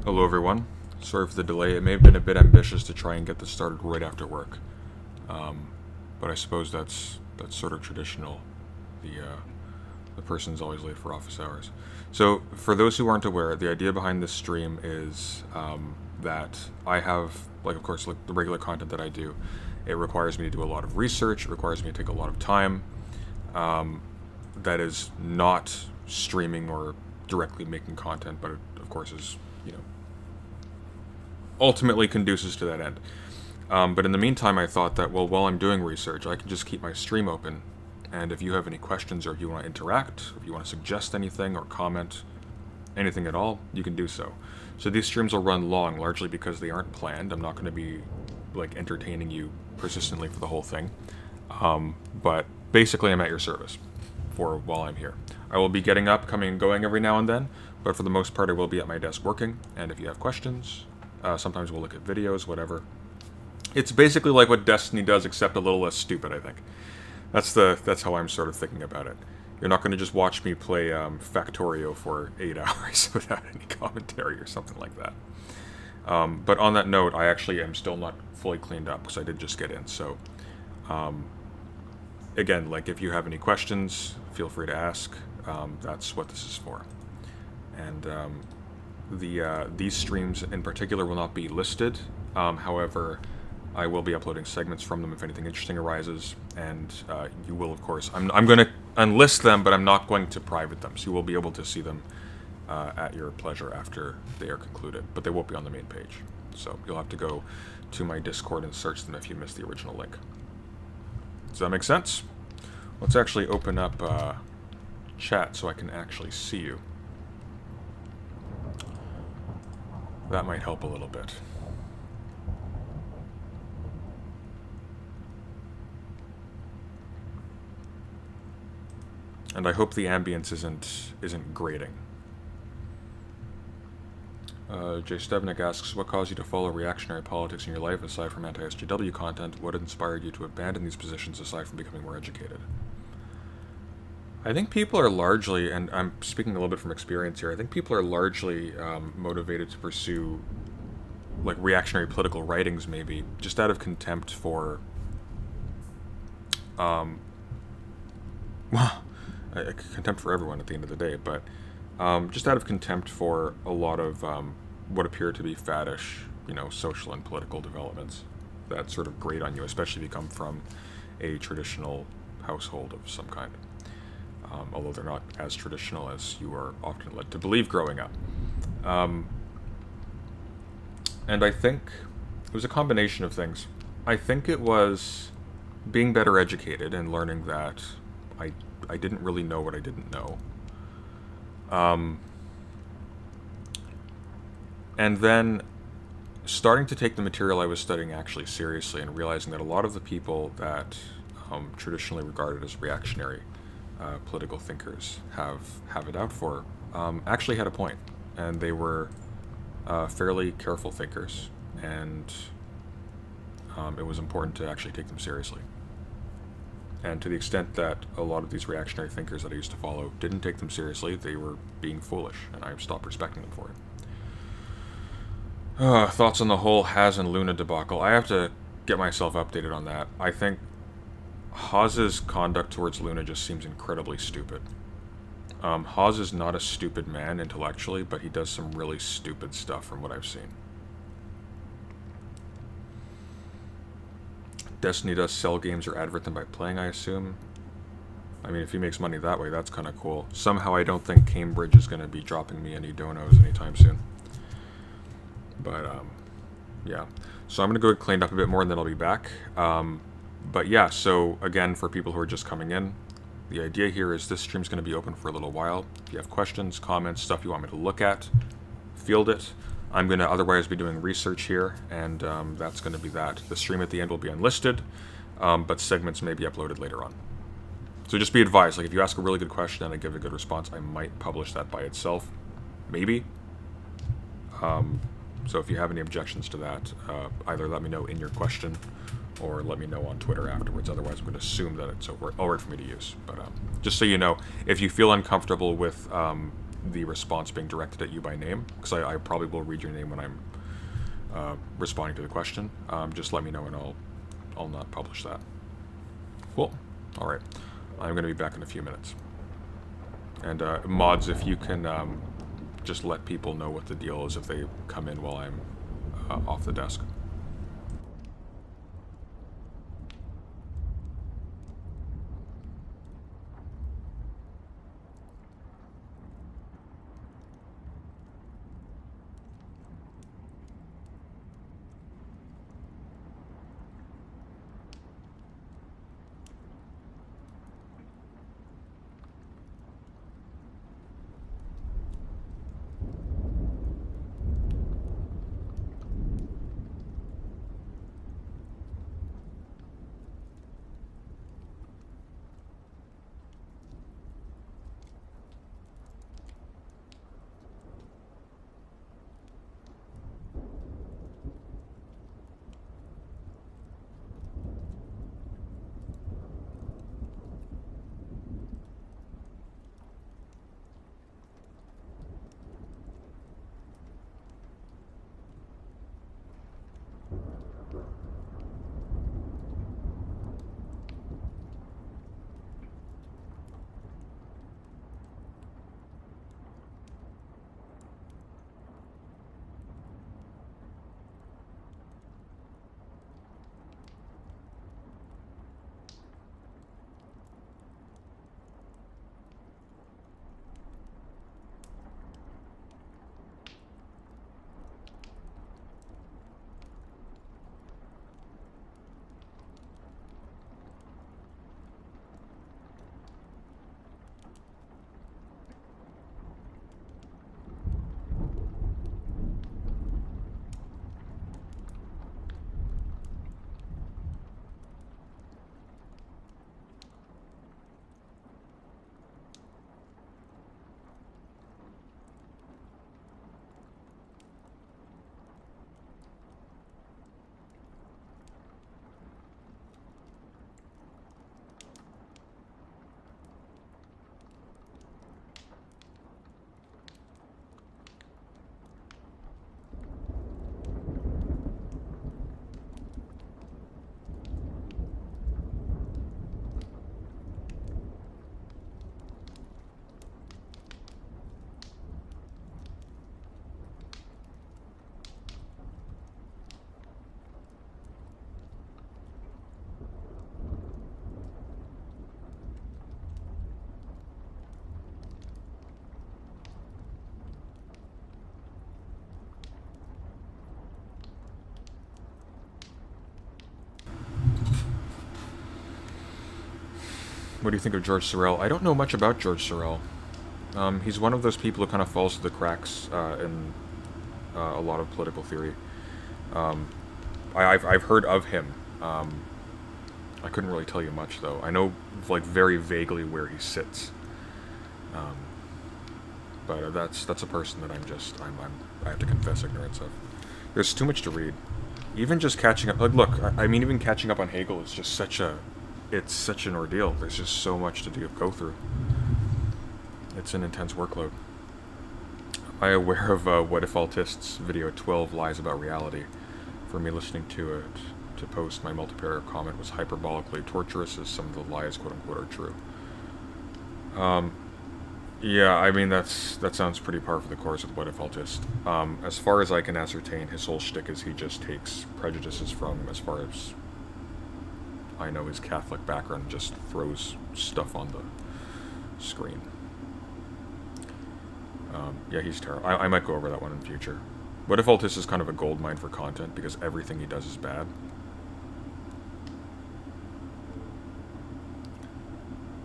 Hello, everyone. Sorry for the delay. It may have been a bit ambitious to try and get this started right after work, but I suppose that's sort of traditional. The person's always late for office hours. So, for those who aren't aware, the idea behind this stream is that I have, like, of course, like the regular content that I do. It requires me to do a lot of research. It requires me to take a lot of time. That is not streaming or directly making content, but it, of course, is ultimately conduces to that end. But in the meantime, I thought that, well, while I'm doing research, I can just keep my stream open. And if you have any questions or if you want to interact, if you want to suggest anything or comment anything at all, you can do so. So these streams will run long, largely because they aren't planned. I'm not going to be like entertaining you persistently for the whole thing. But basically, I'm at your service for while I'm here. I will be getting up, coming and going every now and then, but for the most part, I will be at my desk working. And if you have questions, sometimes we'll look at videos, whatever. It's basically like what Destiny does, except a little less stupid, I think. That's how I'm sort of thinking about it. You're not going to just watch me play Factorio for 8 hours without any commentary or something like that. But on that note, I actually am still not fully cleaned up because I did just get in. So, again, like if you have any questions, feel free to ask. That's what this is for. And these streams in particular will not be listed. However, I will be uploading segments from them if anything interesting arises, and you will, of course. I'm going to unlist them, but I'm not going to private them, so you will be able to see them at your pleasure after they are concluded, but they won't be on the main page. So you'll have to go to my Discord and search them if you missed the original link. Does that make sense? Let's actually open up chat so I can actually see you. That might help a little bit. And I hope the ambience isn't grating. Jay Stevnik asks, what caused you to follow reactionary politics in your life aside from anti-SJW content? What inspired you to abandon these positions aside from becoming more educated? I think people are largely, and I'm speaking a little bit from experience here, I think people are largely motivated to pursue like reactionary political writings, maybe, just out of contempt for contempt for everyone at the end of the day, but just out of contempt for a lot of what appear to be faddish, social and political developments that sort of grate on you, especially if you come from a traditional household of some kind. Although they're not as traditional as you are often led to believe growing up. And I think it was a combination of things. I think it was being better educated and learning that I didn't really know what I didn't know. And then starting to take the material I was studying actually seriously and realizing that a lot of the people that traditionally regarded as reactionary political thinkers have it out for actually had a point, and they were fairly careful thinkers, and it was important to actually take them seriously. And to the extent that a lot of these reactionary thinkers that I used to follow didn't take them seriously, they were being foolish, and I stopped respecting them for it. Thoughts on the whole Haz and Luna debacle? I have to get myself updated on that. I think Haz's conduct towards Luna just seems incredibly stupid. Haz is not a stupid man intellectually, but he does some really stupid stuff from what I've seen. Destiny does sell games or advert them by playing, I assume. I mean, if he makes money that way, that's kind of cool. Somehow I don't think Cambridge is going to be dropping me any donos anytime soon. But, yeah. So I'm going to go get cleaned up a bit more and then I'll be back. But yeah, so again, for people who are just coming in, the idea here is this stream's going to be open for a little while. If you have questions, comments, stuff you want me to look at, field it. I'm going to otherwise be doing research here, and that's going to be that. The stream at the end will be unlisted, but segments may be uploaded later on. So just be advised, like if you ask a really good question and I give a good response, I might publish that by itself. Maybe. So if you have any objections to that, either let me know in your question or let me know on Twitter afterwards. Otherwise, I'm going to assume that it's all right for me to use. But just so you know, if you feel uncomfortable with the response being directed at you by name, because I probably will read your name when I'm responding to the question. Just let me know and I'll not publish that. Cool. All right. I'm going to be back in a few minutes. And mods, if you can just let people know what the deal is if they come in while I'm off the desk. What do you think of George Sorel? I don't know much about George Sorel. He's one of those people who kind of falls through the cracks in a lot of political theory. I've heard of him. I couldn't really tell you much though. I know like very vaguely where he sits. But that's a person that I have to confess ignorance of. There's too much to read. Even just catching up. Like, look, I mean, even catching up on Hegel is just it's such an ordeal. There's just so much to go through. It's an intense workload. I am aware of What If Altist's video 12 Lies About Reality. For me listening to it, to post my multi-paragraph comment was hyperbolically torturous as some of the lies, quote-unquote, are true. Yeah, I mean, that sounds pretty par for the course with What If Altist. As far as I can ascertain, his whole shtick is he just takes prejudices from him. As far as I know, his Catholic background, and just throws stuff on the screen. Yeah, he's terrible. I might go over that one in the future. What If Altist is kind of a goldmine for content because everything he does is bad.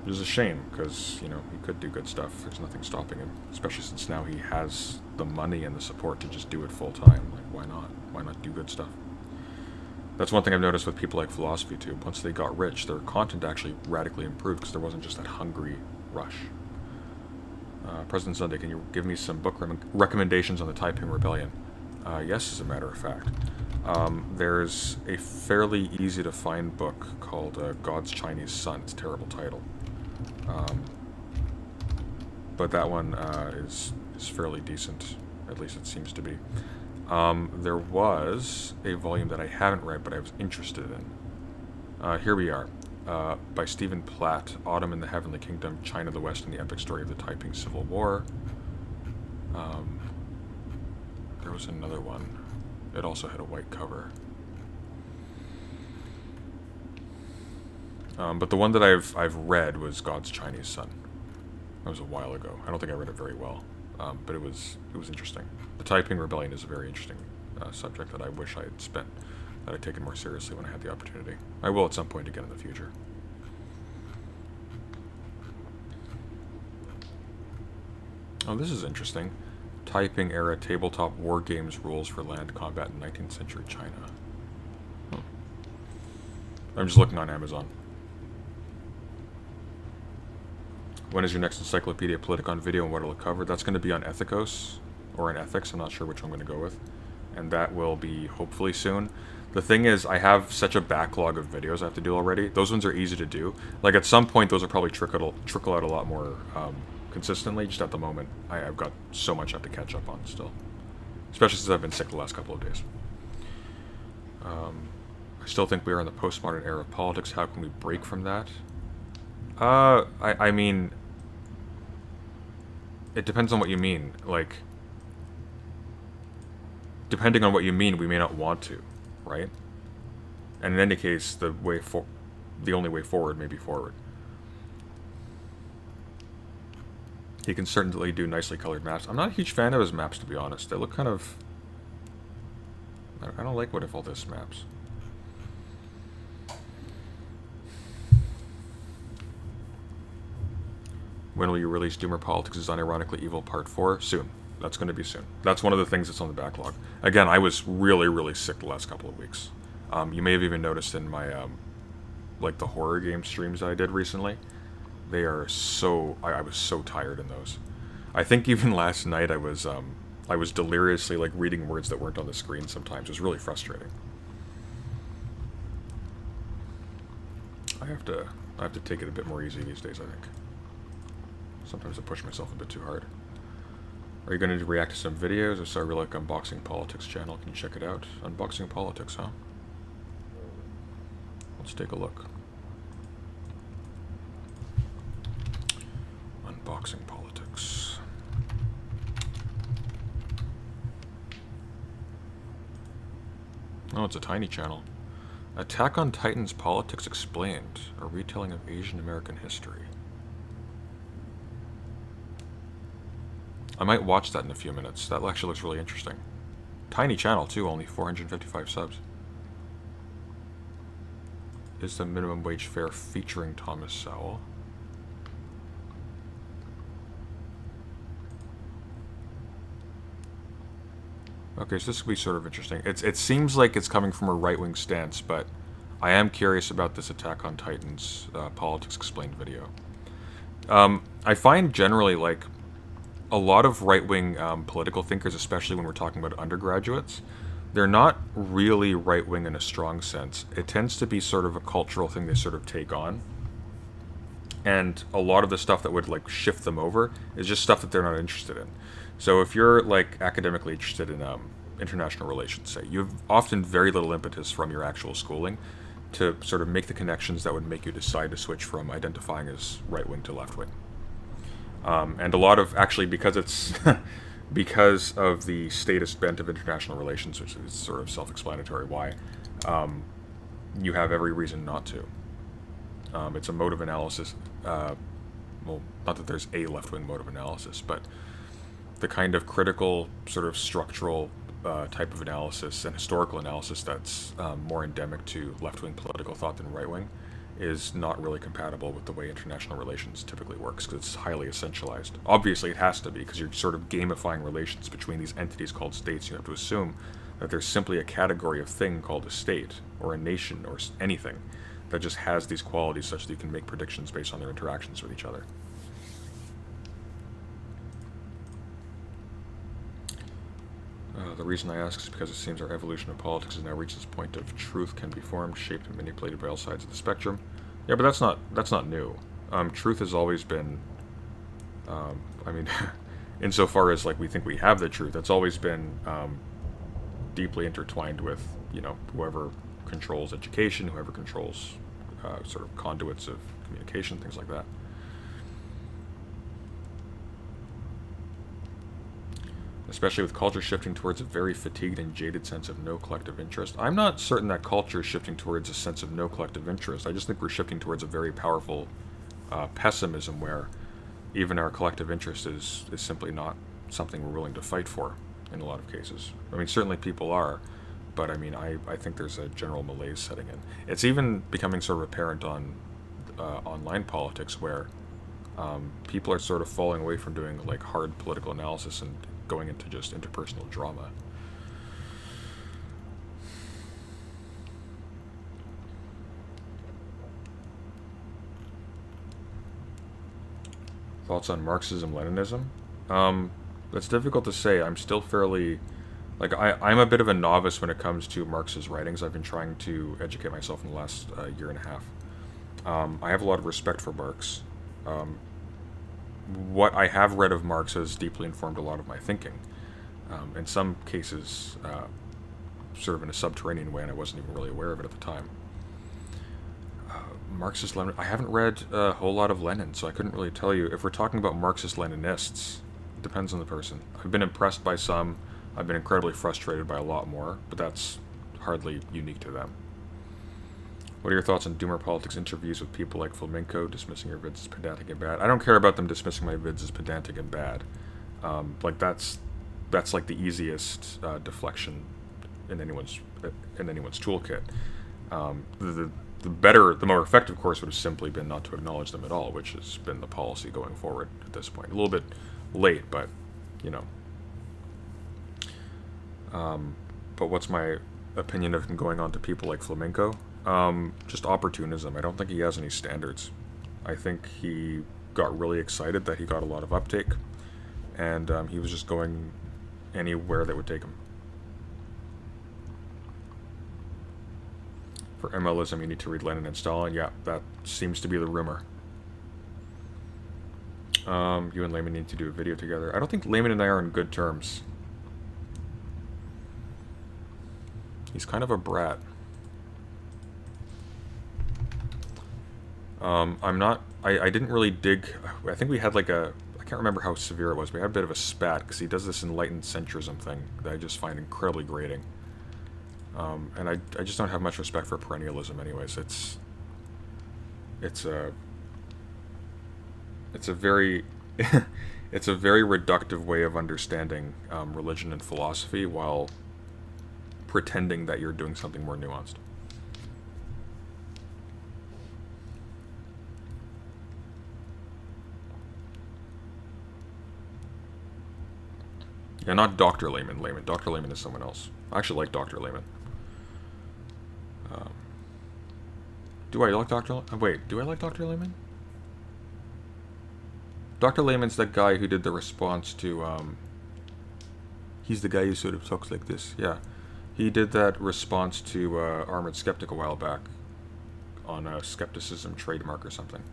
Which is a shame, because, you know, he could do good stuff. There's nothing stopping him. Especially since now he has the money and the support to just do it full time. Like, why not? Why not do good stuff? That's one thing I've noticed with people like Philosophy Tube. Once they got rich, their content actually radically improved because there wasn't just that hungry rush. President Sunday, can you give me some book recommendations on the Taiping Rebellion? Yes, as a matter of fact. There's a fairly easy to find book called God's Chinese Son. It's a terrible title. but that one is fairly decent. At least it seems to be. There was a volume that I haven't read, but I was interested in. Here we are. By Stephen Platt, Autumn in the Heavenly Kingdom, China the West, and the Epic Story of the Taiping Civil War. There was another one. It also had a white cover. But the one that I've read was God's Chinese Son. That was a while ago. I don't think I read it very well, but it was interesting. The Taiping Rebellion is a very interesting subject that I wish I had taken more seriously when I had the opportunity. I will at some point again in the future. Oh, this is interesting. Taiping era tabletop war games rules for land combat in 19th century China. Oh. I'm just looking on Amazon. When is your next Encyclopedia Politicon video and what it'll cover? That's going to be on Ethicos, or in Ethics, I'm not sure which one I'm going to go with. And that will be hopefully soon. The thing is, I have such a backlog of videos I have to do already. Those ones are easy to do. Like, at some point, those will probably trickle out a lot more consistently. Just at the moment, I've got so much I have to catch up on still. Especially since I've been sick the last couple of days. I still think we are in the postmodern era of politics. How can we break from that? I mean, it depends on what you mean. Like, depending on what you mean, we may not want to, right? And in any case, the only way forward may be forward. He can certainly do nicely colored maps. I'm not a huge fan of his maps, to be honest. They look kind of... I don't like What If All This maps. When will you release Doomer Politics is Unironically Evil Part 4? Soon. That's going to be soon. That's one of the things that's on the backlog. Again, I was really, really sick the last couple of weeks. You may have even noticed in my, like, the horror game streams that I did recently. They are so... I was so tired in those. I think even last night I was deliriously, like, reading words that weren't on the screen sometimes. It was really frustrating. I have to take it a bit more easy these days, I think. Sometimes I push myself a bit too hard. Are you going to react to some videos? If so, I really like Unboxing Politics channel. Can you check it out? Unboxing Politics, huh? Let's take a look. Unboxing Politics. Oh, it's a tiny channel. Attack on Titan's Politics Explained, a retelling of Asian American history. I might watch that in a few minutes. That actually looks really interesting. Tiny channel, too, only 455 subs. Is the minimum wage fair featuring Thomas Sowell? Okay, so this could be sort of interesting. It seems like it's coming from a right-wing stance, but I am curious about this Attack on Titan's Politics Explained video. I find generally, like, a lot of right-wing political thinkers, especially when we're talking about undergraduates, they're not really right-wing in a strong sense. It tends to be sort of a cultural thing they sort of take on. And a lot of the stuff that would, like, shift them over is just stuff that they're not interested in. So if you're, like, academically interested in international relations, say, you have often very little impetus from your actual schooling to sort of make the connections that would make you decide to switch from identifying as right-wing to left-wing. And a lot of, actually, because it's because of the statist bent of international relations, which is sort of self-explanatory why, you have every reason not to. It's a mode of analysis, well, not that there's a left-wing mode of analysis, but the kind of critical, sort of structural type of analysis and historical analysis that's more endemic to left-wing political thought than right-wing is not really compatible with the way international relations typically works, because it's highly essentialized. Obviously, it has to be, because you're sort of gamifying relations between these entities called states. You have to assume that there's simply a category of thing called a state, or a nation, or anything, that just has these qualities such that you can make predictions based on their interactions with each other. The reason I ask is because it seems our evolution of politics has now reached this point of truth can be formed, shaped, and manipulated by all sides of the spectrum. Yeah, but that's not new. Truth has always been I mean, insofar as like we think we have the truth, that's always been deeply intertwined with, you know, whoever controls education, whoever controls sort of conduits of communication, things like that. Especially with culture shifting towards a very fatigued and jaded sense of no collective interest. I'm not certain that culture is shifting towards a sense of no collective interest. I just think we're shifting towards a very powerful pessimism where even our collective interest is simply not something we're willing to fight for in a lot of cases. I mean, certainly people are, but I mean, I think there's a general malaise setting in. It's even becoming sort of apparent on online politics where people are sort of falling away from doing like hard political analysis and going into just interpersonal drama. Thoughts on Marxism, Leninism? That's difficult to say. I'm still fairly, like, I'm a bit of a novice when it comes to Marx's writings. I've been trying to educate myself in the last year and a half. I have a lot of respect for Marx. What I have read of Marx has deeply informed a lot of my thinking. In some cases, sort of in a subterranean way, and I wasn't even really aware of it at the time. Marxist Lenin. I haven't read a whole lot of Lenin, so I couldn't really tell you. If we're talking about Marxist Leninists, it depends on the person. I've been impressed by some. I've been incredibly frustrated by a lot more, but that's hardly unique to them. What are your thoughts on Doomer Politics interviews with people like Flamenco dismissing your vids as pedantic and bad? I don't care about them dismissing my vids as pedantic and bad. Like that's like the easiest deflection in anyone's toolkit. The more effective course would have simply been not to acknowledge them at all, which has been the policy going forward at this point. A little bit late, but you know. But what's my opinion of him going on to people like Flamenco? Just opportunism. I don't think he has any standards. I think he got really excited that he got a lot of uptake, and he was just going anywhere that would take him. For MLism, you need to read Lenin and Stalin. Yeah, that seems to be the rumor. You and Lehman need to do a video together. I don't think Lehman and I are on good terms. He's kind of a brat. I didn't really dig. I think we had like I can't remember how severe it was, but we had a bit of a spat because he does this enlightened centrism thing that I just find incredibly grating. And I just don't have much respect for perennialism anyways. It's a very it's a very reductive way of understanding religion and philosophy while pretending that you're doing something more nuanced. Yeah, not Dr. Lehman. Dr. Lehman is someone else. I actually like Dr. Lehman. Do I like Dr. Wait, do I like Dr. Lehman? Dr. Lehman's that guy who did the response to, he's the guy who sort of talks like this. Yeah. He did that response to Armored Skeptic a while back on a skepticism trademark or something.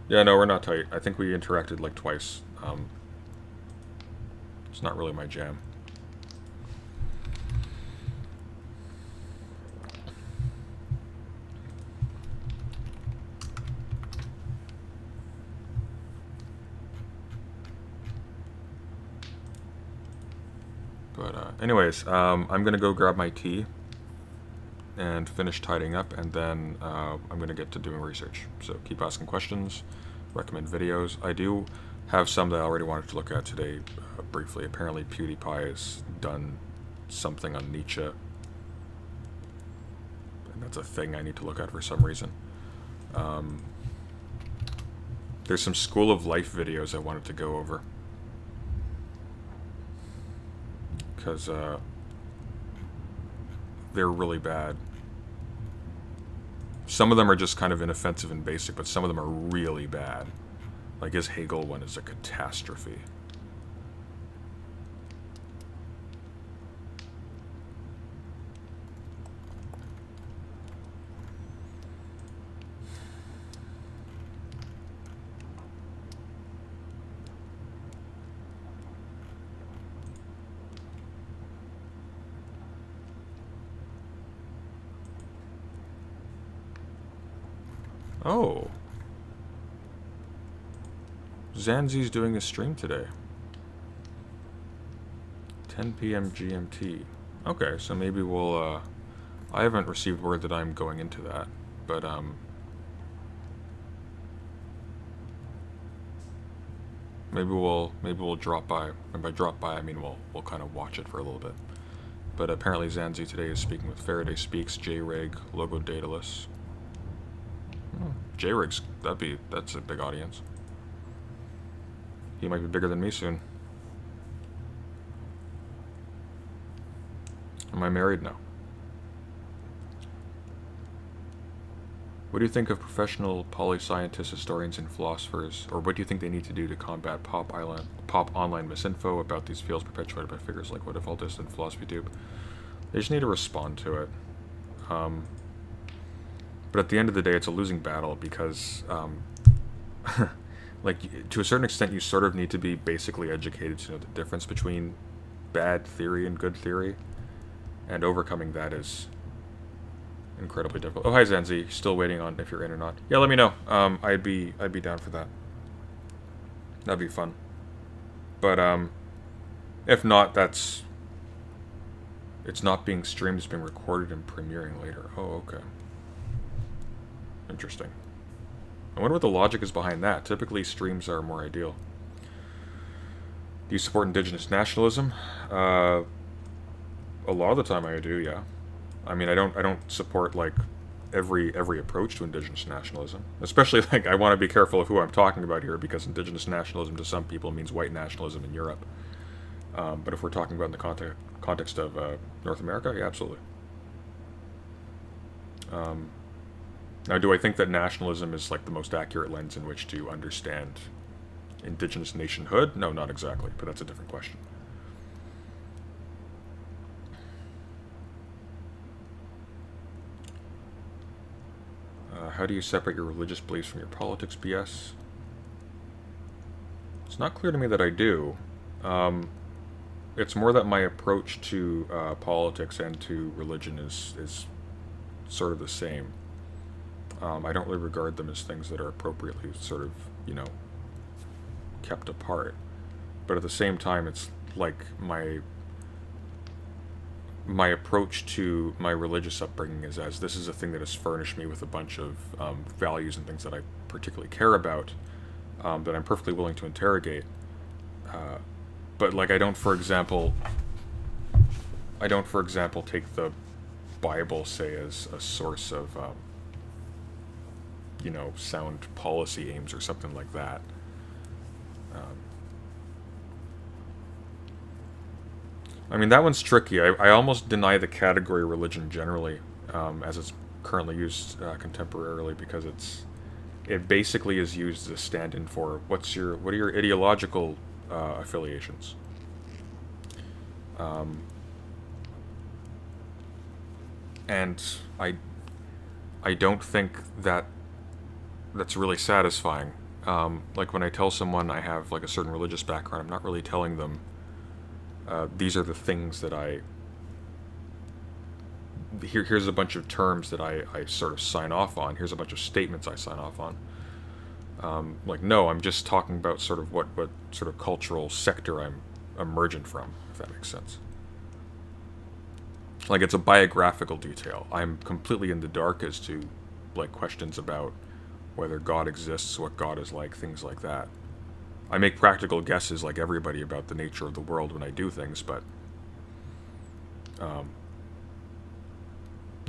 Yeah, no, we're not tight. I think we interacted like twice. It's not really my jam. But anyways, I'm gonna go grab my tea and finish tidying up, and then I'm gonna get to doing research. So keep asking questions, recommend videos. I do have some that I already wanted to look at today briefly. Apparently PewDiePie has done something on Nietzsche, and that's a thing I need to look at for some reason. There's some School of Life videos I wanted to go over, because they're really bad. Some of them are just kind of inoffensive and basic, but some of them are really bad. Like his Hegel one is a catastrophe. Oh. Zanzi's doing a stream today. 10 p.m. GMT. Okay, so maybe we'll, I haven't received word that I'm going into that, but, maybe we'll drop by. And by drop by, I mean we'll kind of watch it for a little bit. But apparently Zanzi today is speaking with Faraday Speaks, J-Rig, Logo Daedalus. Oh, J-Rig's, that's a big audience. He might be bigger than me soon. Am I married? No. What do you think of professional polyscientists, historians, and philosophers, or what do you think they need to do to combat pop online misinfo about these fields perpetuated by figures like What If Aldous and Philosophy Tube? They just need to respond to it. But at the end of the day, it's a losing battle because, like, to a certain extent, you sort of need to be basically educated to know the difference between bad theory and good theory, and overcoming that is incredibly difficult. Oh, hi Zanzi, still waiting on if you're in or not. Yeah, let me know. I'd be down for that. That'd be fun. But if not, it's not being streamed, it's being recorded and premiering later. Oh, okay. Interesting. I wonder what the logic is behind that. Typically streams are more ideal. Do you support indigenous nationalism? A lot of the time I do, yeah. I mean, I don't support, like, every approach to indigenous nationalism. Especially, like, I want to be careful of who I'm talking about here, because indigenous nationalism to some people means white nationalism in Europe. But if we're talking about in the context of North America, yeah, absolutely. Now, do I think that nationalism is, like, the most accurate lens in which to understand indigenous nationhood? No, not exactly, but that's a different question. How do you separate your religious beliefs from your politics BS? It's not clear to me that I do. It's more that my approach to politics and to religion is sort of the same. I don't really regard them as things that are appropriately sort of, kept apart. But at the same time, it's like my approach to my religious upbringing is as this is a thing that has furnished me with a bunch of values and things that I particularly care about, that I'm perfectly willing to interrogate. But like I don't, for example, take the Bible, say, as a source of sound policy aims or something like that. I mean, that one's tricky. I almost deny the category religion generally, as it's currently used contemporarily, because it basically is used as a stand-in for what are your ideological affiliations. And I don't think that's really satisfying. Like when I tell someone I have like a certain religious background, I'm not really telling them these are the things that here's a bunch of terms that I sort of sign off on. Here's a bunch of statements I sign off on. Like, no, I'm just talking about sort of what sort of cultural sector I'm emergent from, if that makes sense. Like, it's a biographical detail. I'm completely in the dark as to, like, questions about whether God exists, what God is like, things like that. I make practical guesses like everybody about the nature of the world when I do things, but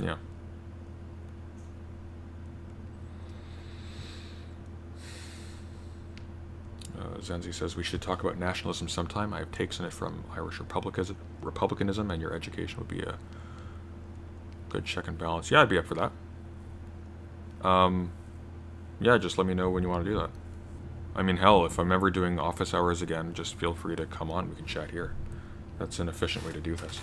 yeah. Zenzi says we should talk about nationalism sometime. I have takes on it from Irish republicanism, and your education would be a good check and balance. Yeah, I'd be up for that. Yeah, just let me know when you want to do that. I mean, hell, if I'm ever doing office hours again, just feel free to come on. We can chat here. That's an efficient way to do this.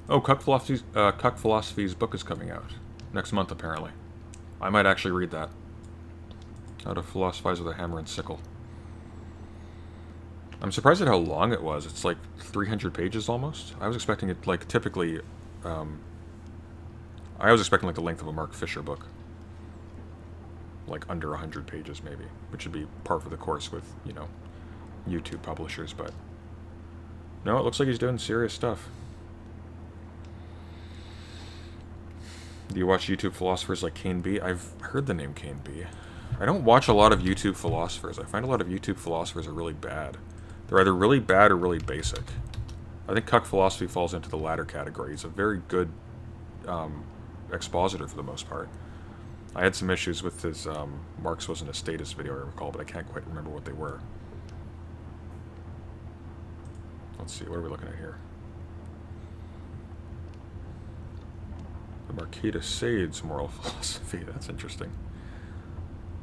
Oh, Cuck Philosophy's book is coming out next month, apparently. I might actually read that. How to Philosophize with a Hammer and Sickle. I'm surprised at how long it was. It's like 300 pages almost. I was expecting it, like, typically, I was expecting, like, the length of a Mark Fisher book. Like, under 100 pages, maybe. Which would be par for the course with, you know, YouTube publishers, but... No, it looks like he's doing serious stuff. Do you watch YouTube philosophers like Kane B? I've heard the name Kane B. I don't watch a lot of YouTube philosophers. I find a lot of YouTube philosophers are really bad. They're either really bad or really basic. I think Cuck Philosophy falls into the latter category. He's a very good expositor for the most part. I had some issues with his Marx wasn't a statist video, I recall, but I can't quite remember what they were. Let's see, what are we looking at here? The Marquis de Sade's moral philosophy. That's interesting.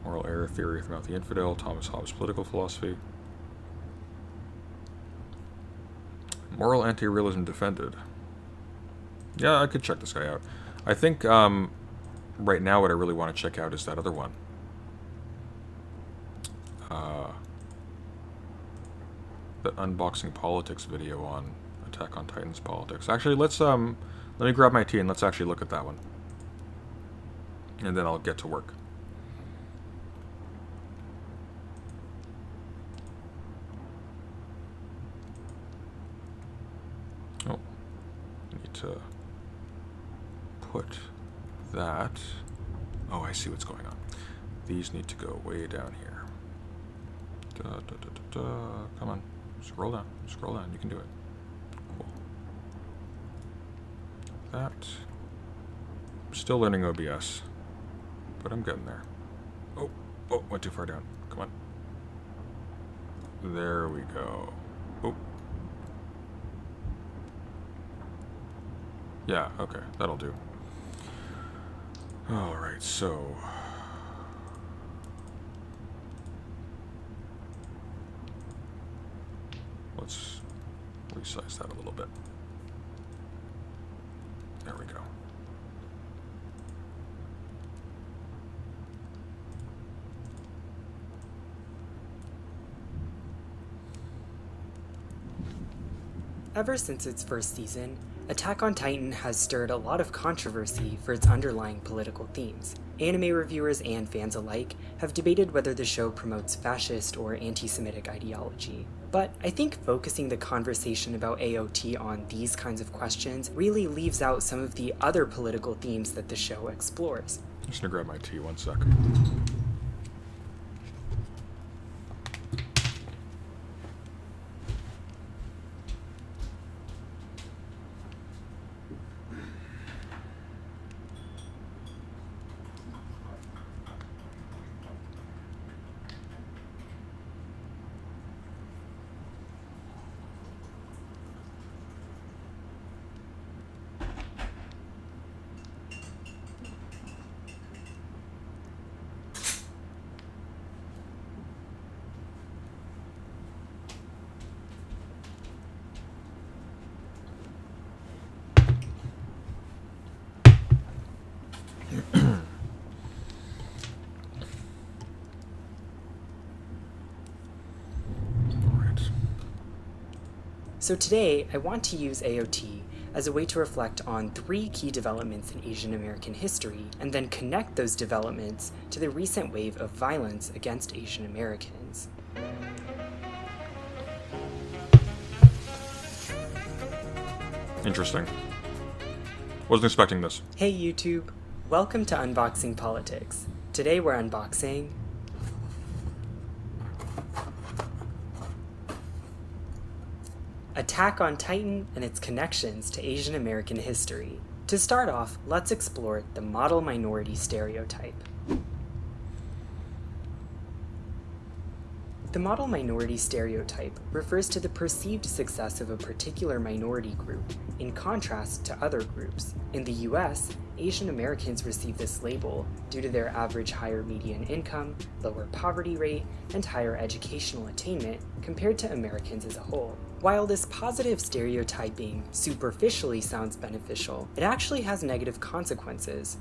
Moral error theory throughout the infidel. Thomas Hobbes' political philosophy. Moral anti-realism defended. Yeah, I could check this guy out. I think right now what I really want to check out is that other one. The unboxing politics video on Attack on Titan's politics. Actually, let me grab my tea and let's actually look at that one. And then I'll get to work. Oh, I need to put that. Oh, I see what's going on. These need to go way down here. Come on, scroll down, you can do it. Cool. That. I'm still learning OBS, but I'm getting there. Oh, went too far down. Come on. There we go. Oh. Yeah, okay, that'll do. Alright, so... let's resize that a little bit. There we go. Ever since its first season, Attack on Titan has stirred a lot of controversy for its underlying political themes. Anime reviewers and fans alike have debated whether the show promotes fascist or anti-Semitic ideology. But I think focusing the conversation about AOT on these kinds of questions really leaves out some of the other political themes that the show explores. I'm just gonna grab my tea 1 sec. So today, I want to use AOT as a way to reflect on 3 key developments in Asian American history, and then connect those developments to the recent wave of violence against Asian Americans. Interesting. Wasn't expecting this. Hey YouTube, welcome to Unboxing Politics. Today we're unboxing Attack on Titan and its connections to Asian American history. To start off, let's explore the model minority stereotype. The model minority stereotype refers to the perceived success of a particular minority group, in contrast to other groups. In the US, Asian Americans receive this label due to their average higher median income, lower poverty rate, and higher educational attainment compared to Americans as a whole. While this positive stereotyping superficially sounds beneficial, it actually has negative consequences.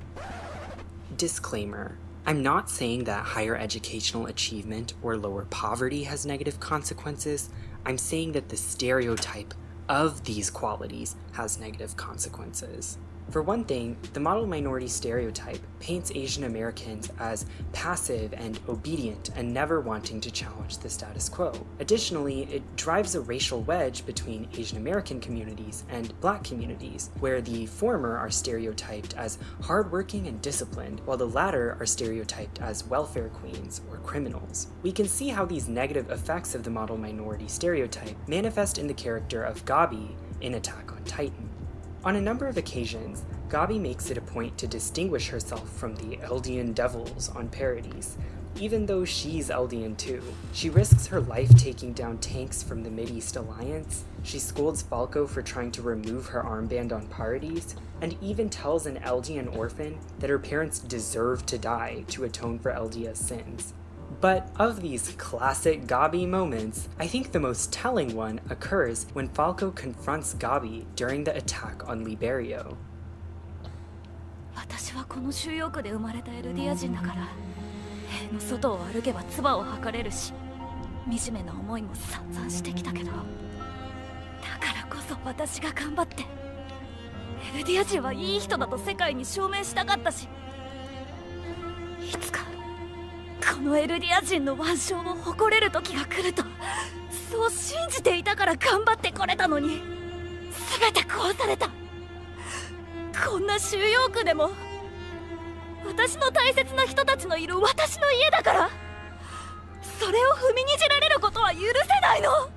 Disclaimer: I'm not saying that higher educational achievement or lower poverty has negative consequences. I'm saying that the stereotype of these qualities has negative consequences. For one thing, the model minority stereotype paints Asian Americans as passive and obedient and never wanting to challenge the status quo. Additionally, it drives a racial wedge between Asian American communities and Black communities, where the former are stereotyped as hardworking and disciplined, while the latter are stereotyped as welfare queens or criminals. We can see how these negative effects of the model minority stereotype manifest in the character of Gabi in Attack on Titan. On a number of occasions, Gabi makes it a point to distinguish herself from the Eldian devils on parodies, even though she's Eldian too. She risks her life taking down tanks from the Mideast Alliance, she scolds Falco for trying to remove her armband on parodies, and even tells an Eldian orphan that her parents deserve to die to atone for Eldia's sins. But of these classic Gabi moments, I think the most telling one occurs when Falco confronts Gabi during the attack on Liberio. 私はこの収容区で生まれたエルディア人だから、塀の外を歩けば唾を吐かれるし、惨めな思いも散々してきたけど、だからこそ私が頑張って、エルディア人はいい人だと世界に証明したかったし、いつかこのエルディア人の腕章を誇れる時が来ると、そう信じていたから頑張ってこれたのに、全て壊された。こんな収容区でも私の大切な人たちのいる私の家だから、それを踏みにじられることは許せないの。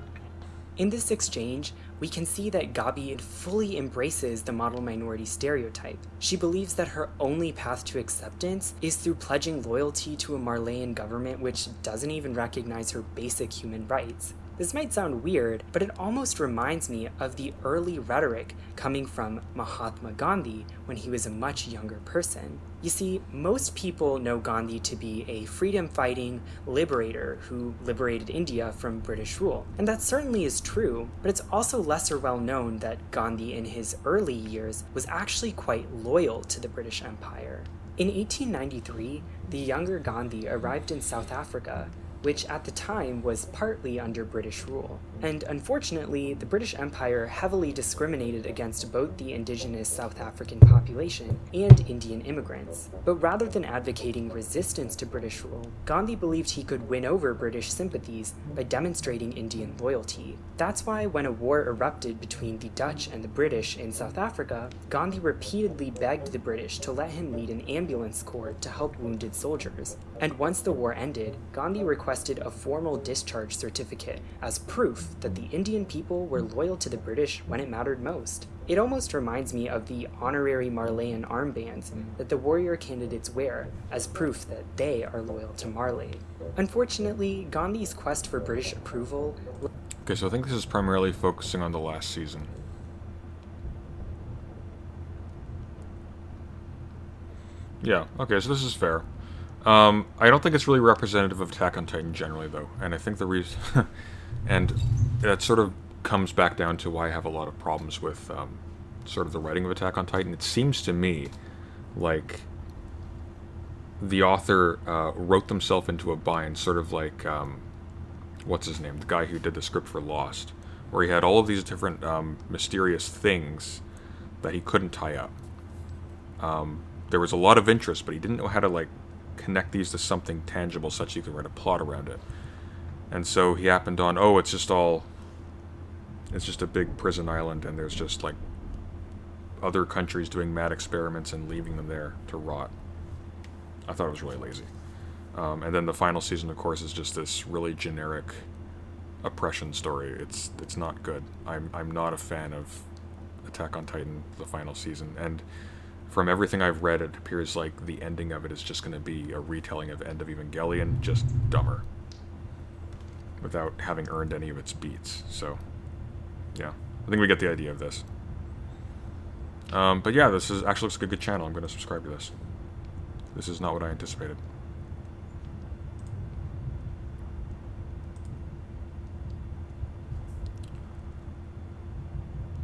In this exchange, we can see that Gabi fully embraces the model minority stereotype. She believes that her only path to acceptance is through pledging loyalty to a Marleyan government which doesn't even recognize her basic human rights. This might sound weird, but it almost reminds me of the early rhetoric coming from Mahatma Gandhi when he was a much younger person. You see, most people know Gandhi to be a freedom-fighting liberator who liberated India from British rule. And that certainly is true, but it's also lesser well known that Gandhi in his early years was actually quite loyal to the British Empire. In 1893, the younger Gandhi arrived in South Africa, which at the time was partly under British rule. And unfortunately, the British Empire heavily discriminated against both the indigenous South African population and Indian immigrants. But rather than advocating resistance to British rule, Gandhi believed he could win over British sympathies by demonstrating Indian loyalty. That's why when a war erupted between the Dutch and the British in South Africa, Gandhi repeatedly begged the British to let him lead an ambulance corps to help wounded soldiers. And once the war ended, Gandhi requested a formal discharge certificate as proof that the Indian people were loyal to the British when it mattered most. It almost reminds me of the honorary Marleyan armbands that the warrior candidates wear as proof that they are loyal to Marley. Unfortunately, Gandhi's quest for British approval... Okay, so I think this is primarily focusing on the last season. Yeah, okay, so this is fair. I don't think it's really representative of Attack on Titan generally, though, and I think the reason... and that sort of comes back down to why I have a lot of problems with sort of the writing of Attack on Titan. It seems to me like the author wrote themselves into a bind, sort of like, what's his name? The guy who did the script for Lost, where he had all of these different mysterious things that he couldn't tie up. There was a lot of interest, but he didn't know how to, like, connect these to something tangible such he could write a plot around it. And so he happened on, oh, it's just a big prison island, and there's just, like, other countries doing mad experiments and leaving them there to rot. I thought it was really lazy. And then the final season, of course, is just this really generic oppression story. It's not good. I'm not a fan of Attack on Titan, the final season, and from everything I've read, it appears like the ending of it is just going to be a retelling of End of Evangelion, just dumber, without having earned any of its beats. So, yeah, I think we get the idea of this. But yeah, this actually looks like a good channel. I'm going to subscribe to this. This is not what I anticipated.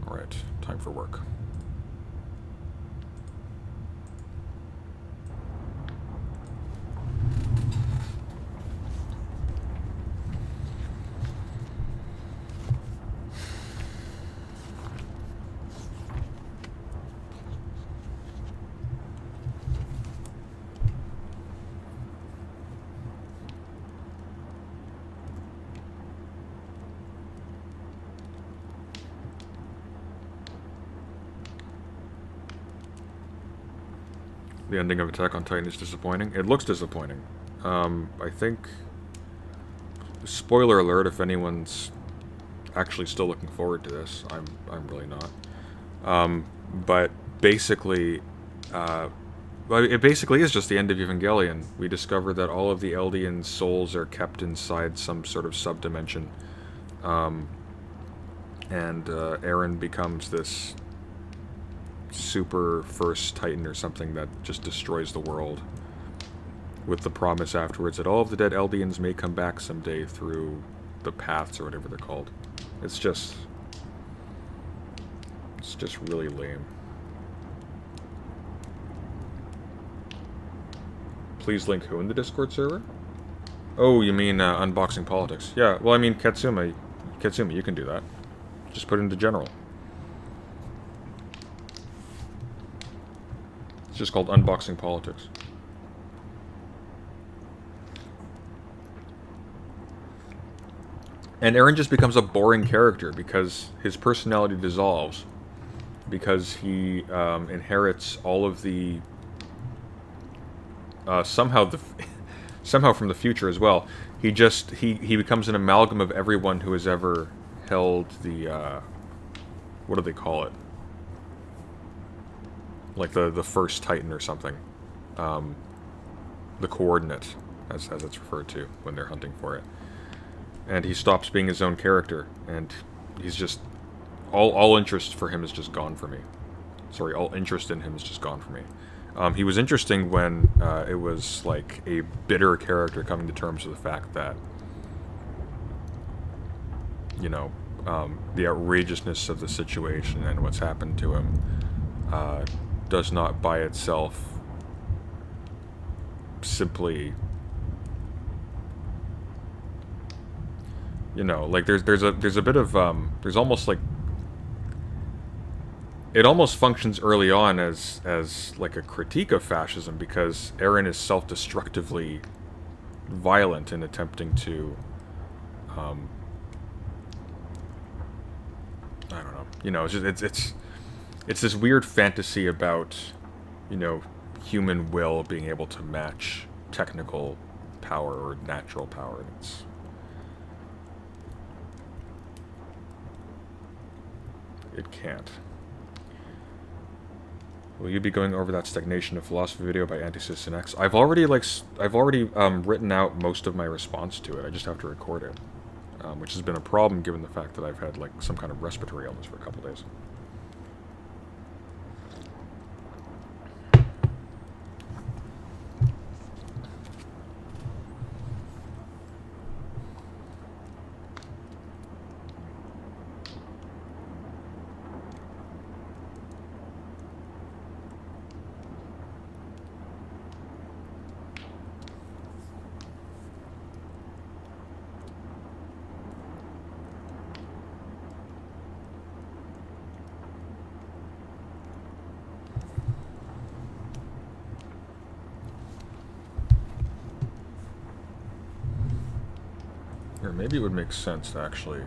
Alright, time for work. The ending of Attack on Titan is disappointing. It looks disappointing. I think... Spoiler alert, if anyone's actually still looking forward to this. I'm really not. But basically... well, it basically is just the end of Evangelion. We discover that all of the Eldian souls are kept inside some sort of subdimension. And Eren becomes this super first Titan or something that just destroys the world. With the promise afterwards that all of the dead Eldians may come back someday through the paths or whatever they're called. It's just really lame. Please link who in the Discord server? Oh, you mean Unboxing Politics. Yeah, well, I mean, Katsuma, you can do that. Just put it into general. It's just called Unboxing Politics. And Eren just becomes a boring character because his personality dissolves. Because he inherits all of the... somehow from the future as well. He becomes an amalgam of everyone who has ever held the... what do they call it? Like the first Titan or something. The coordinate, as it's referred to when they're hunting for it. And he stops being his own character, and he's just... All interest for him is just gone for me. Sorry, all interest in him is just gone for me. He was interesting when it was like a bitter character coming to terms with the fact that, you know, the outrageousness of the situation and what's happened to him does not by itself simply... You know, like there's a bit of there's almost like it almost functions early on as like a critique of fascism because Eren is self-destructively violent in attempting to I don't know, you know, it's this weird fantasy about, you know, human will being able to match technical power or natural power. It can't. Will you be going over that stagnation of philosophy video by Antisystem X? I've already written out most of my response to it. I just have to record it, which has been a problem given the fact that I've had like some kind of respiratory illness for a couple days. Or maybe it would make sense to actually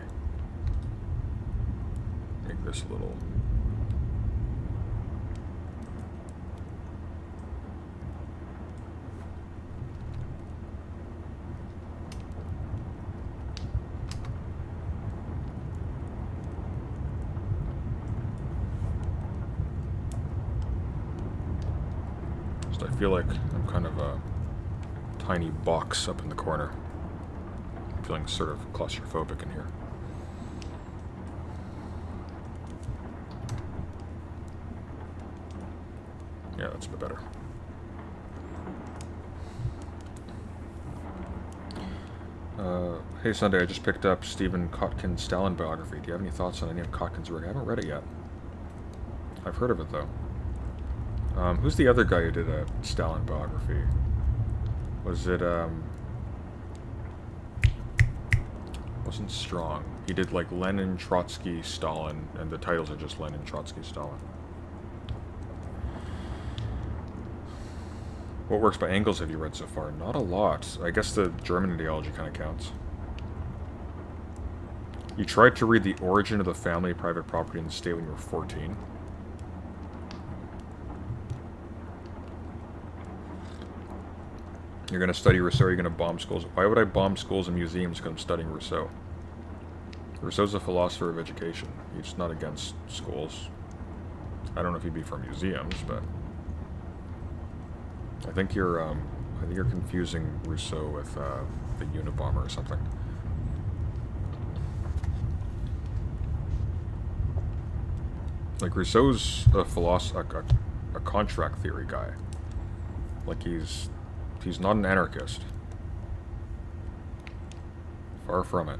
make this a little... Just I feel like I'm kind of a tiny box up in the corner. Feeling sort of claustrophobic in here. Yeah, that's a bit better. Hey Sunday, I just picked up Stephen Kotkin's Stalin biography. Do you have any thoughts on any of Kotkin's work? I haven't read it yet. I've heard of it though. Who's the other guy who did a Stalin biography? Was it wasn't Strong. He did like Lenin, Trotsky, Stalin, and the titles are just Lenin, Trotsky, Stalin. What works by Engels have you read so far? Not a lot. I guess the German ideology kind of counts. You tried to read The Origin of the Family, Private Property, and the State when you were 14. You're going to study Rousseau, you're going to bomb schools. Why would I bomb schools and museums because I'm studying Rousseau? Rousseau's a philosopher of education. He's not against schools. I don't know if he'd be for museums, but I think you're confusing Rousseau with the Unabomber or something. Like, Rousseau's a contract theory guy. Like, he's not an anarchist. Far from it.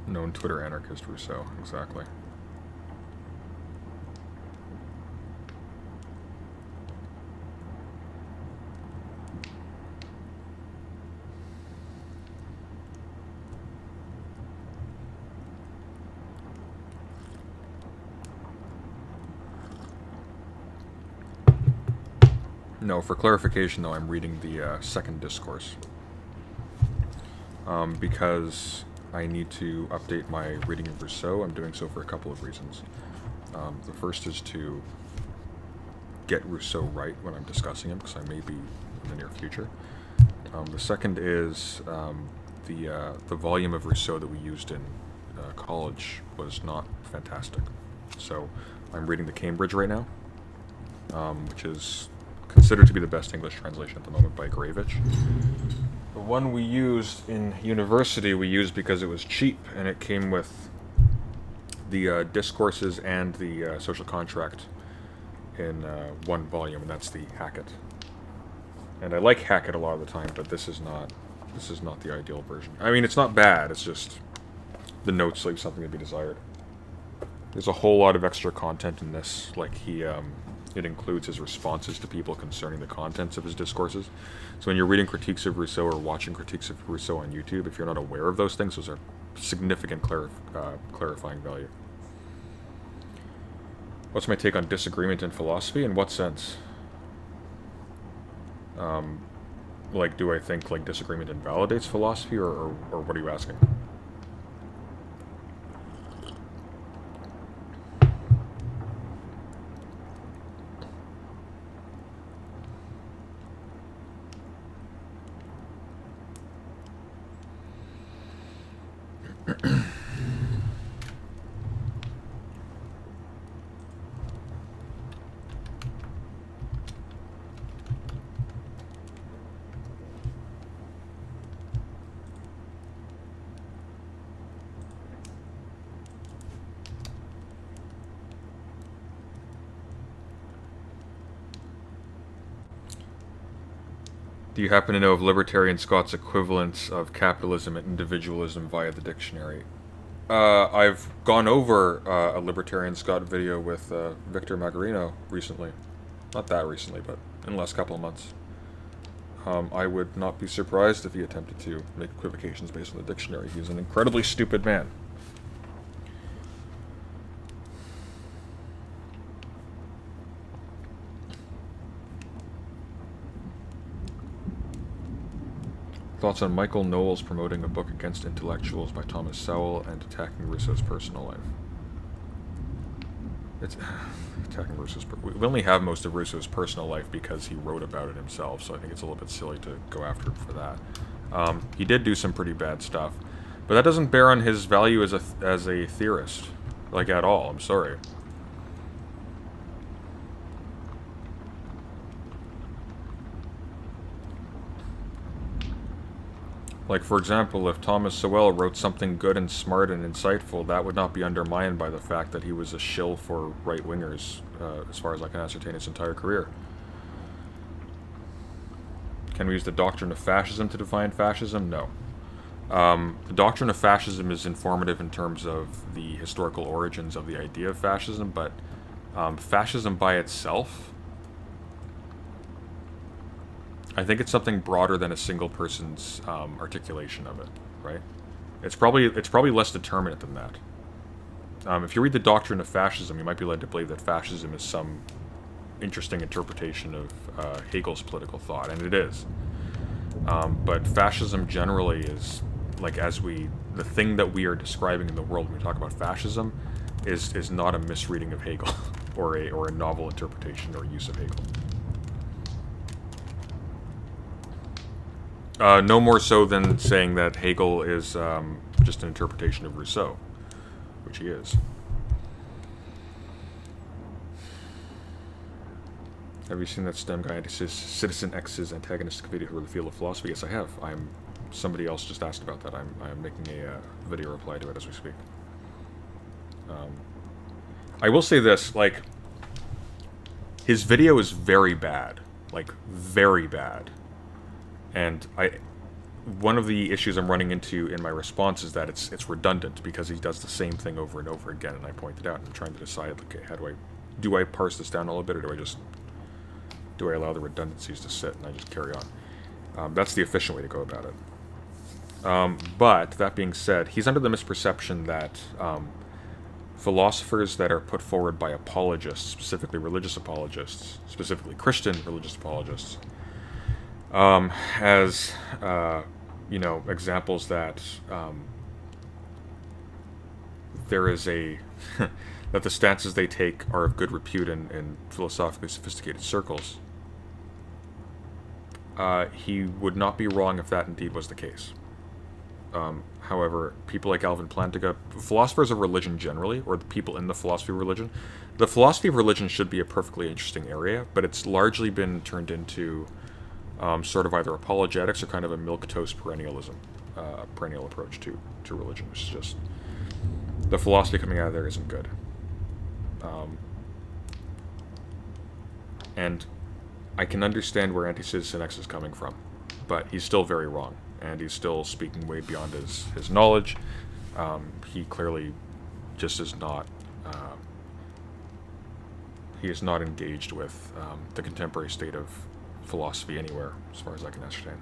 Known Twitter anarchist Rousseau, exactly. No, for clarification though, I'm reading the second discourse. Because I need to update my reading of Rousseau. I'm doing so for a couple of reasons. The first is to get Rousseau right when I'm discussing him, because I may be in the near future. The second is the volume of Rousseau that we used in college was not fantastic. So I'm reading the Cambridge right now, which is considered to be the best English translation at the moment by Gravich. The one we used in university we used because it was cheap, and it came with the discourses and the social contract in one volume, and that's the Hackett. And I like Hackett a lot of the time, but this is not the ideal version. I mean, it's not bad, it's just the notes leave something to be desired. There's a whole lot of extra content in this, like it includes his responses to people concerning the contents of his discourses. So when you're reading critiques of Rousseau or watching critiques of Rousseau on YouTube, if you're not aware of those things, those are significant clarifying value. What's my take on disagreement in philosophy? In what sense? Like, do I think like disagreement invalidates philosophy, or what are you asking? Do you happen to know of libertarian Scott's equivalents of capitalism and individualism via the dictionary? I've gone over a libertarian Scott video with Victor Magarino recently. Not that recently, but in the last couple of months. I would not be surprised if he attempted to make equivocations based on the dictionary. He's an incredibly stupid man. Thoughts on Michael Knowles promoting a book against intellectuals by Thomas Sowell and attacking Rousseau's personal life? It's attacking Rousseau's... We only have most of Rousseau's personal life because he wrote about it himself, so I think it's a little bit silly to go after him for that. He did do some pretty bad stuff, but that doesn't bear on his value as a theorist, like, at all. I'm sorry. Like, for example, if Thomas Sowell wrote something good and smart and insightful, that would not be undermined by the fact that he was a shill for right-wingers, as far as I can ascertain his entire career. Can we use the doctrine of fascism to define fascism? No. The doctrine of fascism is informative in terms of the historical origins of the idea of fascism, but fascism by itself I think it's something broader than a single person's articulation of it, right? It's probably less determinate than that. If you read the Doctrine of Fascism, you might be led to believe that fascism is some interesting interpretation of Hegel's political thought, and it is. But fascism generally is, like, the thing that we are describing in the world when we talk about fascism is not a misreading of Hegel or a novel interpretation or use of Hegel. No more so than saying that Hegel is just an interpretation of Rousseau, which he is. Have you seen that STEM guy, Citizen X's antagonistic video for the field of philosophy? Yes, I have. Somebody else just asked about that. I'm making a video reply to it as we speak. I will say this, like, his video is very bad. Like, very bad. And one of the issues I'm running into in my response is that it's redundant because he does the same thing over and over again, and I pointed out, and I'm trying to decide, okay, do I parse this down a little bit, or do I allow the redundancies to sit and I just carry on? That's the efficient way to go about it. But, that being said, he's under the misperception that philosophers that are put forward by apologists, specifically religious apologists, specifically Christian religious apologists, as, examples that there is that the stances they take are of good repute in philosophically sophisticated circles. He would not be wrong if that indeed was the case. However, people like Alvin Plantinga, philosophers of religion generally, or the people in the philosophy of religion, the philosophy of religion should be a perfectly interesting area, but it's largely been turned into sort of either apologetics or kind of a milquetoast perennialism, perennial approach to religion, which is just, the philosophy coming out of there isn't good. And I can understand where Anti-Citizen X is coming from, but he's still very wrong, and he's still speaking way beyond his knowledge. He clearly just is not, he is not engaged with the contemporary state of philosophy anywhere, as far as I can ascertain.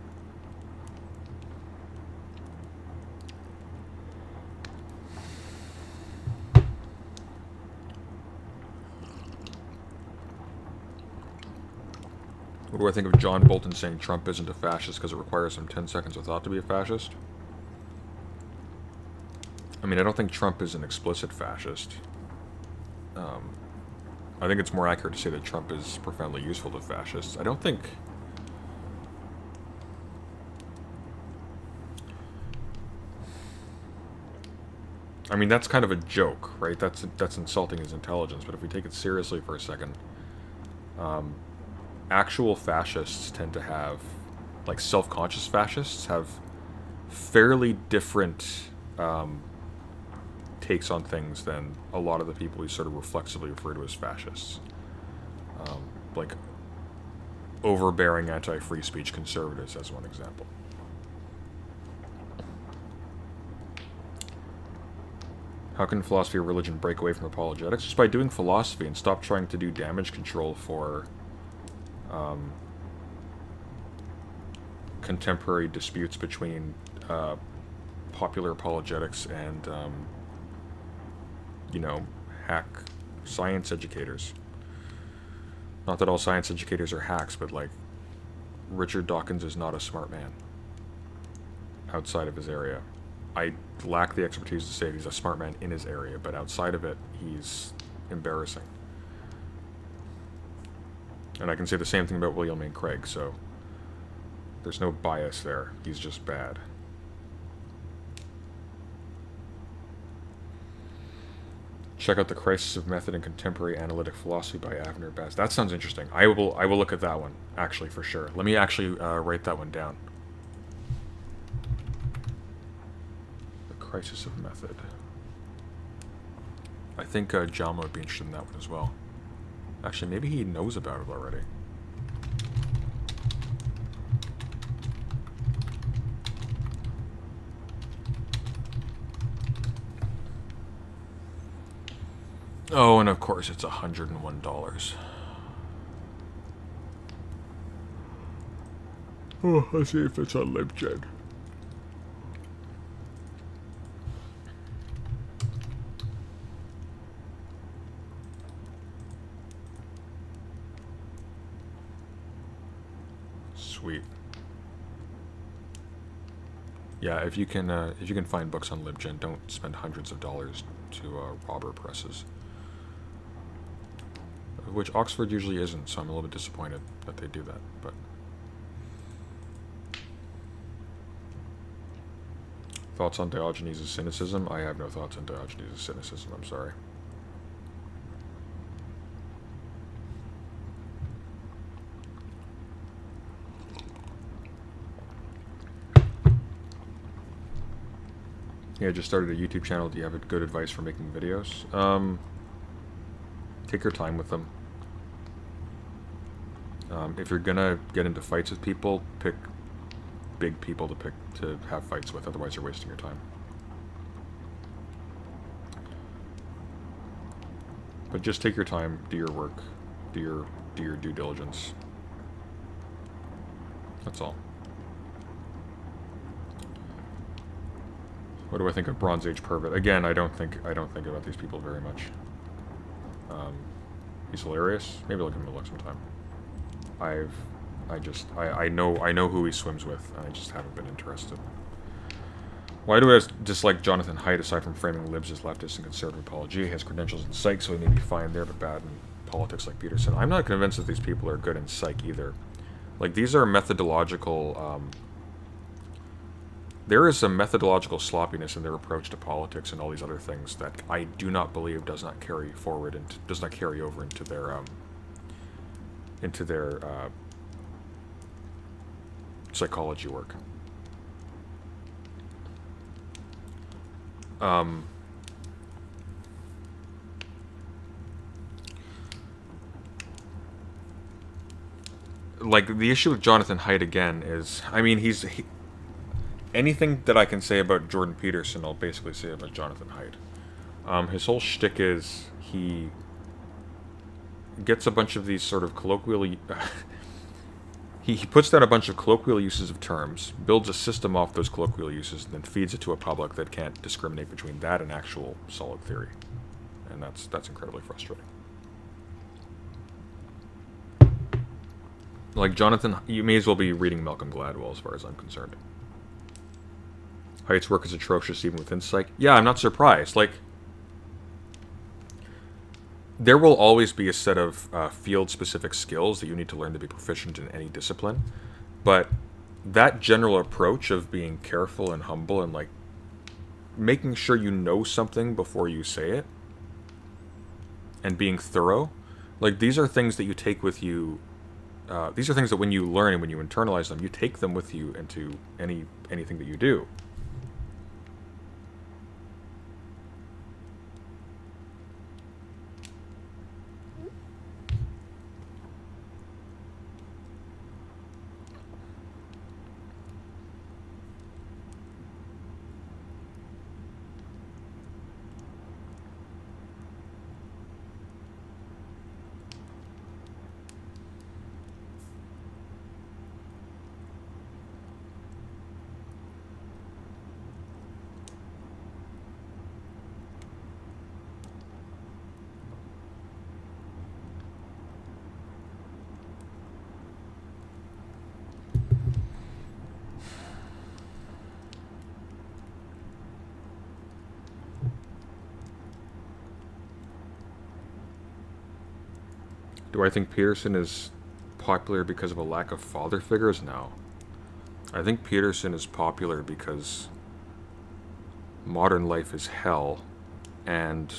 What do I think of John Bolton saying Trump isn't a fascist because it requires him 10 seconds of thought to be a fascist? I mean, I don't think Trump is an explicit fascist. I think it's more accurate to say that Trump is profoundly useful to fascists. I don't think... I mean, that's kind of a joke, right? That's insulting his intelligence, but if we take it seriously for a second, actual fascists tend to have, like, self-conscious fascists have fairly different takes on things than a lot of the people we sort of reflexively refer to as fascists. Like, overbearing anti-free speech conservatives, as one example. How can philosophy or religion break away from apologetics? Just by doing philosophy and stop trying to do damage control for contemporary disputes between popular apologetics and hack science educators. Not that all science educators are hacks, but, like, Richard Dawkins is not a smart man outside of his area. I lack the expertise to say he's a smart man in his area, but outside of it, he's embarrassing. And I can say the same thing about William Lane Craig, so there's no bias there. He's just bad. Check out The Crisis of Method in Contemporary Analytic Philosophy by Avner Baz. That sounds interesting. I will look at that one, actually, for sure. Let me actually write that one down. The Crisis of Method. I think John would be interested in that one as well. Actually, maybe he knows about it already. Oh, and of course it's $101. Oh, let's see if it's on LibGen. Sweet. Yeah, if you can find books on LibGen, don't spend hundreds of dollars to robber presses. Which Oxford usually isn't, so I'm a little bit disappointed that they do that, but... Thoughts on Diogenes' cynicism? I have no thoughts on Diogenes' cynicism, I'm sorry. Yeah, just started a YouTube channel. Do you have good advice for making videos? Take your time with them. If you're gonna get into fights with people, pick big people to have fights with. Otherwise, you're wasting your time. But just take your time, do your work, do your due diligence. That's all. What do I think of Bronze Age Pervert? Again, I don't think about these people very much. He's hilarious. Maybe I'll give him a look sometime. I know who he swims with, and I just haven't been interested. Why do I dislike Jonathan Haidt aside from framing libs as leftist and conservative apology? He has credentials in psych, so he may be fine there, but bad in politics like Peterson. I'm not convinced that these people are good in psych either. Like, these are methodological, there is some methodological sloppiness in their approach to politics and all these other things that I do not believe does not carry forward and does not carry over into their psychology work. Like, the issue with Jonathan Haidt again is, I mean, anything that I can say about Jordan Peterson, I'll basically say about Jonathan Haidt. His whole shtick is he gets a bunch of these sort of colloquial... he puts down a bunch of colloquial uses of terms, builds a system off those colloquial uses, and then feeds it to a public that can't discriminate between that and actual solid theory. And that's incredibly frustrating. Like, Jonathan, you may as well be reading Malcolm Gladwell as far as I'm concerned. Haidt's work is atrocious even within psych. Yeah, I'm not surprised. Like, there will always be a set of field-specific skills that you need to learn to be proficient in any discipline. But that general approach of being careful and humble and, like, making sure you know something before you say it and being thorough, like, these are things that you take with you. These are things that when you learn and when you internalize them, you take them with you into anything that you do. Do I think Peterson is popular because of a lack of father figures? No. I think Peterson is popular because modern life is hell, and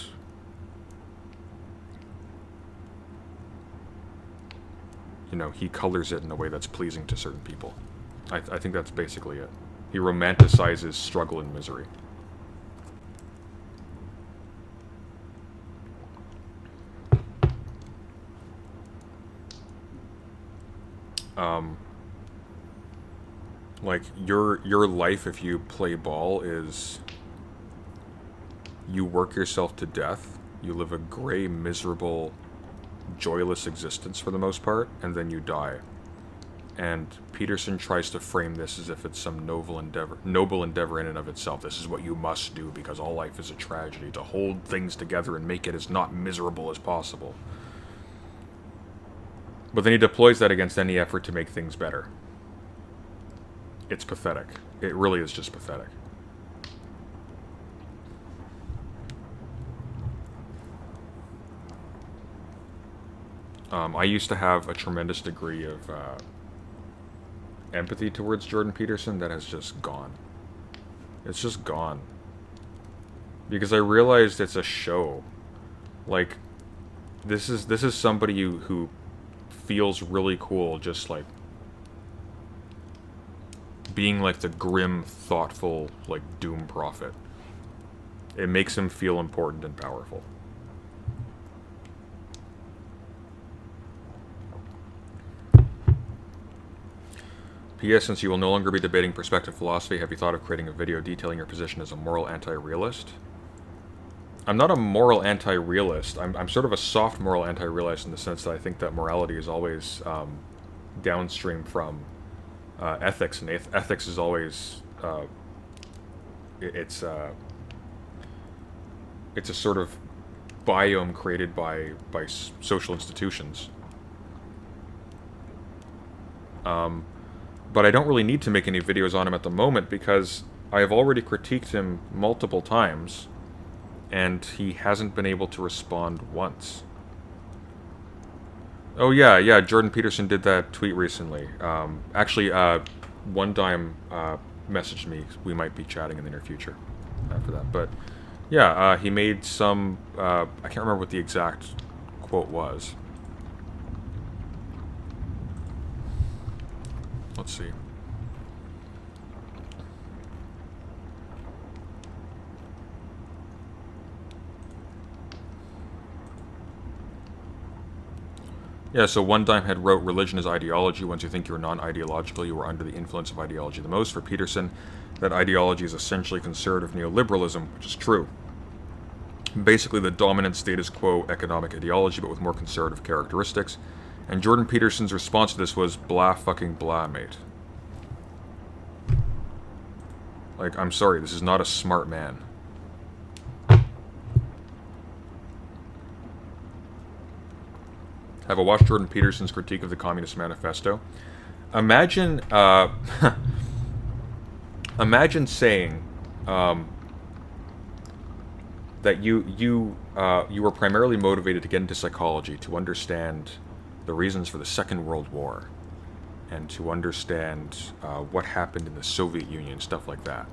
you know, he colors it in a way that's pleasing to certain people. I think that's basically it. He romanticizes struggle and misery. Like, your life, if you play ball, is you work yourself to death, you live a gray, miserable, joyless existence for the most part, and then you die. And Peterson tries to frame this as if it's some noble endeavor in and of itself. This is what you must do because all life is a tragedy, to hold things together and make it as not miserable as possible. But then he deploys that against any effort to make things better. It's pathetic. It really is just pathetic. I used to have a tremendous degree of empathy towards Jordan Peterson that has just gone. It's just gone. Because I realized it's a show. Like, this is somebody who feels really cool, just like being like the grim, thoughtful, like doom prophet. It makes him feel important and powerful. P.S. Since you will no longer be debating perspective philosophy, have you thought of creating a video detailing your position as a moral anti-realist? I'm not a moral anti-realist. I'm sort of a soft moral anti-realist in the sense that I think that morality is always downstream from ethics, and ethics is always it's a sort of biome created by social institutions. But I don't really need to make any videos on him at the moment because I have already critiqued him multiple times, and he hasn't been able to respond once. Oh yeah, Jordan Peterson did that tweet recently. Actually, One Dime messaged me. We might be chatting in the near future after that. But yeah, he made some, I can't remember what the exact quote was. Let's see. Yeah, so One Dime had wrote, religion is ideology. Once you think you're non-ideological, you are under the influence of ideology the most. For Peterson, that ideology is essentially conservative neoliberalism, which is true. Basically the dominant status quo economic ideology, but with more conservative characteristics. And Jordan Peterson's response to this was, blah fucking blah, mate. Like, I'm sorry, this is not a smart man. Have I watched Jordan Peterson's critique of the Communist Manifesto? Imagine, imagine saying that you were primarily motivated to get into psychology to understand the reasons for the Second World War and to understand what happened in the Soviet Union, stuff like that.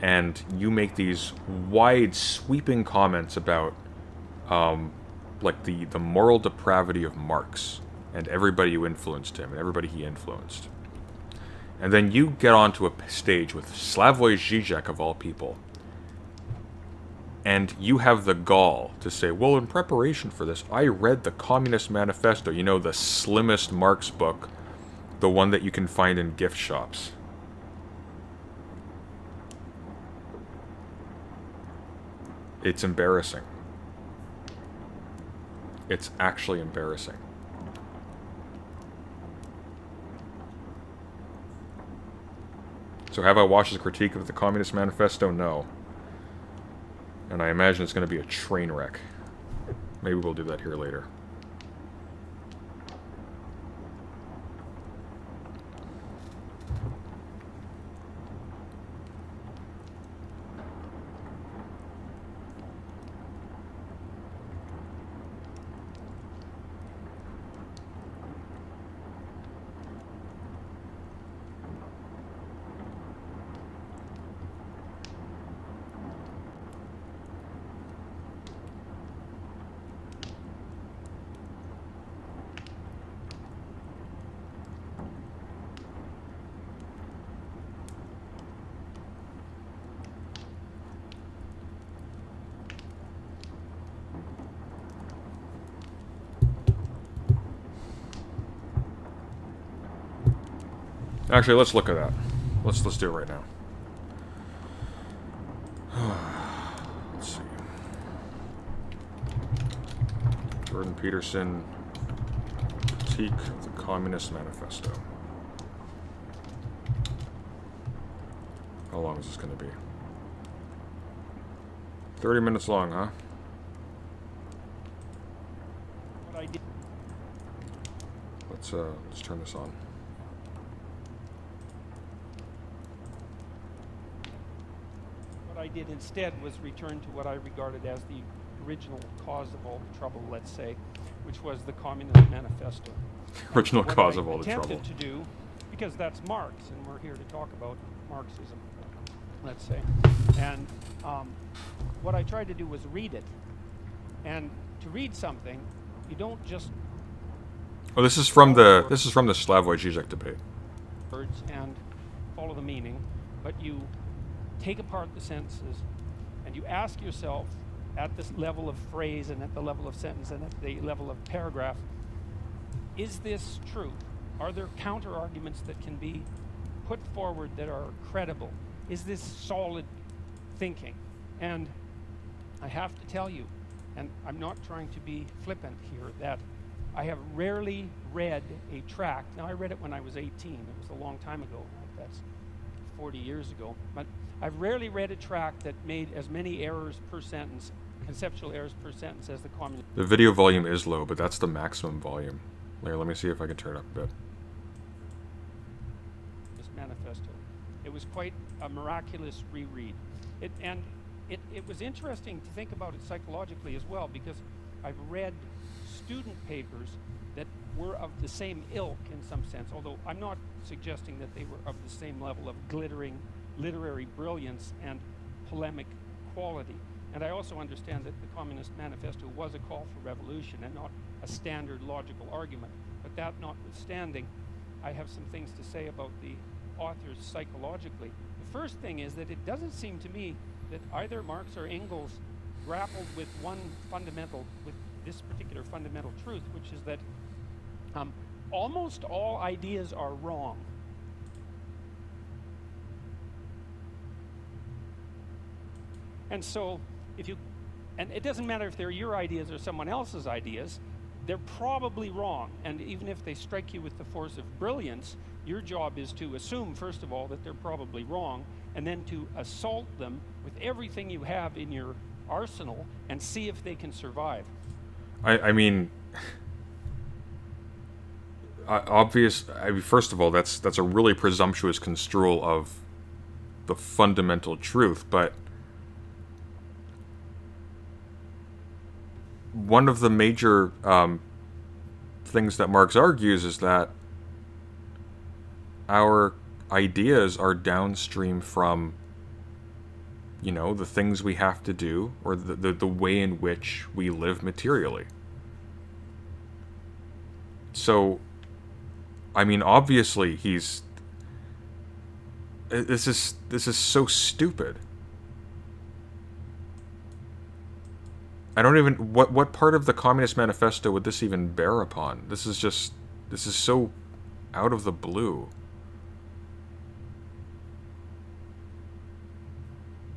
And you make these wide, sweeping comments about like the moral depravity of Marx and everybody who influenced him and everybody he influenced. And then you get onto a stage with Slavoj Žižek, of all people, and you have the gall to say, well, in preparation for this, I read the Communist Manifesto, you know, the slimmest Marx book, the one that you can find in gift shops. It's embarrassing. It's actually embarrassing. So have I watched the critique of the Communist Manifesto? No. And I imagine it's going to be a train wreck. Maybe we'll do that here later. Actually, let's look at that. Let's do it right now. Let's see. Jordan Peterson, critique of the Communist Manifesto. How long is this going to be? 30 minutes long, huh? What I did, Let's turn this on. what I did instead was return to what I regarded as the original cause of all the trouble, let's say, which was the Communist Manifesto. Original What cause I of all the trouble. attempted to do, because that's Marx, and we're here to talk about Marxism, let's say. And what I tried to do was read it. And to read something, you don't just Oh, this is from the Slavoj Žižek debate. words and follow the meaning, but you take apart the sentences and you ask yourself at this level of phrase and at the level of sentence and at the level of paragraph, is this true? Are there counter arguments that can be put forward that are credible? Is this solid thinking? And I have to tell you, and I'm not trying to be flippant here, that I have rarely read a tract. Now, I read it when I was 18. It was a long time ago. That's 40 years ago. But I've rarely read a tract that made as many errors per sentence, conceptual errors per sentence, as the Communist The video volume is low, but that's the maximum volume. Here, let me see if I can turn it up a bit. Manifesto. It was quite a miraculous reread. It was interesting to think about it psychologically as well, because I've read student papers that were of the same ilk in some sense, although I'm not suggesting that they were of the same level of glittering literary brilliance and polemic quality. And I also understand that the Communist Manifesto was a call for revolution and not a standard logical argument. But that notwithstanding, I have some things to say about the authors psychologically. The first thing is that it doesn't seem to me that either Marx or Engels grappled with this particular fundamental truth, which is that almost all ideas are wrong. And so, and it doesn't matter if they're your ideas or someone else's ideas, they're probably wrong. And even if they strike you with the force of brilliance, your job is to assume, first of all, that they're probably wrong, and then to assault them with everything you have in your arsenal and see if they can survive. I mean, first of all, that's a really presumptuous construal of the fundamental truth, but one of the major things that Marx argues is that our ideas are downstream from, the things we have to do, or the way in which we live materially. So, I mean, obviously this is so stupid. I don't even, what part of the Communist Manifesto would this even bear upon? This is so out of the blue.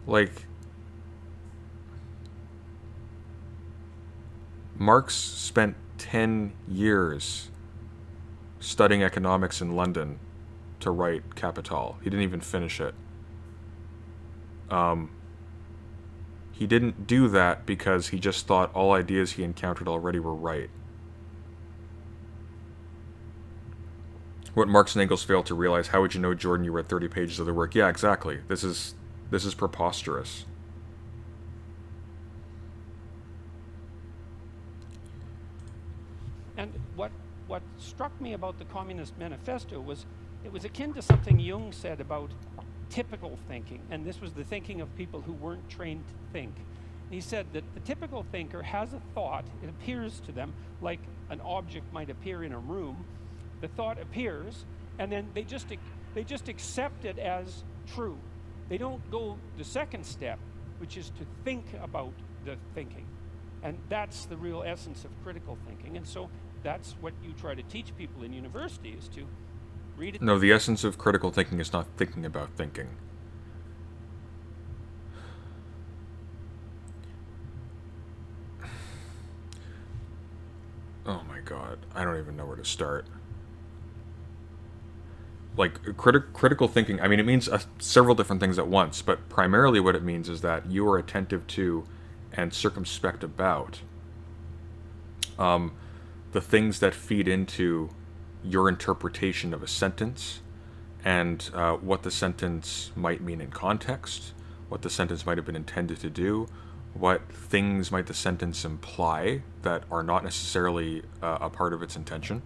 Like, Marx spent 10 years studying economics in London to write Capital. He didn't even finish it. He didn't do that because he just thought all ideas he encountered already were right. What Marx and Engels failed to realize, how would you know, Jordan, you read 30 pages of their work? Yeah, exactly. This is preposterous. And what struck me about the Communist Manifesto was it was akin to something Jung said about typical thinking, and this was the thinking of people who weren't trained to think. And he said that the typical thinker has a thought, it appears to them like an object might appear in a room. The thought appears, and then they just accept it as true. They don't go the second step, which is to think about the thinking. And that's the real essence of critical thinking. And so that's what you try to teach people in university, is to read it. No, the essence of critical thinking is not thinking about thinking. Oh my god, I don't even know where to start. like critical thinking. I mean, it means several different things at once, but primarily what it means is that you are attentive to and circumspect about the things that feed into your interpretation of a sentence, and what the sentence might mean in context, what the sentence might have been intended to do, what things might the sentence imply that are not necessarily a part of its intention.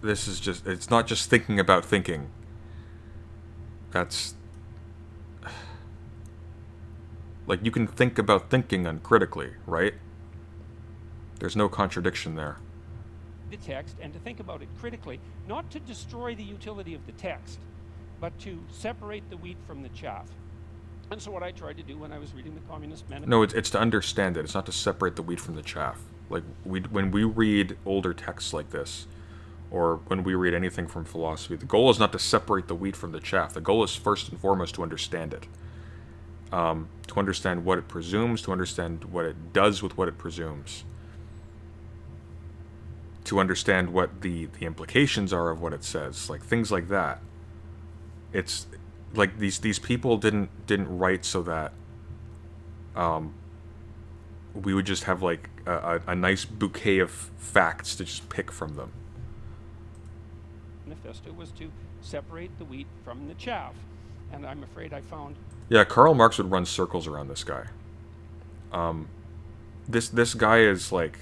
This is just, it's not just thinking about thinking. That's, like, you can think about thinking uncritically, right? There's no contradiction there. The text and to think about it critically, not to destroy the utility of the text, but to separate the wheat from the chaff. And so what I tried to do when I was reading the Communist Manifesto... No, it's to understand it. It's not to separate the wheat from the chaff. Like, when we read older texts like this, or when we read anything from philosophy, the goal is not to separate the wheat from the chaff. The goal is first and foremost to understand it. To understand what it presumes, to understand what it does with what it presumes. To understand what the implications are of what it says. Like, things like that. It's like these people didn't write so that we would just have like a nice bouquet of facts to just pick from them. Manifesto was to separate the wheat from the chaff, and I'm afraid I found... Yeah, Karl Marx would run circles around this guy. This guy is like...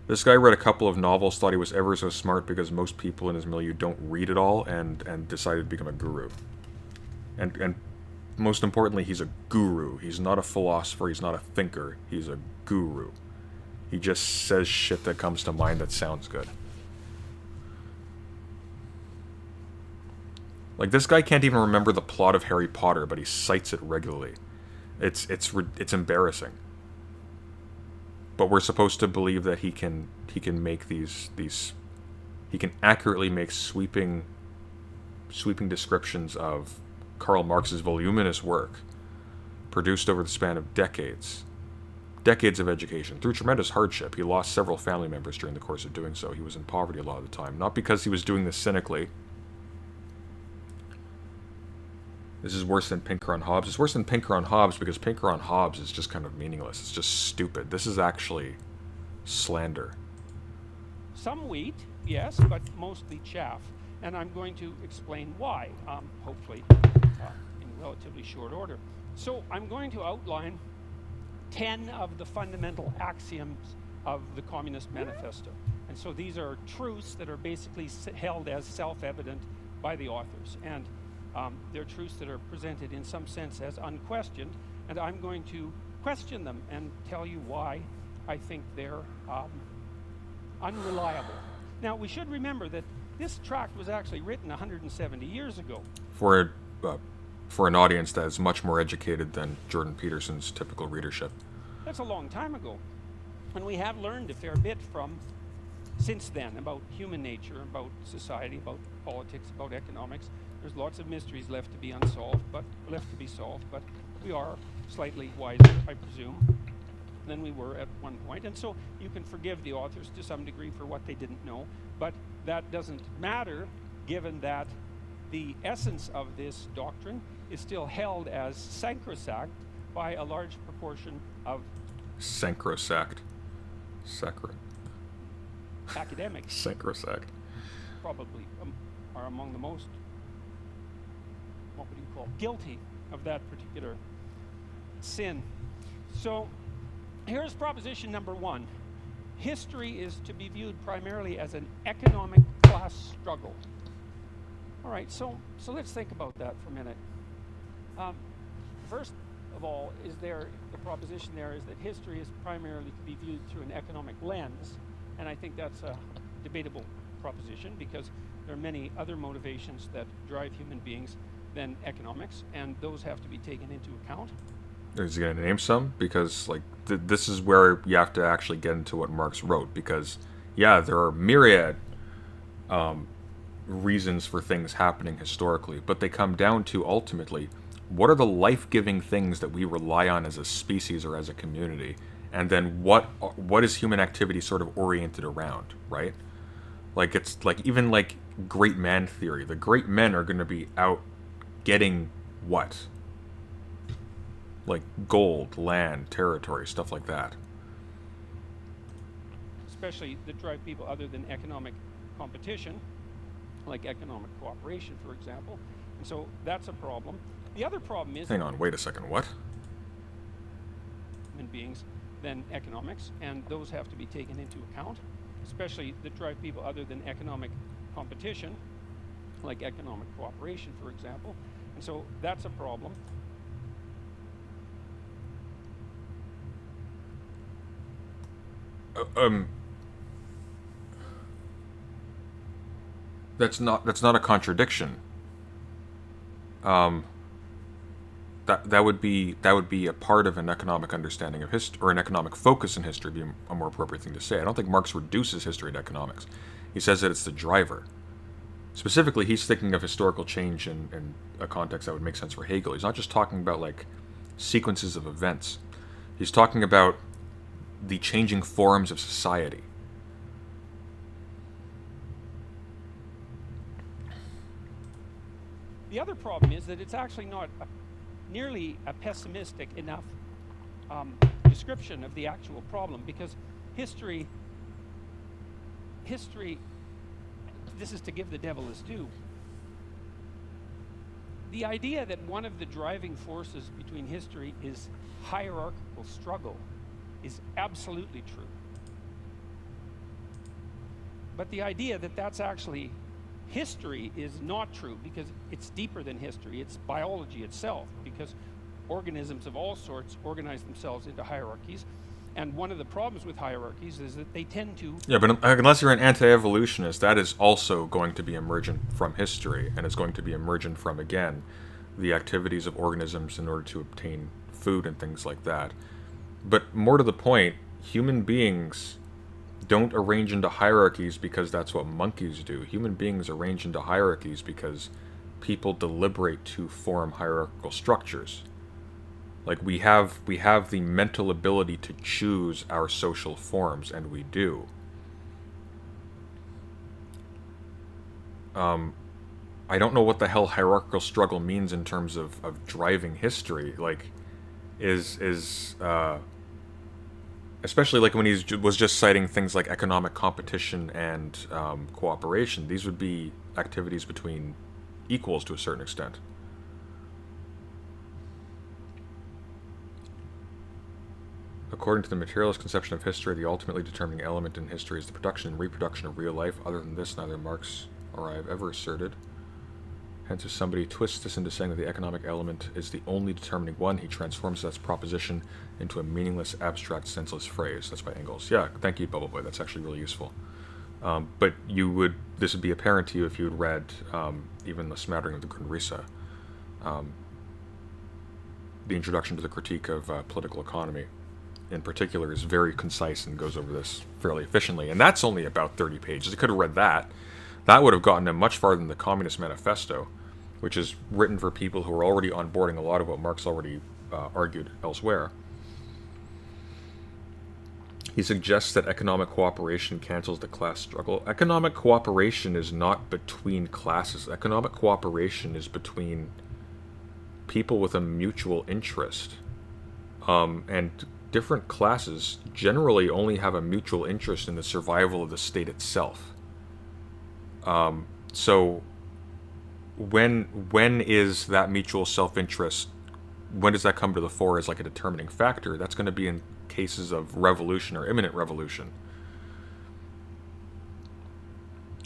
This guy read a couple of novels, thought he was ever so smart because most people in his milieu don't read at all, and decided to become a guru. And most importantly, he's a guru. He's not a philosopher, he's not a thinker, he's a guru. He just says shit that comes to mind that sounds good. Like, this guy can't even remember the plot of Harry Potter, but he cites it regularly. It's embarrassing. But we're supposed to believe that he can make these he can accurately make sweeping descriptions of Karl Marx's voluminous work, produced over the span of decades of education, through tremendous hardship. He lost several family members during the course of doing so. He was in poverty a lot of the time, not because he was doing this cynically. This is worse than Pinker on Hobbes. It's worse than Pinker on Hobbes because Pinker on Hobbes is just kind of meaningless. It's just stupid. This is actually slander. Some wheat, yes, but mostly chaff. And I'm going to explain why, hopefully in relatively short order. So I'm going to outline 10 of the fundamental axioms of the Communist Manifesto. And so these are truths that are basically held as self-evident by the authors. And they're truths that are presented in some sense as unquestioned, and I'm going to question them and tell you why I think they're unreliable. Now, we should remember that this tract was actually written 170 years ago. For an audience that is much more educated than Jordan Peterson's typical readership. That's a long time ago. And we have learned a fair bit from since then about human nature, about society, about politics, about economics. There's lots of mysteries left to be solved, but we are slightly wiser, I presume, than we were at one point. And so you can forgive the authors to some degree for what they didn't know, but that doesn't matter given that the essence of this doctrine is still held as sacrosanct by a large proportion of Sacrosanct. Academics. Sacrosanct. Probably are among the most, what would you call, guilty of that particular sin. So here's proposition number 1. History is to be viewed primarily as an economic class struggle. All right, so let's think about that for a minute. First of all, the proposition there is that history is primarily to be viewed through an economic lens, and I think that's a debatable proposition because there are many other motivations that drive human beings than economics, and those have to be taken into account. Is he going to name some? Because like this is where you have to actually get into what Marx wrote, because yeah, there are myriad reasons for things happening historically, but they come down to ultimately what are the life-giving things that we rely on as a species or as a community, and then what is human activity sort of oriented around, right? Like, it's like, even like great man theory, the great men are going to be out getting what? Like gold, land, territory, stuff like that. Especially that drive people other than economic competition, like economic cooperation, for example. And so that's a problem. The other problem is... Hang on, wait a second, what? Human beings than economics, and those have to be taken into account, especially that drive people other than economic competition, like economic cooperation, for example. And so that's a problem. That's not a contradiction. That would be a part of an economic understanding of history, or an economic focus in history, would be a more appropriate thing to say. I don't think Marx reduces history to economics. He says that it's the driver. Specifically, he's thinking of historical change in a context that would make sense for Hegel. He's not just talking about like sequences of events. He's talking about the changing forms of society. The other problem is that it's actually not nearly a pessimistic enough description of the actual problem, because history, this is to give the devil his due. The idea that one of the driving forces between history is hierarchical struggle is absolutely true. But the idea that that's actually history is not true, because it's deeper than history. It's biology itself, because organisms of all sorts organize themselves into hierarchies. And one of the problems with hierarchies is that they tend to... Yeah, but unless you're an anti-evolutionist, that is also going to be emergent from history, and it's going to be emergent from, again, the activities of organisms in order to obtain food and things like that. But more to the point, human beings don't arrange into hierarchies because that's what monkeys do. Human beings arrange into hierarchies because people deliberate to form hierarchical structures. Like, we have the mental ability to choose our social forms, and we do. I don't know what the hell hierarchical struggle means in terms of driving history. Like, especially like when he was just citing things like economic competition and cooperation. These would be activities between equals to a certain extent. According to the materialist conception of history, the ultimately determining element in history is the production and reproduction of real life. Other than this, neither Marx or I have ever asserted. Hence, if somebody twists this into saying that the economic element is the only determining one, he transforms that proposition into a meaningless, abstract, senseless phrase. That's by Engels. Yeah, thank you, Bubble Boy. That's actually really useful. But this would be apparent to you if you had read even the smattering of the Grundrisse, the introduction to the critique of political economy. In particular, is very concise and goes over this fairly efficiently. And that's only about 30 pages. I could have read that. That would have gotten him much farther than the Communist Manifesto, which is written for people who are already onboarding a lot of what Marx already argued elsewhere. He suggests that economic cooperation cancels the class struggle. Economic cooperation is not between classes. Economic cooperation is between people with a mutual interest. And different classes generally only have a mutual interest in the survival of the state itself. So when is that mutual self-interest, when does that come to the fore as like a determining factor? That's going to be in cases of revolution or imminent revolution.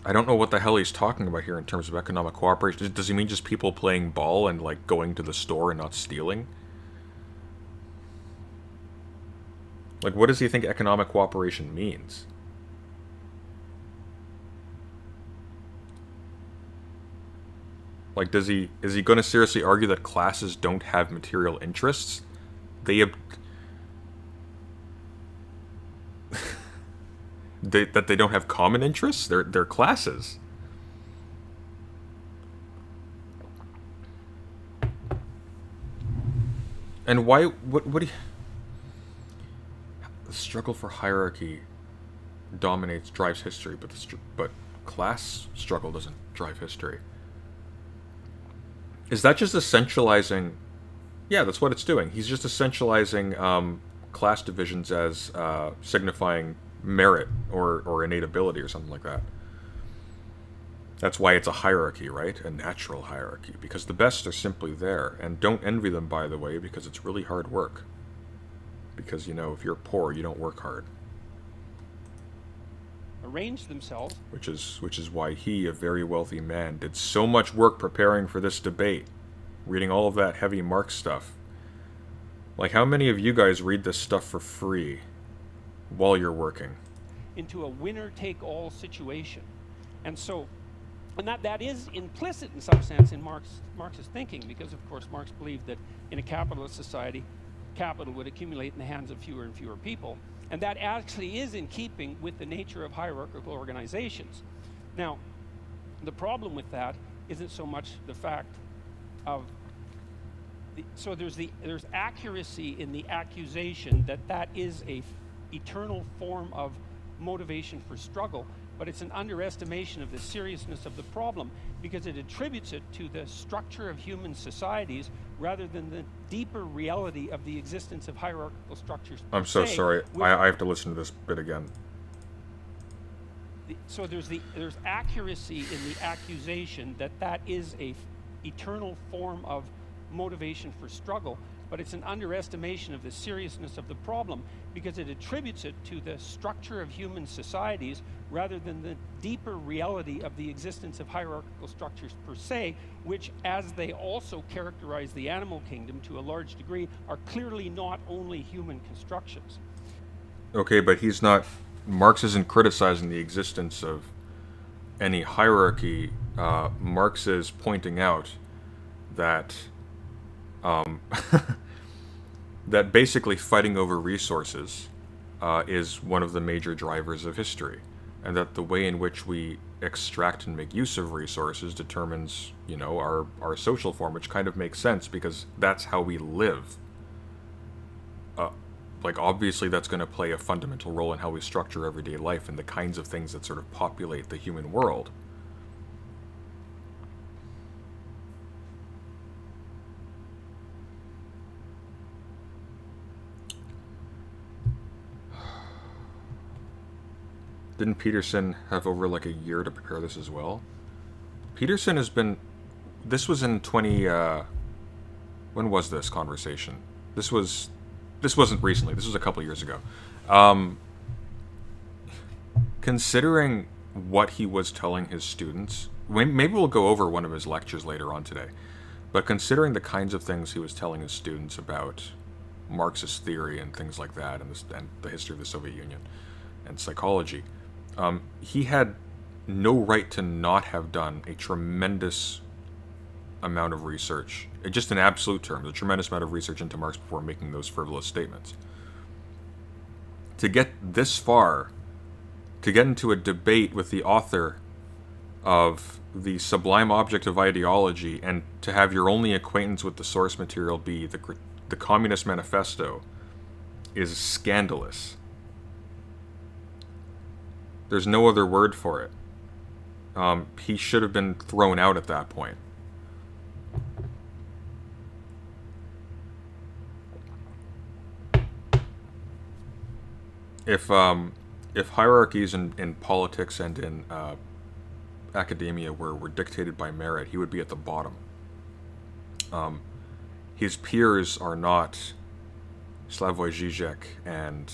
I don't know what the hell he's talking about here in terms of economic cooperation. Does he mean just people playing ball and like going to the store and not stealing? Like, what does he think economic cooperation means? Like, is he going to seriously argue that classes don't have material interests? That they don't have common interests? They're classes. And why? What do you? the struggle for hierarchy drives history, but class struggle doesn't drive history. Is that just essentializing? Yeah, that's what it's doing. He's just essentializing class divisions as signifying merit or innate ability or something like that. That's why it's a hierarchy, right? A natural hierarchy, because the best are simply there. And don't envy them, by the way, because it's really hard work. Because, if you're poor, you don't work hard. Arrange themselves. Which is why he, a very wealthy man, did so much work preparing for this debate, reading all of that heavy Marx stuff. Like, how many of you guys read this stuff for free while you're working? Into a winner-take-all situation. And that is implicit in some sense in Marx's thinking, because of course Marx believed that in a capitalist society, capital would accumulate in the hands of fewer and fewer people. And that actually is in keeping with the nature of hierarchical organizations. Now, the problem with that isn't so much the fact of there's accuracy in the accusation that is a eternal form of motivation for struggle, but it's an underestimation of the seriousness of the problem, because it attributes it to the structure of human societies rather than the deeper reality of the existence of hierarchical structures. I'm so sorry. I have to listen to this bit again. So there's accuracy in the accusation that is a eternal form of motivation for struggle, but it's an underestimation of the seriousness of the problem, because it attributes it to the structure of human societies rather than the deeper reality of the existence of hierarchical structures per se, which, as they also characterize the animal kingdom to a large degree, are clearly not only human constructions. Okay, but Marx isn't criticizing the existence of any hierarchy. Marx is pointing out that that basically fighting over resources is one of the major drivers of history, and that the way in which we extract and make use of resources determines, our social form, which kind of makes sense because that's how we live. Obviously that's going to play a fundamental role in how we structure everyday life and the kinds of things that sort of populate the human world. Didn't Peterson have over a year to prepare this as well? Peterson has been... This was in when was this conversation? This wasn't recently. This was a couple years ago. Considering what he was telling his students... Maybe we'll go over one of his lectures later on today. But considering the kinds of things he was telling his students about Marxist theory and things like that, and the history of the Soviet Union and psychology... he had no right to not have done a tremendous amount of research, just in absolute terms, a tremendous amount of research into Marx before making those frivolous statements. To get this far, to get into a debate with the author of The Sublime Object of Ideology, and to have your only acquaintance with the source material be the Communist Manifesto, is scandalous. There's no other word for it. He should have been thrown out at that point. If hierarchies in politics and in academia were dictated by merit, he would be at the bottom. His peers are not Slavoj Žižek and...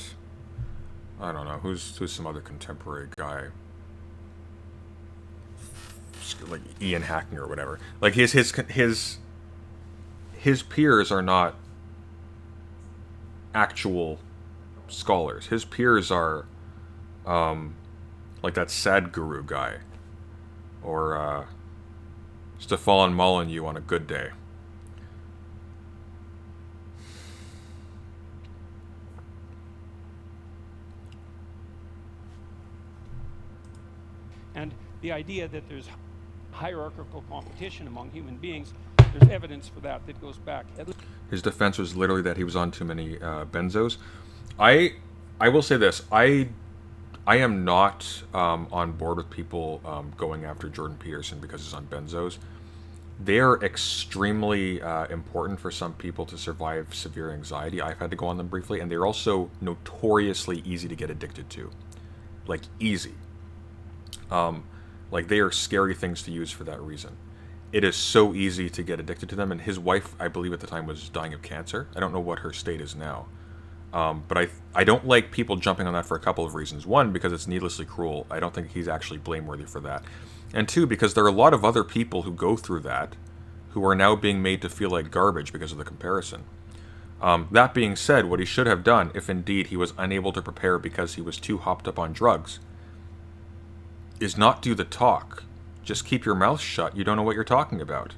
I don't know, who's some other contemporary guy, like Ian Hackney or whatever. His peers are not actual scholars. His peers are like that Sadhguru guy, or Stefan Molyneux on a good day. And the idea that there's hierarchical competition among human beings, there's evidence for that goes back. His defense was literally that he was on too many benzos. I I will say this: I am not on board with people going after Jordan Peterson because he's on benzos. They are extremely important for some people to survive severe anxiety. I've had to go on them briefly, and they're also notoriously easy to get addicted to, like easy. Like they are scary things to use for that reason. It is so easy to get addicted to them, and his wife, I believe at the time, was dying of cancer. I don't know what her state is now. But I don't like people jumping on that for a couple of reasons. One, because it's needlessly cruel. I don't think he's actually blameworthy for that. And two, because there are a lot of other people who go through that who are now being made to feel like garbage because of the comparison. That being said, what he should have done, if indeed he was unable to prepare because he was too hopped up on drugs, is not do the talk. Just keep your mouth shut. You don't know what you're talking about.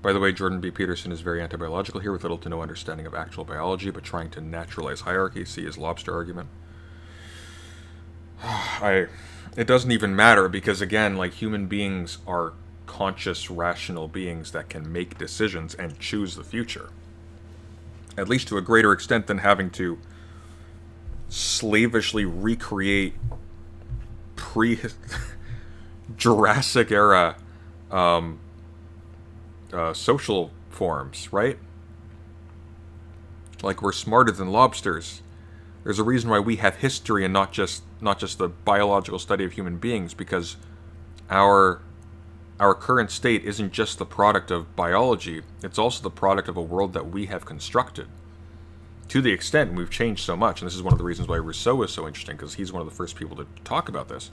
By the way, Jordan B. Peterson is very anti-biological here with little to no understanding of actual biology, but trying to naturalize hierarchy. See his lobster argument. It doesn't even matter because, again, like, human beings are conscious, rational beings that can make decisions and choose the future. At least to a greater extent than having to slavishly recreate pre-Jurassic era social forms, right? Like, we're smarter than lobsters. There's a reason why we have history and not just the biological study of human beings, because our current state isn't just the product of biology, it's also the product of a world that we have constructed. To the extent we've changed so much, and this is one of the reasons why Rousseau is so interesting, because he's one of the first people to talk about this.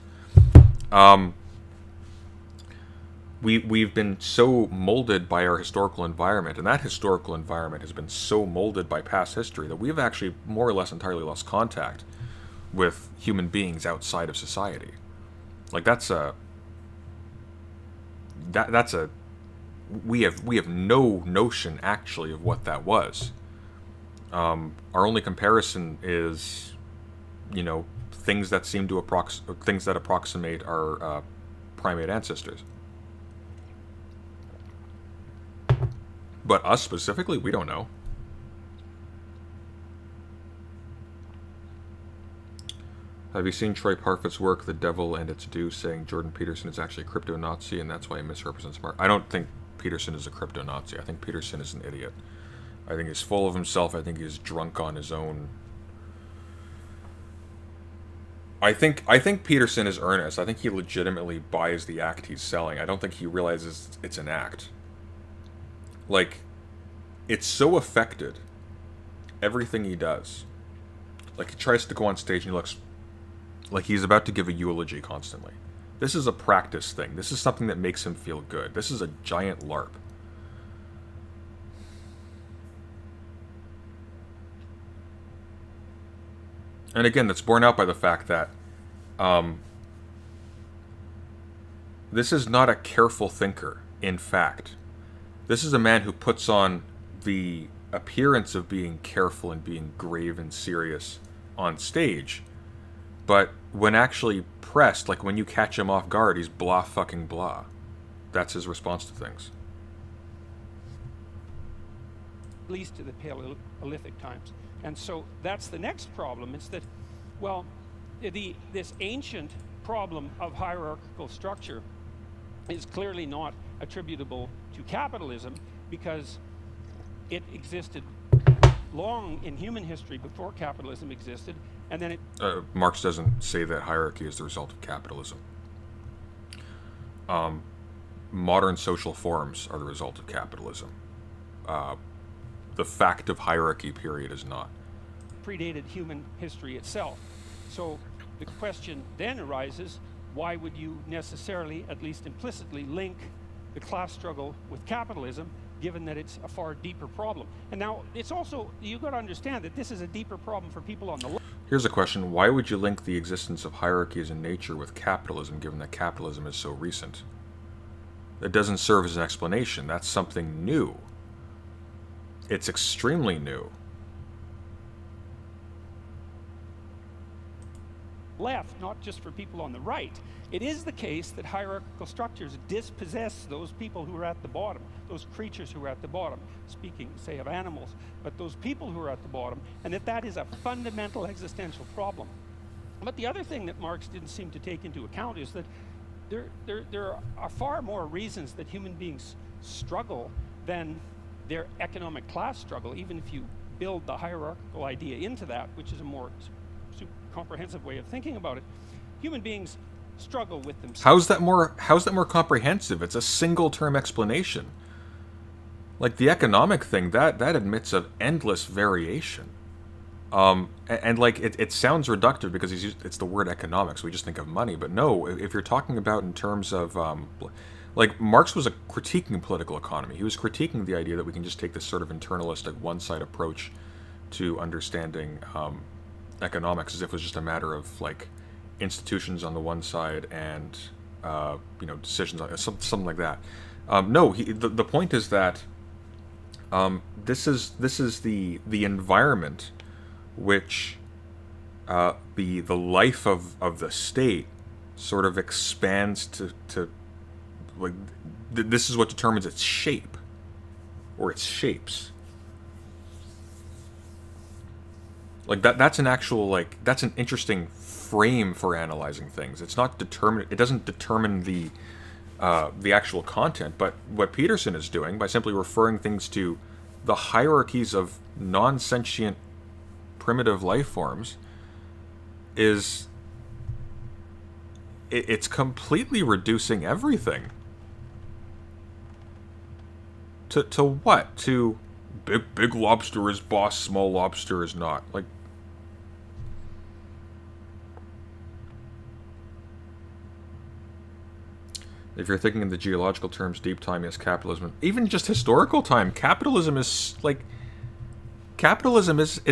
We've been so molded by our historical environment, and that historical environment has been so molded by past history that we've actually more or less entirely lost contact with human beings outside of society. Like we have no notion actually of what that was. Our only comparison is, things that seem to approximate our primate ancestors. But us specifically, we don't know. Have you seen Troy Parfitt's work, The Devil and Its Due, saying Jordan Peterson is actually a crypto-Nazi and that's why he misrepresents Mark? I don't think Peterson is a crypto-Nazi. I think Peterson is an idiot. I think he's full of himself. I think he's drunk on his own. I think Peterson is earnest. I think he legitimately buys the act he's selling. I don't think he realizes it's an act. Like, it's so affected, everything he does. Like, he tries to go on stage and he looks like he's about to give a eulogy constantly. This is a practice thing. This is something that makes him feel good. This is a giant LARP. And again, that's borne out by the fact that this is not a careful thinker, in fact. This is a man who puts on the appearance of being careful and being grave and serious on stage. But when actually pressed, like when you catch him off guard, he's blah fucking blah. That's his response to things. At least to the Paleolithic times. And so that's the next problem. It's that, well, this ancient problem of hierarchical structure is clearly not attributable to capitalism because it existed long in human history before capitalism existed, and then it... Marx doesn't say that hierarchy is the result of capitalism. Modern social forms are the result of capitalism. The fact of hierarchy, period, is not. Predated human history itself. So the question then arises, why would you necessarily, at least implicitly, link the class struggle with capitalism, given that it's a far deeper problem? And now, it's also, you've got to understand that this is a deeper problem for people on the left. Here's a question. Why would you link the existence of hierarchies in nature with capitalism, given that capitalism is so recent? It doesn't serve as an explanation. That's something new. It's extremely new. left, not just for people on the right. It is the case that hierarchical structures dispossess those people who are at the bottom, those creatures who are at the bottom, speaking, say, of animals, but those people who are at the bottom, and that is a fundamental existential problem. But the other thing that Marx didn't seem to take into account is that there are far more reasons that human beings struggle than their economic class struggle, even if you build the hierarchical idea into that, which is a more comprehensive way of thinking about it. Human beings struggle with themselves. How's that more comprehensive? It's a single term explanation. Like the economic thing, that admits of endless variation. And like it sounds reductive because it's the word economics. We just think of money, but no. If you're talking about in terms of like Marx was critiquing political economy. He was critiquing the idea that we can just take this sort of internalistic one-side approach to understanding economics, as if it was just a matter of like institutions on the one side and decisions on something like that. No, the point is that this is the environment which the life of the state sort of expands to like this is what determines its shape or its shapes. Like that's an actual that's an interesting frame for analyzing things. It's not determined. It doesn't determine the actual content, but what Peterson is doing by simply referring things to the hierarchies of non-sentient primitive life forms is it's completely reducing everything to what? To big lobster is boss, small lobster is not. Like, if you're thinking in the geological terms, deep time, yes, capitalism. Even just historical time, capitalism is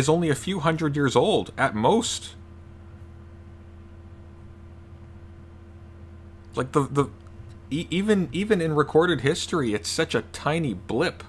only a few hundred years old at most. Like even in recorded history, it's such a tiny blip.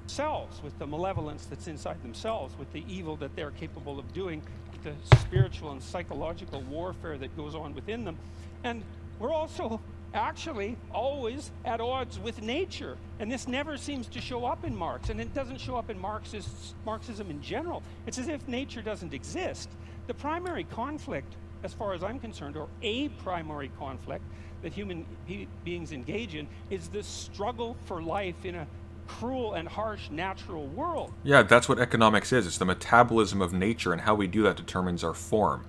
Selves, with the malevolence that's inside themselves, with the evil that they're capable of doing, with the spiritual and psychological warfare that goes on within them. And we're also actually always at odds with nature. And this never seems to show up in Marx. And it doesn't show up in Marxism in general. It's as if nature doesn't exist. The primary conflict, as far as I'm concerned, or a primary conflict that human beings engage in, is the struggle for life in a cruel and harsh natural world. Yeah, that's what economics is. It's the metabolism of nature, and how we do that determines our form.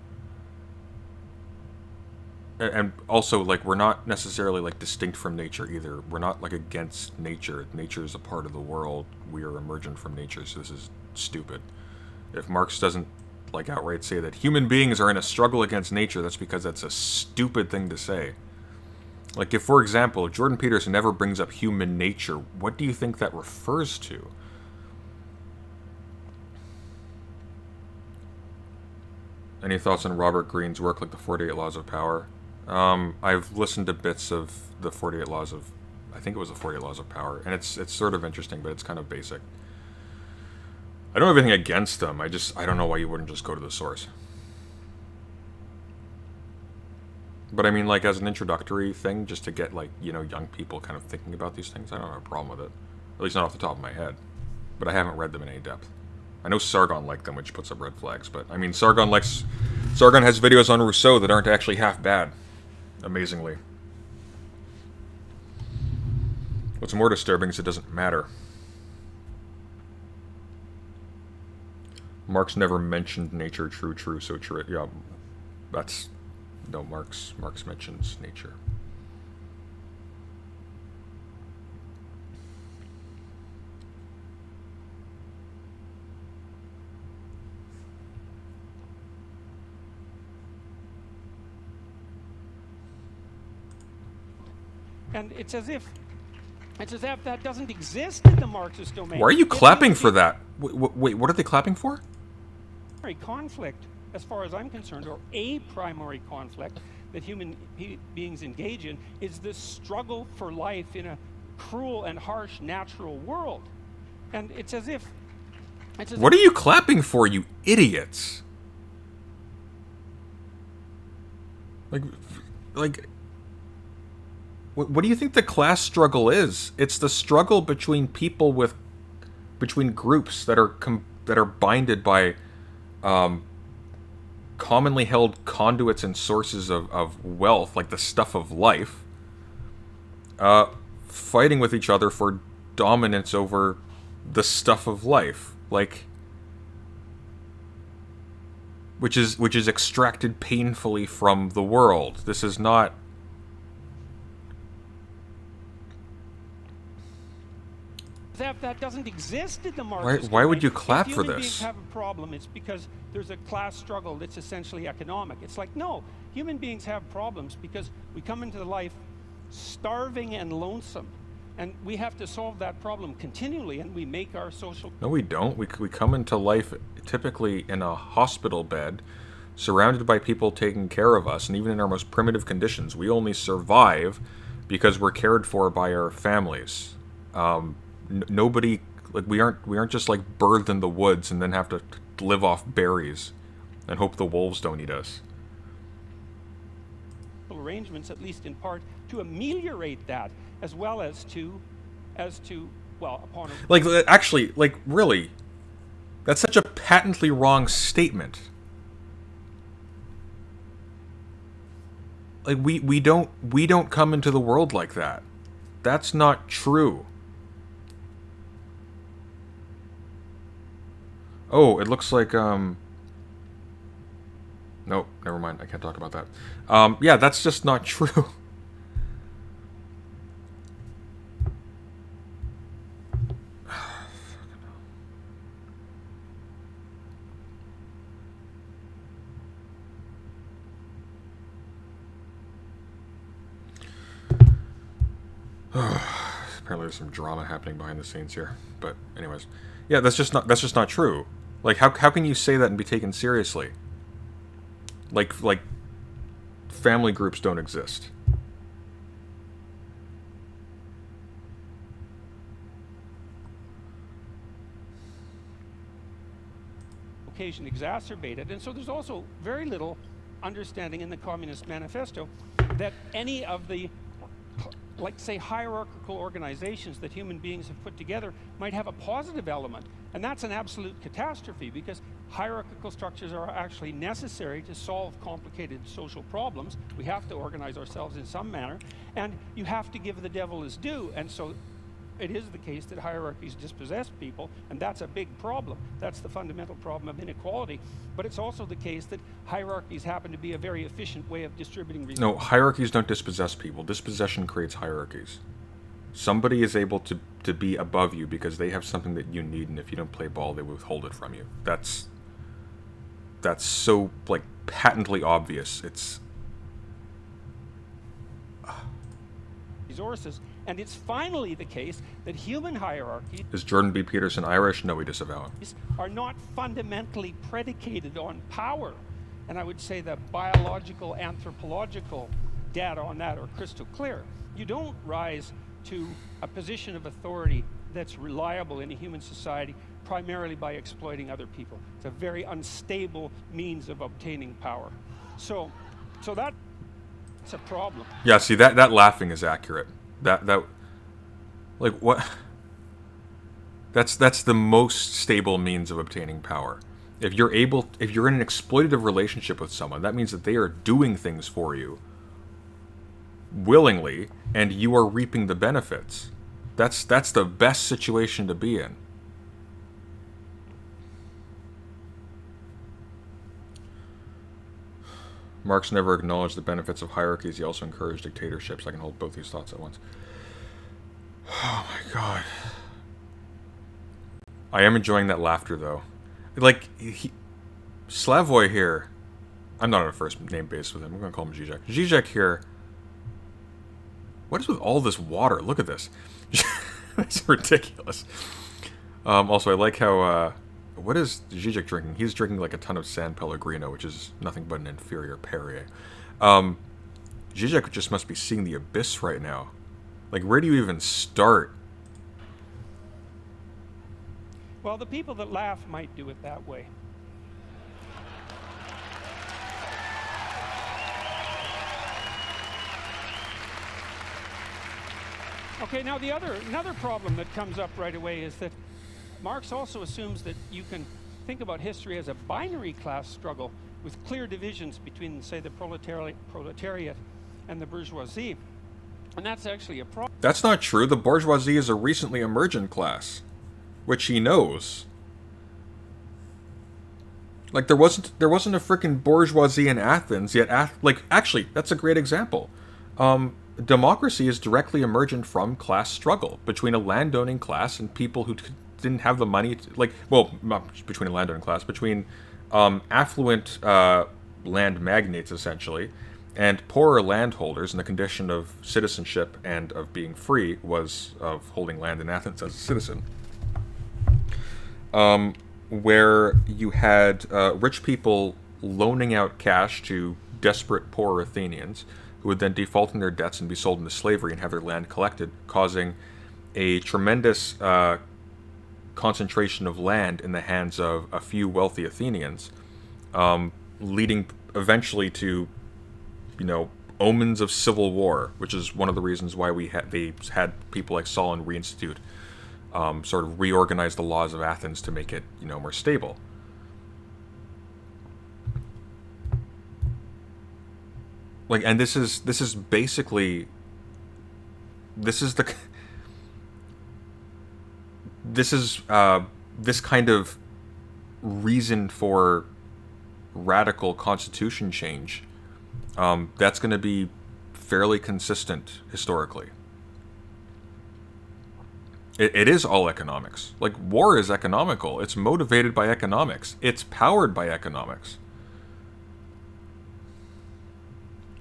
And also, we're not necessarily, distinct from nature either. We're not, against nature. Nature is a part of the world. We are emergent from nature, so this is stupid. If Marx doesn't, outright say that human beings are in a struggle against nature, that's because that's a stupid thing to say. If, for example, Jordan Peterson never brings up human nature, what do you think that refers to? Any thoughts on Robert Greene's work, like the 48 Laws of Power? I've listened to bits of the 48 Laws of... I think it was the 48 Laws of Power, and it's sort of interesting, but it's kind of basic. I don't have anything against them, I don't know why you wouldn't just go to the source. But I mean, as an introductory thing, just to get, young people kind of thinking about these things, I don't have a problem with it. At least not off the top of my head. But I haven't read them in any depth. I know Sargon liked them, which puts up red flags, but, I mean, Sargon has videos on Rousseau that aren't actually half bad. Amazingly. What's more disturbing is it doesn't matter. Marx never mentioned nature, true, so true. Yeah, that's... No, Marx mentions nature. And it's as if that doesn't exist in the Marxist domain. Why are you clapping for that? Wait, what are they clapping for? Conflict, as far as I'm concerned, or a primary conflict that human beings engage in, is the struggle for life in a cruel and harsh natural world. And it's as if... What are you clapping for, you idiots? Like, like, what do you think the class struggle is? It's the struggle between people between groups that are binded by commonly held conduits and sources of wealth, like the stuff of life, fighting with each other for dominance over the stuff of life, like, which is extracted painfully from the world. This is not. That doesn't exist in the Marxist. Why would you clap for this? If human beings this? have a problem, it's because there's a class struggle that's essentially economic. It's like, no, human beings have problems because we come into life starving and lonesome, and we have to solve that problem continually, and we make our social... No, we don't. We come into life typically in a hospital bed, surrounded by people taking care of us, and even in our most primitive conditions, we only survive because we're cared for by our families. Nobody, like, we aren't just like birthed in the woods and then have to live off berries and hope the wolves don't eat us. Arrangements, at least in part, to ameliorate that, as well as to well, upon like, actually, like, really, that's such a patently wrong statement. Like, we don't come into the world like that. That's not true. Oh, it looks like, nope, never mind. I can't talk about that. Yeah, that's just not true. Apparently there's some drama happening behind the scenes here. But anyways. Yeah, that's just not true. Like, how can you say that and be taken seriously? Like family groups don't exist. occasion exacerbated. And so there's also very little understanding in the Communist Manifesto that any of the, like, say, hierarchical organizations that human beings have put together might have a positive element. And that's an absolute catastrophe, because hierarchical structures are actually necessary to solve complicated social problems. We have to organize ourselves in some manner, and you have to give the devil his due. And so it is the case that hierarchies dispossess people, and that's a big problem. That's the fundamental problem of inequality. But it's also the case that hierarchies happen to be a very efficient way of distributing resources. No, hierarchies don't dispossess people. Dispossession creates hierarchies. Somebody is able to be above you because they have something that you need, and if you don't play ball, they withhold it from you. That's so, like, patently obvious. It's resources. And it's finally the case that human hierarchies Is Jordan B. Peterson Irish? No, we disavow him. are not fundamentally predicated on power. And I would say that biological, anthropological data on that are crystal clear. You don't rise to a position of authority that's reliable in a human society primarily by exploiting other people. It's a very unstable means of obtaining power. So that's a problem. Yeah, see, that laughing is accurate. That like, what? That's the most stable means of obtaining power. If you're in an exploitative relationship with someone, that means that they are doing things for you willingly, and you are reaping the benefits. That's the best situation to be in. Marx never acknowledged the benefits of hierarchies. He also encouraged dictatorships. I can hold both these thoughts at once. Oh my god. I am enjoying that laughter, though. Like, Slavoj here, I'm not on a first name basis with him. I'm going to call him Zizek. Zizek here, what is with all this water? Look at this. It's ridiculous. Also, I like how, what is Zizek drinking? He's drinking like a ton of San Pellegrino, which is nothing but an inferior Perrier. Zizek just must be seeing the abyss right now. Like, where do you even start? Well, the people that laugh might do it that way. Okay, now another problem that comes up right away is that Marx also assumes that you can think about history as a binary class struggle with clear divisions between, say, the proletariat and the bourgeoisie. And that's actually a problem. That's not true. The bourgeoisie is a recently emergent class, which he knows. Like there wasn't a freaking bourgeoisie in Athens yet. Actually, that's a great example. Democracy is directly emergent from class struggle between a landowning class and people who didn't have the money to, not between a landowning class, between affluent land magnates essentially and poorer landholders, and the condition of citizenship and of being free was of holding land in Athens as a citizen. Where you had rich people loaning out cash to desperate poor Athenians, who would then default in their debts and be sold into slavery and have their land collected, causing a tremendous concentration of land in the hands of a few wealthy Athenians, leading eventually to, omens of civil war, which is one of the reasons why they had people like Solon reinstitute, sort of reorganize the laws of Athens to make it, more stable. And this is basically, this is this kind of reason for radical constitution change. That's going to be fairly consistent historically. It is all economics. War is economical. It's motivated by economics. It's powered by economics.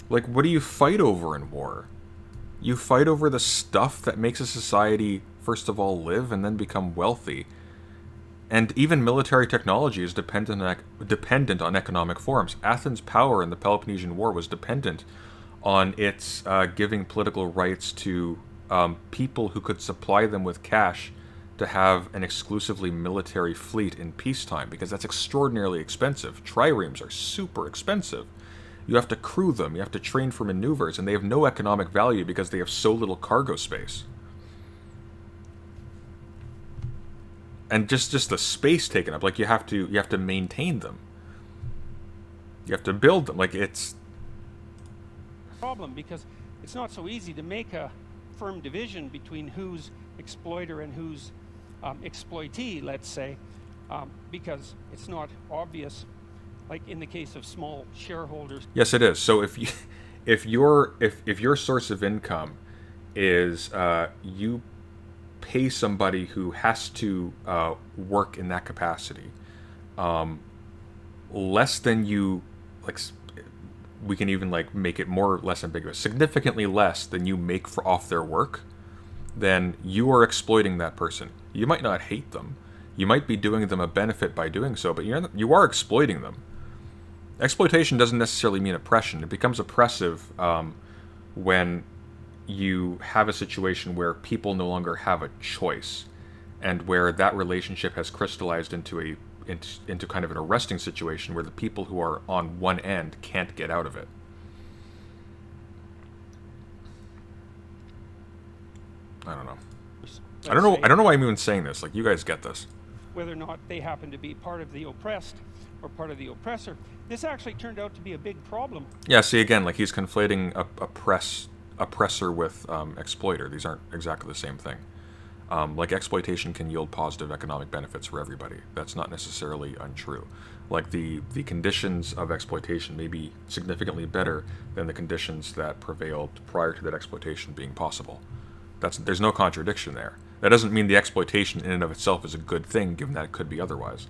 What do you fight over in war? You fight over the stuff that makes a society, first of all, live and then become wealthy. And even military technology is dependent on economic forms. Athens' power in the Peloponnesian War was dependent on its giving political rights to people who could supply them with cash to have an exclusively military fleet in peacetime, because that's extraordinarily expensive. Triremes are super expensive. You have to crew them, you have to train for maneuvers, and they have no economic value because they have so little cargo space. And just the space taken up, you have to maintain them. You have to build them. It's problem, because it's not so easy to make a firm division between who's exploiter and who's exploitee, let's say, because it's not obvious. Like in the case of small shareholders. Yes, it is. So if your source of income is you pay somebody who has to work in that capacity, less than you we can even make it more or less ambiguous, significantly less than you make off their work, then you are exploiting that person. You might not hate them. You might be doing them a benefit by doing so, but you are exploiting them. Exploitation doesn't necessarily mean oppression. It becomes oppressive when you have a situation where people no longer have a choice, and where that relationship has crystallized into kind of an arresting situation where the people who are on one end can't get out of it. I don't know. I don't know why I'm even saying this. You guys get this. Whether or not they happen to be part of the oppressed or part of the oppressor. This actually turned out to be a big problem. Yeah, see, again, he's conflating oppressor with exploiter. These aren't exactly the same thing. Exploitation can yield positive economic benefits for everybody. That's not necessarily untrue. The conditions of exploitation may be significantly better than the conditions that prevailed prior to that exploitation being possible. There's no contradiction there. That doesn't mean the exploitation in and of itself is a good thing, given that it could be otherwise.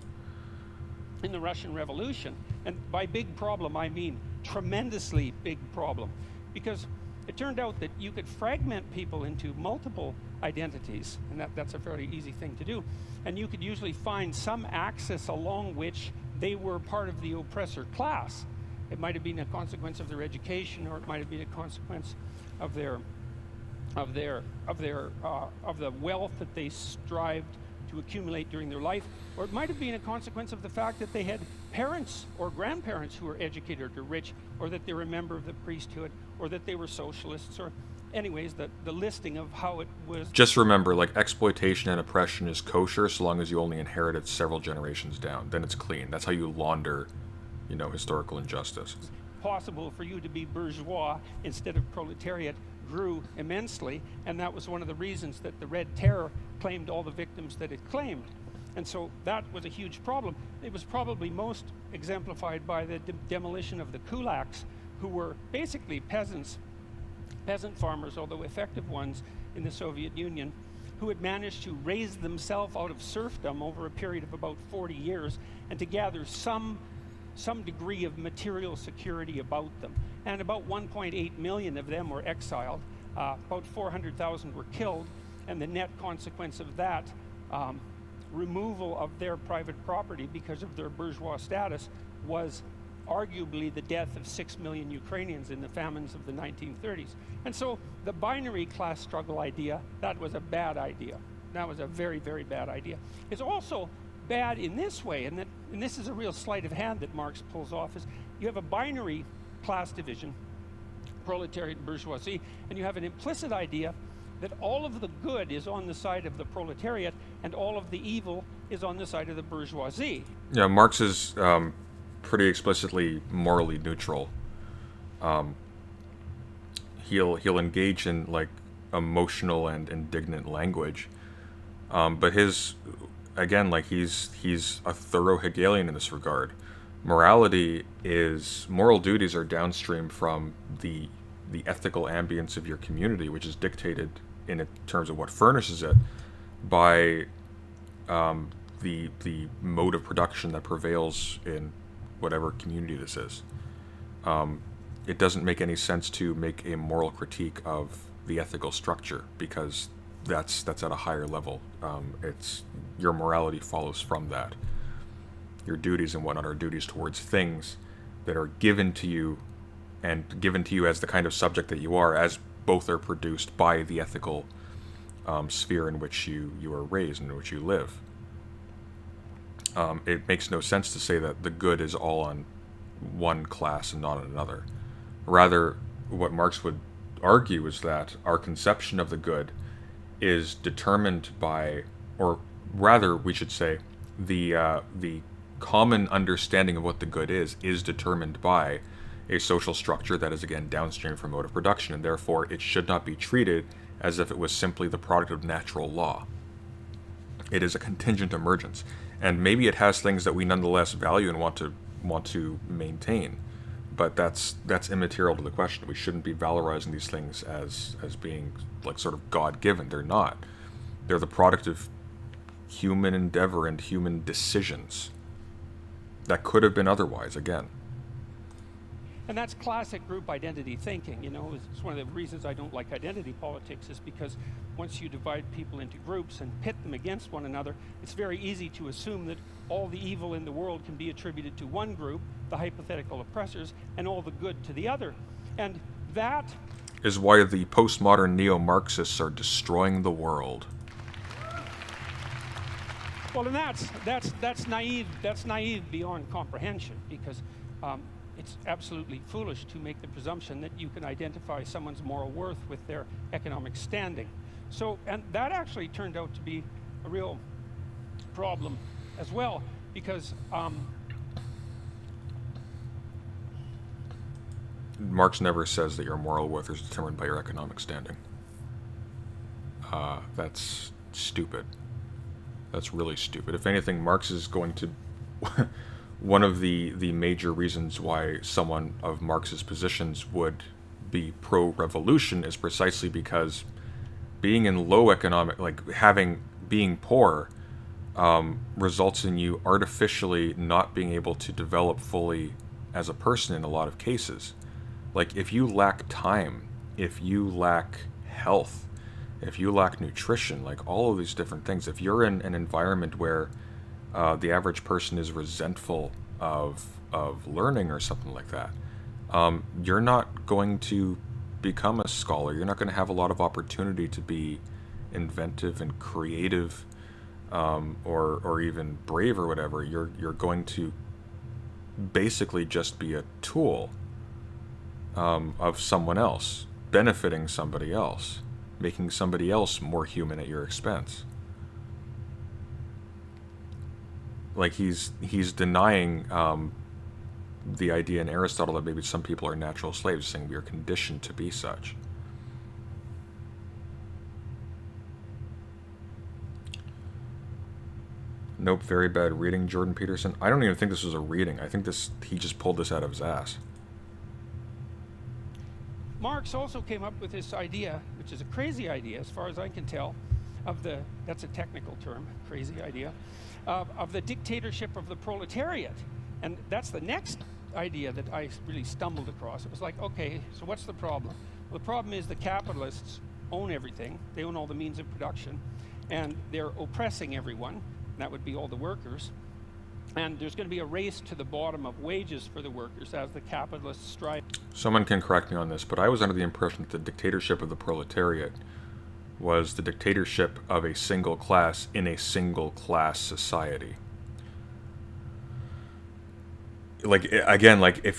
In the Russian Revolution, and by big problem I mean tremendously big problem, because it turned out that you could fragment people into multiple identities, and that's a fairly easy thing to do, and you could usually find some axis along which they were part of the oppressor class. It might have been a consequence of their education, or it might have been a consequence of the wealth that they strived to accumulate during their life, or it might have been a consequence of the fact that they had parents or grandparents who were educated or rich, or that they were a member of the priesthood, or that they were socialists, or anyways, the listing of how it was. Just remember, like, exploitation and oppression is kosher so long as you only inherit it several generations down. Then it's clean. That's how you launder, historical injustice. Possible for you to be bourgeois instead of proletariat grew immensely, and that was one of the reasons that the Red Terror claimed all the victims that it claimed. And so that was a huge problem. It was probably most exemplified by the demolition of the kulaks, who were basically peasant farmers, although effective ones in the Soviet Union, who had managed to raise themselves out of serfdom over a period of about 40 years and to gather some degree of material security about them. And about 1.8 million of them were exiled. About 400,000 were killed, and the net consequence of that removal of their private property because of their bourgeois status was arguably the death of 6 million Ukrainians in the famines of the 1930s. And so the binary class struggle idea, that was a bad idea. That was a very, very bad idea. It's also bad in this way, and this is a real sleight of hand that Marx pulls off, is you have a binary class division, proletariat and bourgeoisie, and you have an implicit idea that all of the good is on the side of the proletariat and all of the evil is on the side of the bourgeoisie. Yeah, Marx is pretty explicitly morally neutral. He'll engage in, like, emotional and indignant language, but he's a thorough Hegelian in this regard. Moral duties are downstream from the ethical ambience of your community, which is dictated in terms of what furnishes it by the mode of production that prevails in whatever community this is. It doesn't make any sense to make a moral critique of the ethical structure, because that's at a higher level. Your morality follows from that. Your duties and whatnot are duties towards things that are given to you, and given to you as the kind of subject that you are, as both are produced by the ethical sphere in which you are raised and in which you live. It makes no sense to say that the good is all on one class and not on another. Rather, what Marx would argue is that our conception of the good is determined by, or rather, we should say, the common understanding of what the good is determined by a social structure that is, again, downstream from mode of production, and therefore it should not be treated as if it was simply the product of natural law. It is a contingent emergence, and maybe it has things that we nonetheless value and want to maintain, but that's immaterial to the question. We shouldn't be valorizing these things as being, like, sort of God-given. They're not. They're the product of human endeavor and human decisions that could have been otherwise, again. And that's classic group identity thinking. It's one of the reasons I don't like identity politics, is because once you divide people into groups and pit them against one another, it's very easy to assume that all the evil in the world can be attributed to one group, the hypothetical oppressors, and all the good to the other. And that is why the postmodern neo-Marxists are destroying the world. Well, and that's naive. That's naive beyond comprehension, because it's absolutely foolish to make the presumption that you can identify someone's moral worth with their economic standing. So, and that actually turned out to be a real problem as well, because Marx never says that your moral worth is determined by your economic standing. That's stupid. That's really stupid. If anything, Marx is going to... one of the major reasons why someone of Marx's positions would be pro-revolution is precisely because being in low economic... being poor results in you artificially not being able to develop fully as a person in a lot of cases. Like, if you lack time, if you lack health, if you lack nutrition, like all of these different things, if you're in an environment where the average person is resentful of learning or something like that, you're not going to become a scholar. You're not going to have a lot of opportunity to be inventive and creative, or even brave or whatever. You're going to basically just be a tool of someone else. benefiting somebody else, making somebody else more human at your expense. Like he's denying the idea in Aristotle that maybe some people are natural slaves, saying we are conditioned to be such. Nope, very bad reading, Jordan Peterson. I don't even think this was a reading. I think he just pulled this out of his ass. Marx also came up with this idea, which is a crazy idea as far as I can tell, that's a technical term, crazy idea, of the dictatorship of the proletariat. And that's the next idea that I really stumbled across. It was like, okay, so what's the problem? Well, the problem is the capitalists own everything. They own all the means of production, and they're oppressing everyone. That would be all the workers. And there's going to be a race to the bottom of wages for the workers as the capitalists strive. Someone can correct me on this, but I was under the impression that the dictatorship of the proletariat was the dictatorship of a single class in a single class society. Like, again, like if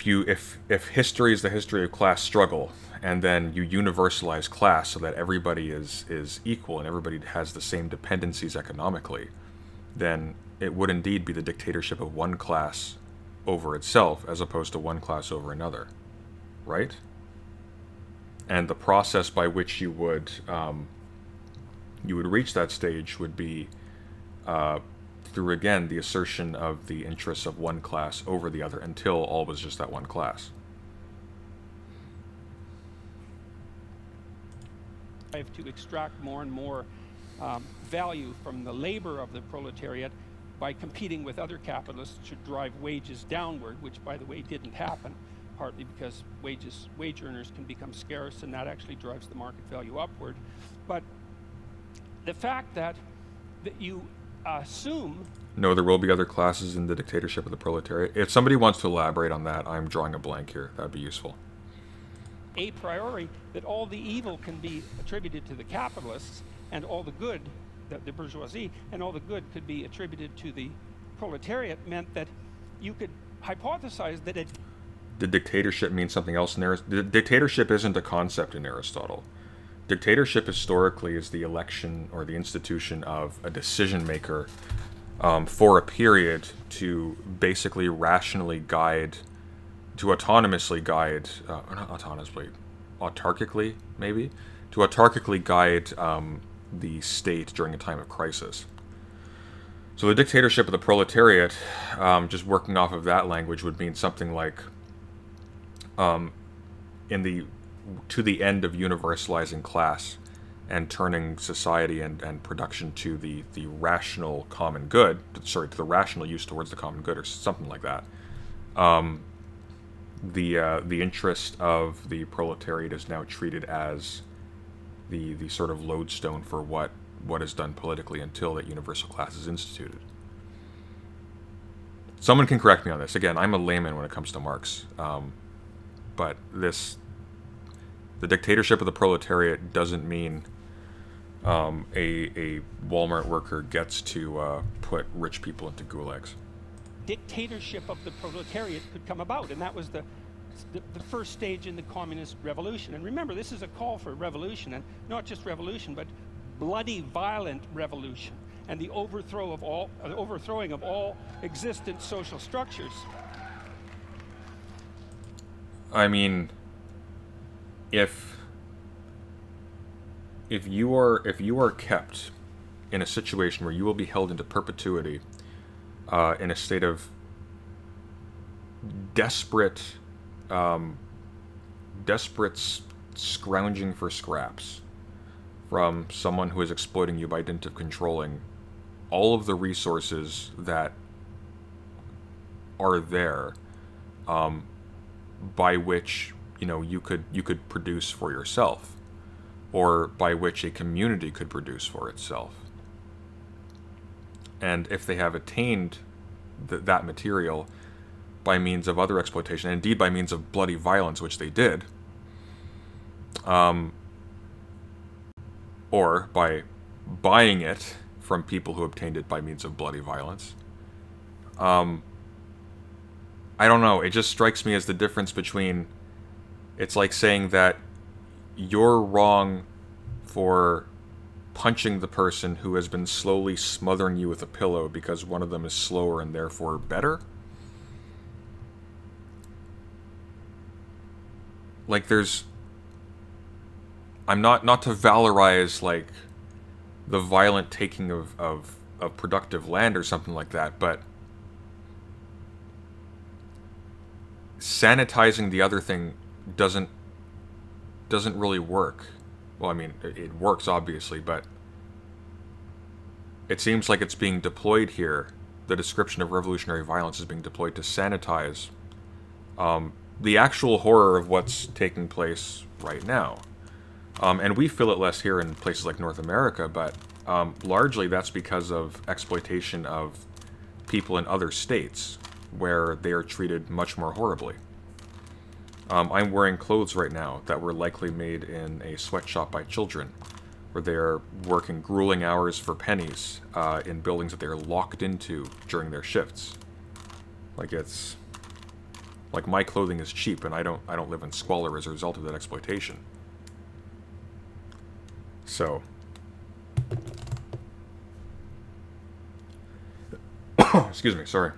history is the history of class struggle, and then you universalize class so that everybody is equal and everybody has the same dependencies economically, then it would indeed be the dictatorship of one class over itself as opposed to one class over another, right? And the process by which you would reach that stage would be through, again, the assertion of the interests of one class over the other until all was just that one class. To extract more and more value from the labor of the proletariat by competing with other capitalists to drive wages downward, which, by the way, didn't happen, partly because wage earners can become scarce, and that actually drives the market value upward. But the fact that you assume... No, there will be other classes in the dictatorship of the proletariat. If somebody wants to elaborate on that, I'm drawing a blank here. That would be useful. A priori, that all the evil can be attributed to the capitalists, and all the good, the bourgeoisie, and all the good could be attributed to the proletariat, meant that you could hypothesize that the dictatorship means something else in Aristotle. Dictatorship isn't a concept in Aristotle. Dictatorship historically is the election or the institution of a decision maker for a period to basically rationally guide, to autonomously guide, not autonomously, autarkically maybe, to autarkically guide the state during a time of crisis. So the dictatorship of the proletariat, just working off of that language, would mean something like, to the end of universalizing class and turning society and production to the rational common good, to the rational use towards the common good, or something like that. The interest of the proletariat is now treated as the sort of lodestone for what is done politically until that universal class is instituted. Someone can correct me on this. Again, I'm a layman when it comes to Marx. But the dictatorship of the proletariat doesn't mean a Walmart worker gets to put rich people into gulags. dictatorship of the proletariat could come about, and that was the first stage in the communist revolution. And remember, this is a call for revolution, and not just revolution, but bloody, violent revolution, and the overthrowing of all existent social structures. I mean, if you are kept in a situation where you will be held into perpetuity, in a state of desperate scrounging for scraps from someone who is exploiting you by dint of controlling all of the resources that are there, by which you could produce for yourself, or by which a community could produce for itself. And if they have attained that material by means of other exploitation, and indeed by means of bloody violence, which they did, or by buying it from people who obtained it by means of bloody violence, I don't know, it just strikes me as the difference between, it's like saying that you're wrong for punching the person who has been slowly smothering you with a pillow because one of them is slower and therefore better? Like, there's... I'm not to valorize, like, the violent taking of productive land or something like that, but sanitizing the other thing doesn't really work. Well, I mean, it works, obviously, but it seems like it's being deployed here. The description of revolutionary violence is being deployed to sanitize the actual horror of what's taking place right now. And we feel it less here in places like North America, but largely that's because of exploitation of people in other states where they are treated much more horribly. I'm wearing clothes right now that were likely made in a sweatshop by children, where they are working grueling hours for pennies in buildings that they are locked into during their shifts. Like, it's... Like, my clothing is cheap, and I don't live in squalor as a result of that exploitation. So... Excuse me, sorry.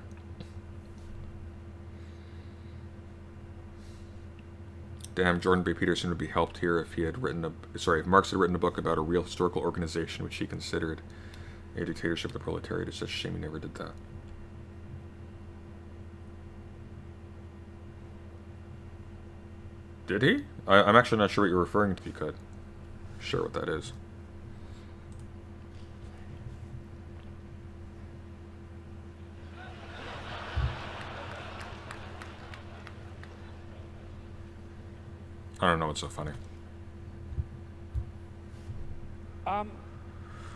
Damn, Jordan B. Peterson would be helped here if he had written if Marx had written a book about a real historical organization which he considered a dictatorship of the proletariat. It's such a shame he never did that. Did he? I'm actually not sure what you're referring to. You could share what that is. I don't know what's so funny.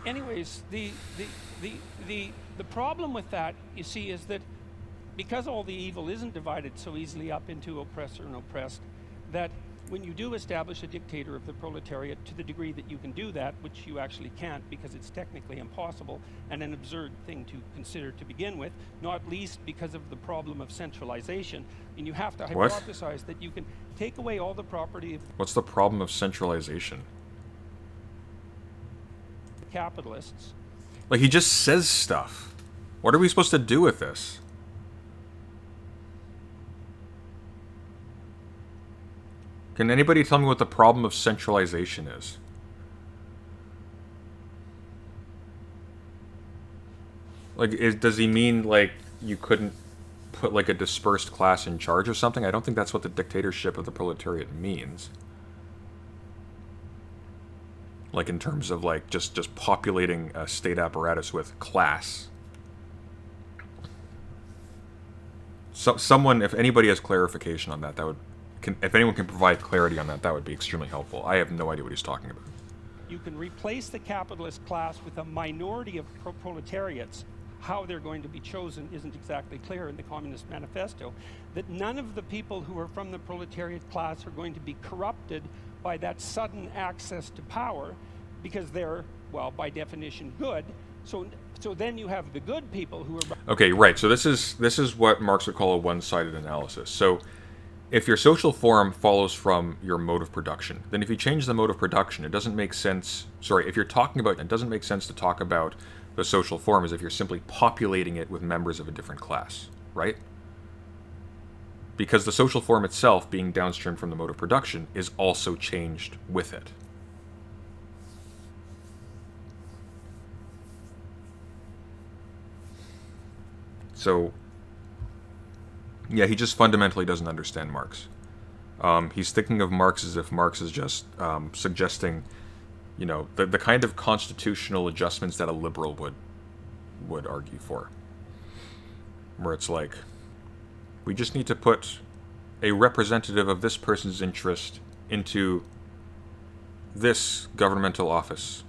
Anyways, the problem with that, you see, is that because all the evil isn't divided so easily up into oppressor and oppressed, that when you do establish a dictator of the proletariat, to the degree that you can do that, which you actually can't because it's technically impossible and an absurd thing to consider to begin with, not least because of the problem of centralization, and you have to hypothesize that you can take away all the property of... What's the problem of centralization? Capitalists. Like, he just says stuff. What are we supposed to do with this? Can anybody tell me what the problem of centralization is? Like, does he mean, like, you couldn't put, like, a dispersed class in charge or something? I don't think that's what the dictatorship of the proletariat means. Like, in terms of, like, just populating a state apparatus with class. So, someone, if anybody has clarification on that, if anyone can provide clarity on that, that would be extremely helpful. I have no idea what he's talking about. You can replace the capitalist class with a minority of proletariats. How they're going to be chosen isn't exactly clear in the Communist Manifesto. That none of the people who are from the proletariat class are going to be corrupted by that sudden access to power, because they're, well, by definition, good. So then you have the good people who are... Okay, right. So this is what Marx would call a one-sided analysis. So if your social form follows from your mode of production, then if you change the mode of production, it doesn't make sense... Sorry, if you're talking about... It doesn't make sense to talk about the social form as if you're simply populating it with members of a different class, right? Because the social form itself, being downstream from the mode of production, is also changed with it. So, yeah, he just fundamentally doesn't understand Marx. He's thinking of Marx as if Marx is just suggesting, you know, the kind of constitutional adjustments that a liberal would argue for. Where it's like, we just need to put a representative of this person's interest into this governmental office.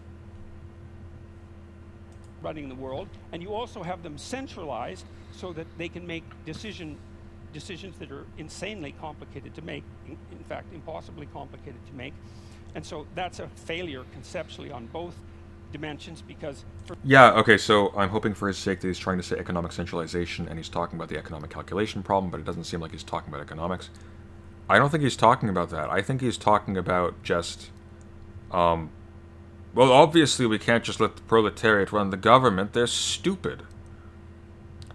Running the world, and you also have them centralized so that they can make decisions that are insanely complicated to make, in fact, impossibly complicated to make. And so that's a failure conceptually on both dimensions, because... Yeah, okay, so I'm hoping for his sake that he's trying to say economic centralization, and he's talking about the economic calculation problem, but it doesn't seem like he's talking about economics. I don't think he's talking about that. I think he's talking about just, well, obviously we can't just let the proletariat run the government. They're stupid.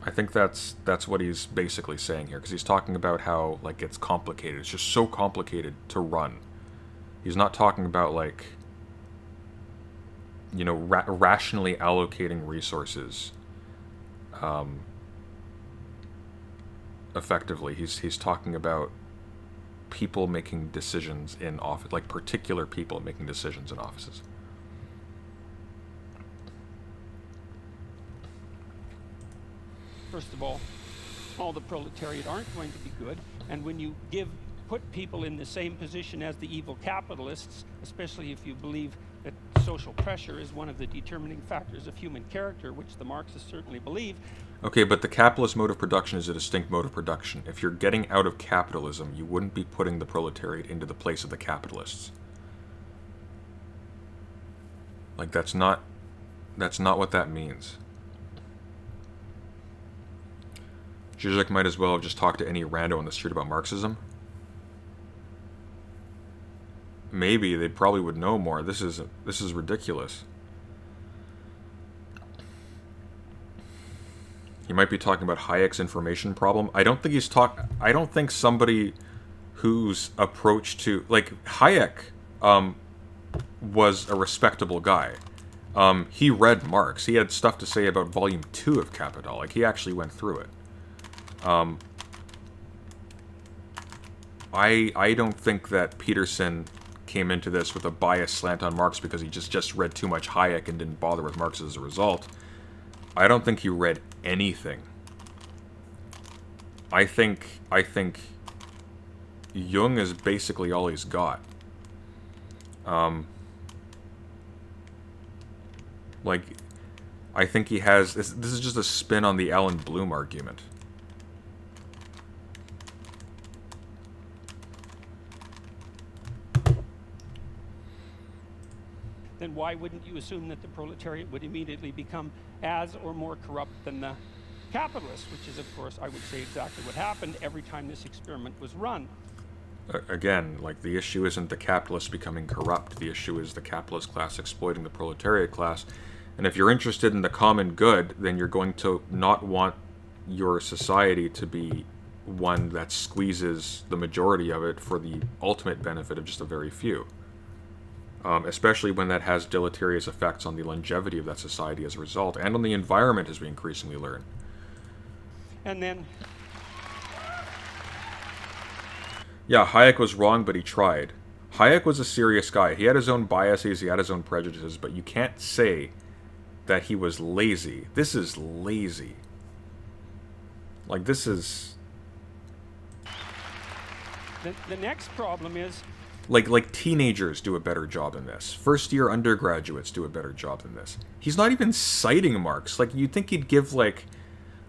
I think that's what he's basically saying here, because he's talking about how, like, it's complicated. It's just so complicated to run. He's not talking about, like, you know, rationally allocating resources effectively. He's talking about people making decisions in office, like particular people making decisions in offices. First of all the proletariat aren't going to be good, and when you put people in the same position as the evil capitalists, especially if you believe that social pressure is one of the determining factors of human character, which the Marxists certainly believe. Okay, but the capitalist mode of production is a distinct mode of production. If you're getting out of capitalism, you wouldn't be putting the proletariat into the place of the capitalists. Like, that's not what that means. Zizek might as well have just talked to any rando on the street about Marxism. Maybe they probably would know more. This is ridiculous. He might be talking about Hayek's information problem. I don't think somebody whose approach to, like, Hayek was a respectable guy. He read Marx. He had stuff to say about Volume 2 of Capital. Like, he actually went through it. I don't think that Peterson came into this with a biased slant on Marx because he just read too much Hayek and didn't bother with Marx as a result. I don't think he read anything. I think Jung is basically all he's got. Like, I think he has... This is just a spin on the Alan Bloom argument. Then why wouldn't you assume that the proletariat would immediately become as or more corrupt than the capitalists, which is, of course, I would say exactly what happened every time this experiment was run. Again, like, the issue isn't the capitalists becoming corrupt. The issue is the capitalist class exploiting the proletariat class. And if you're interested in the common good, then you're going to not want your society to be one that squeezes the majority of it for the ultimate benefit of just a very few. Especially when that has deleterious effects on the longevity of that society as a result, and on the environment, as we increasingly learn. And then... Yeah, Hayek was wrong, but he tried. Hayek was a serious guy. He had his own biases, he had his own prejudices, but you can't say that he was lazy. This is lazy. Like, this is... The next problem is... Like teenagers do a better job in this. First-year undergraduates do a better job than this. He's not even citing Marx. Like, you'd think he'd give, like,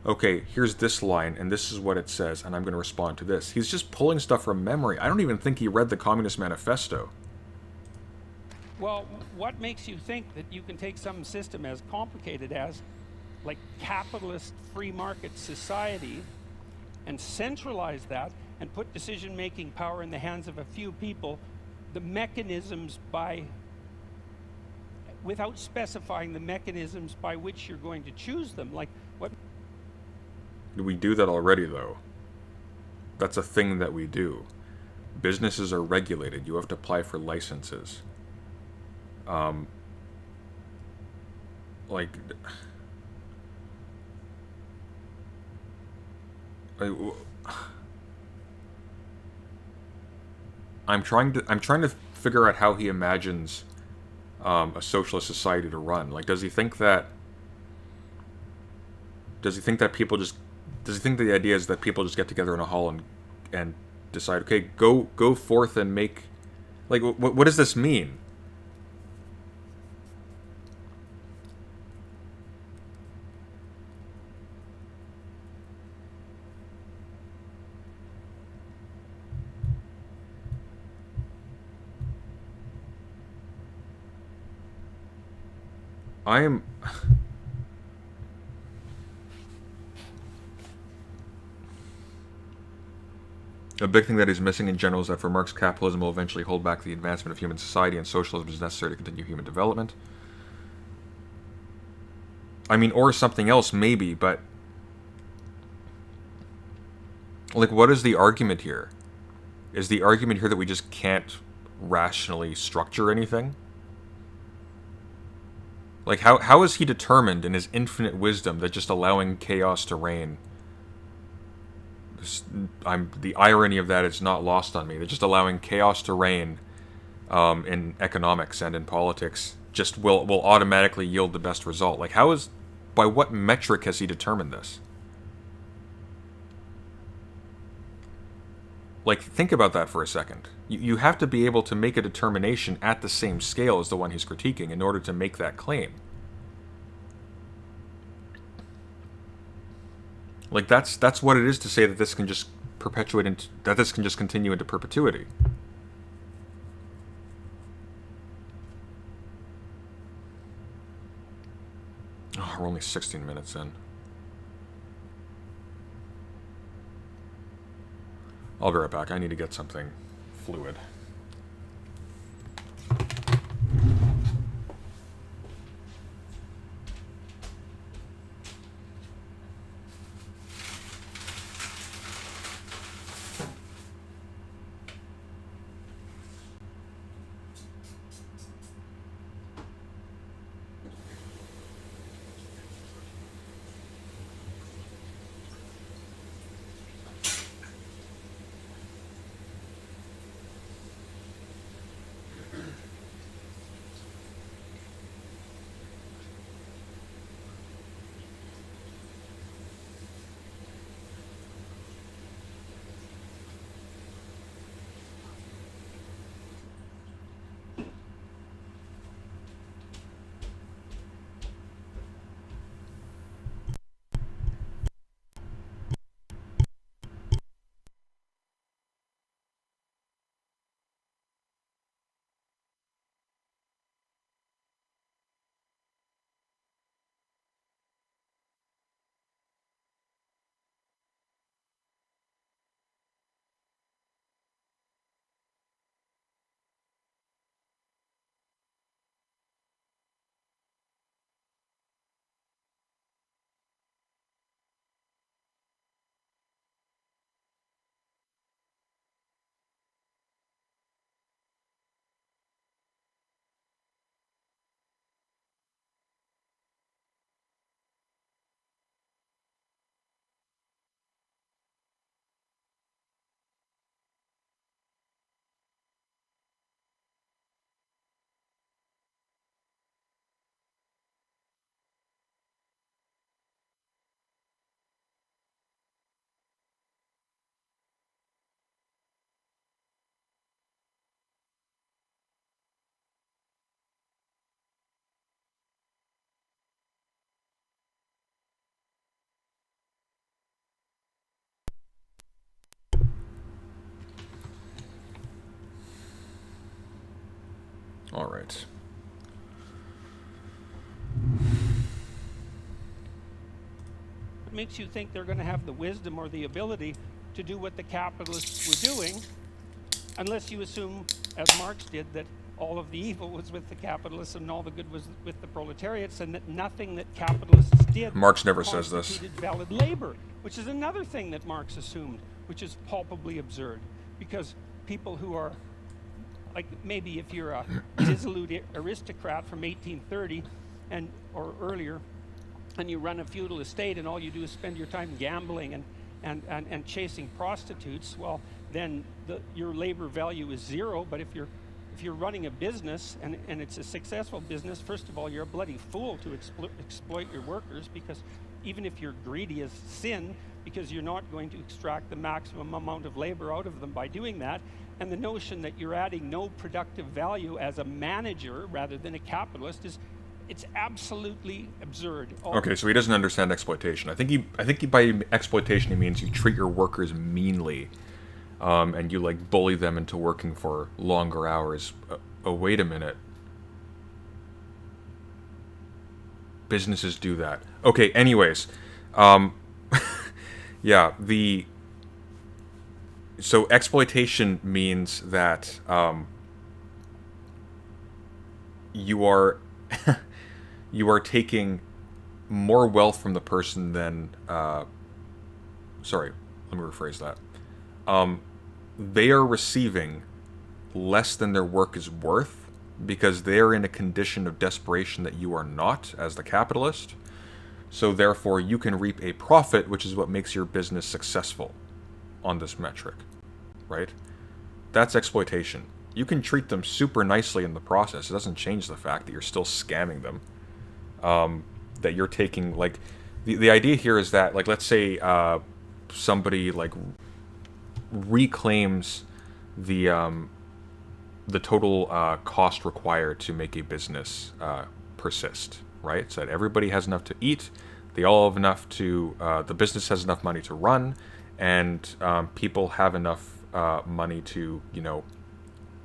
okay, here's this line, and this is what it says, and I'm going to respond to this. He's just pulling stuff from memory. I don't even think he read the Communist Manifesto. Well, what makes you think that you can take some system as complicated as, like, capitalist free market society and centralize that and put decision-making power in the hands of a few people, the mechanisms without specifying the mechanisms by which you're going to choose them? Like, what? We do that already, though. That's a thing that we do. Businesses are regulated. You have to apply for licenses. Like... I'm trying to figure out how he imagines a socialist society to run. Like, does he think that people just... Does he think the idea is that people just get together in a hall and decide, okay, go forth and make... Like, what does this mean? A big thing that he's missing in general is that for Marx, capitalism will eventually hold back the advancement of human society, and socialism is necessary to continue human development. I mean, or something else, maybe, but... Like, what is the argument here? Is the argument here that we just can't rationally structure anything? Like, how is he determined in his infinite wisdom that just allowing chaos to reign... the irony of that is not lost on me. That just allowing chaos to reign in economics and in politics just will automatically yield the best result. Like, by what metric has he determined this? Like, think about that for a second. You have to be able to make a determination at the same scale as the one he's critiquing in order to make that claim. Like, that's what it is to say that this can just that this can just continue into perpetuity. Oh, we're only 16 minutes in. I'll be right back. I need to get something fluid. All right. What makes you think they're going to have the wisdom or the ability to do what the capitalists were doing, unless you assume, as Marx did, that all of the evil was with the capitalists and all the good was with the proletariats, and that nothing that capitalists did Marx never says this. constituted valid labor, which is another thing that Marx assumed, which is palpably absurd, because people who are, like, maybe if you're a dissolute aristocrat from 1830 or earlier, and you run a feudal estate and all you do is spend your time gambling and chasing prostitutes, well, then your labor value is zero. But if you're running a business and it's a successful business, first of all, you're a bloody fool to exploit your workers, because even if you're greedy as sin, because you're not going to extract the maximum amount of labor out of them by doing that. And the notion that you're adding no productive value as a manager rather than a capitalist it's absolutely absurd. Okay, so he doesn't understand exploitation. I think he by exploitation he means you treat your workers meanly, and you like bully them into working for longer hours. Oh, wait a minute. Businesses do that. Okay, anyways, yeah, So exploitation means that you are you are taking more wealth from the person than sorry, let me rephrase that. They are receiving less than their work is worth because they are in a condition of desperation that you are not as the capitalist. So therefore you can reap a profit, which is what makes your business successful on this metric, right? That's exploitation. You can treat them super nicely in the process. It doesn't change the fact that you're still scamming them. That you're taking, like, the idea here is that, like, let's say somebody like reclaims the total cost required to make a business persist, right? So that everybody has enough to eat, they all have enough to, the business has enough money to run, and people have enough money to, you know,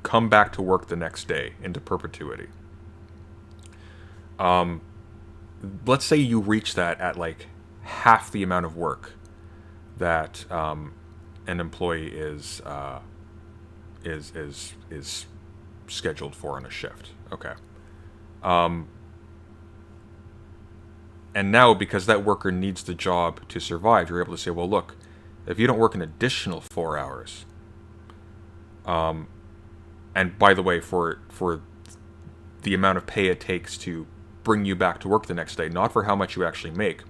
come back to work the next day into perpetuity. Let's say you reach that at like half the amount of work that an employee is scheduled for on a shift. Okay. And now, because that worker needs the job to survive, you're able to say, well, look, if you don't work an additional 4 hours, and by the way, for the amount of pay it takes to bring you back to work the next day, not for how much you actually make,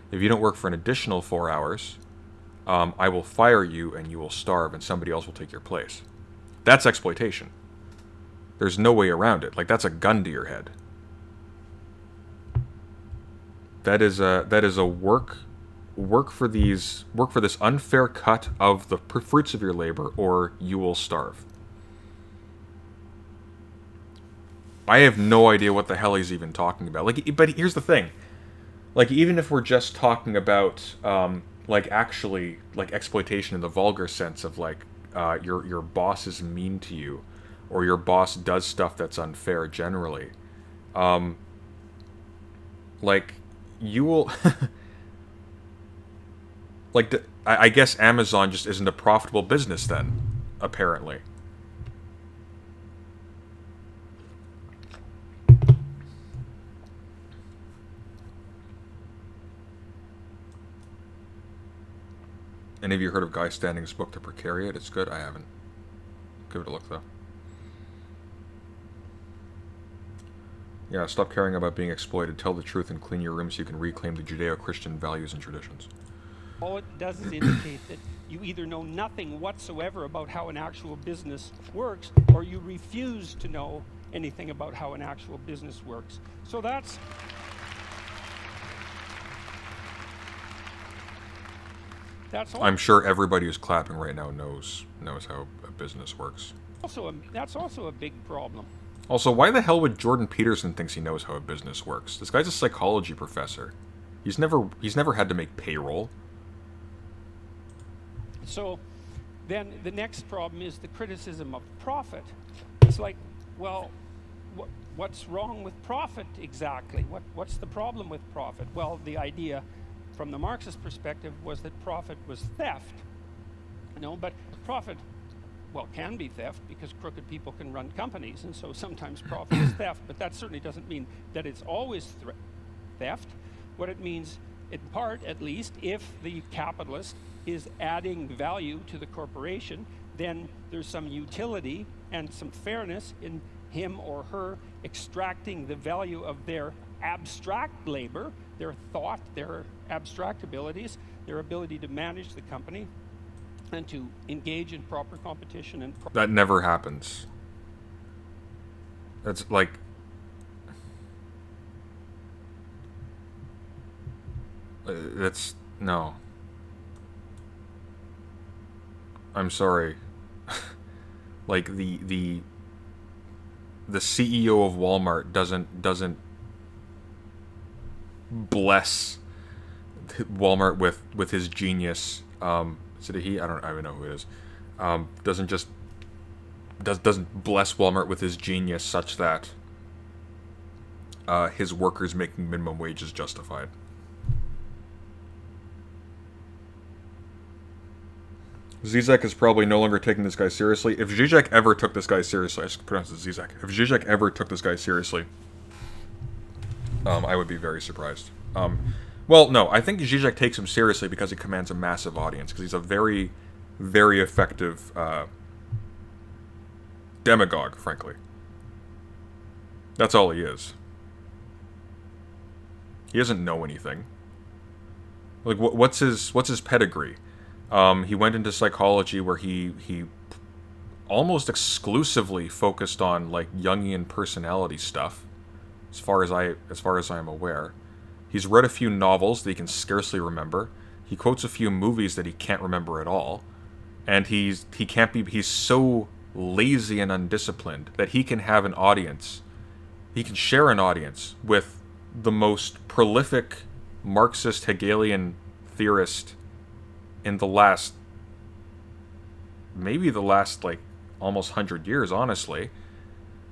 if you don't work for an additional 4 hours, I will fire you and you will starve and somebody else will take your place. That's exploitation. There's no way around it. Like, that's a gun to your head. That is a work for this unfair cut of the fruits of your labor, or you will starve. I have no idea what the hell he's even talking about. Like, but here's the thing. Like, even if we're just talking about like actually like exploitation in the vulgar sense of like your boss is mean to you, or your boss does stuff that's unfair generally, like, you will like, I guess Amazon just isn't a profitable business then, apparently. Any of you heard of Guy Standing's book, The Precariat? It's good. I haven't. Give it a look, though. Yeah, stop caring about being exploited. Tell the truth and clean your room so you can reclaim the Judeo-Christian values and traditions. All it does is indicate that you either know nothing whatsoever about how an actual business works, or you refuse to know anything about how an actual business works. So that's all. I'm sure everybody who's clapping right now knows how a business works. That's also a big problem. Also, why the hell would Jordan Peterson thinks he knows how a business works? This guy's a psychology professor. He's never had to make payroll. So then the next problem is the criticism of profit. It's like, well, what's wrong with profit exactly? What's the problem with profit? Well, the idea from the Marxist perspective was that profit was theft. But profit, well, can be theft because crooked people can run companies, and so sometimes profit is theft, but that certainly doesn't mean that it's always theft. What it means, in part at least, if the capitalist is adding value to the corporation, then there's some utility and some fairness in him or her extracting the value of their abstract labor, their thought, their abstract abilities, their ability to manage the company, and to engage in proper competition. And that never happens. That's like... that's... no. I'm sorry. Like, the CEO of Walmart doesn't bless Walmart with his genius. Is it a he? I don't even know who it is. Doesn't bless Walmart with his genius such that his workers making minimum wage is justified. Zizek is probably no longer taking this guy seriously. If Zizek ever took this guy seriously, I should pronounce it Zizek. If Zizek ever took this guy seriously, I would be very surprised. Well, no, I think Zizek takes him seriously because he commands a massive audience, because he's a very, very effective demagogue, frankly. That's all he is. He doesn't know anything. Like, what's his pedigree? He went into psychology where he almost exclusively focused on like Jungian personality stuff, as far as I am aware. He's read a few novels that he can scarcely remember. He quotes a few movies that he can't remember at all, and he's so lazy and undisciplined that he can have an audience. He can share an audience with the most prolific Marxist Hegelian theorist in the last like almost 100 years, honestly.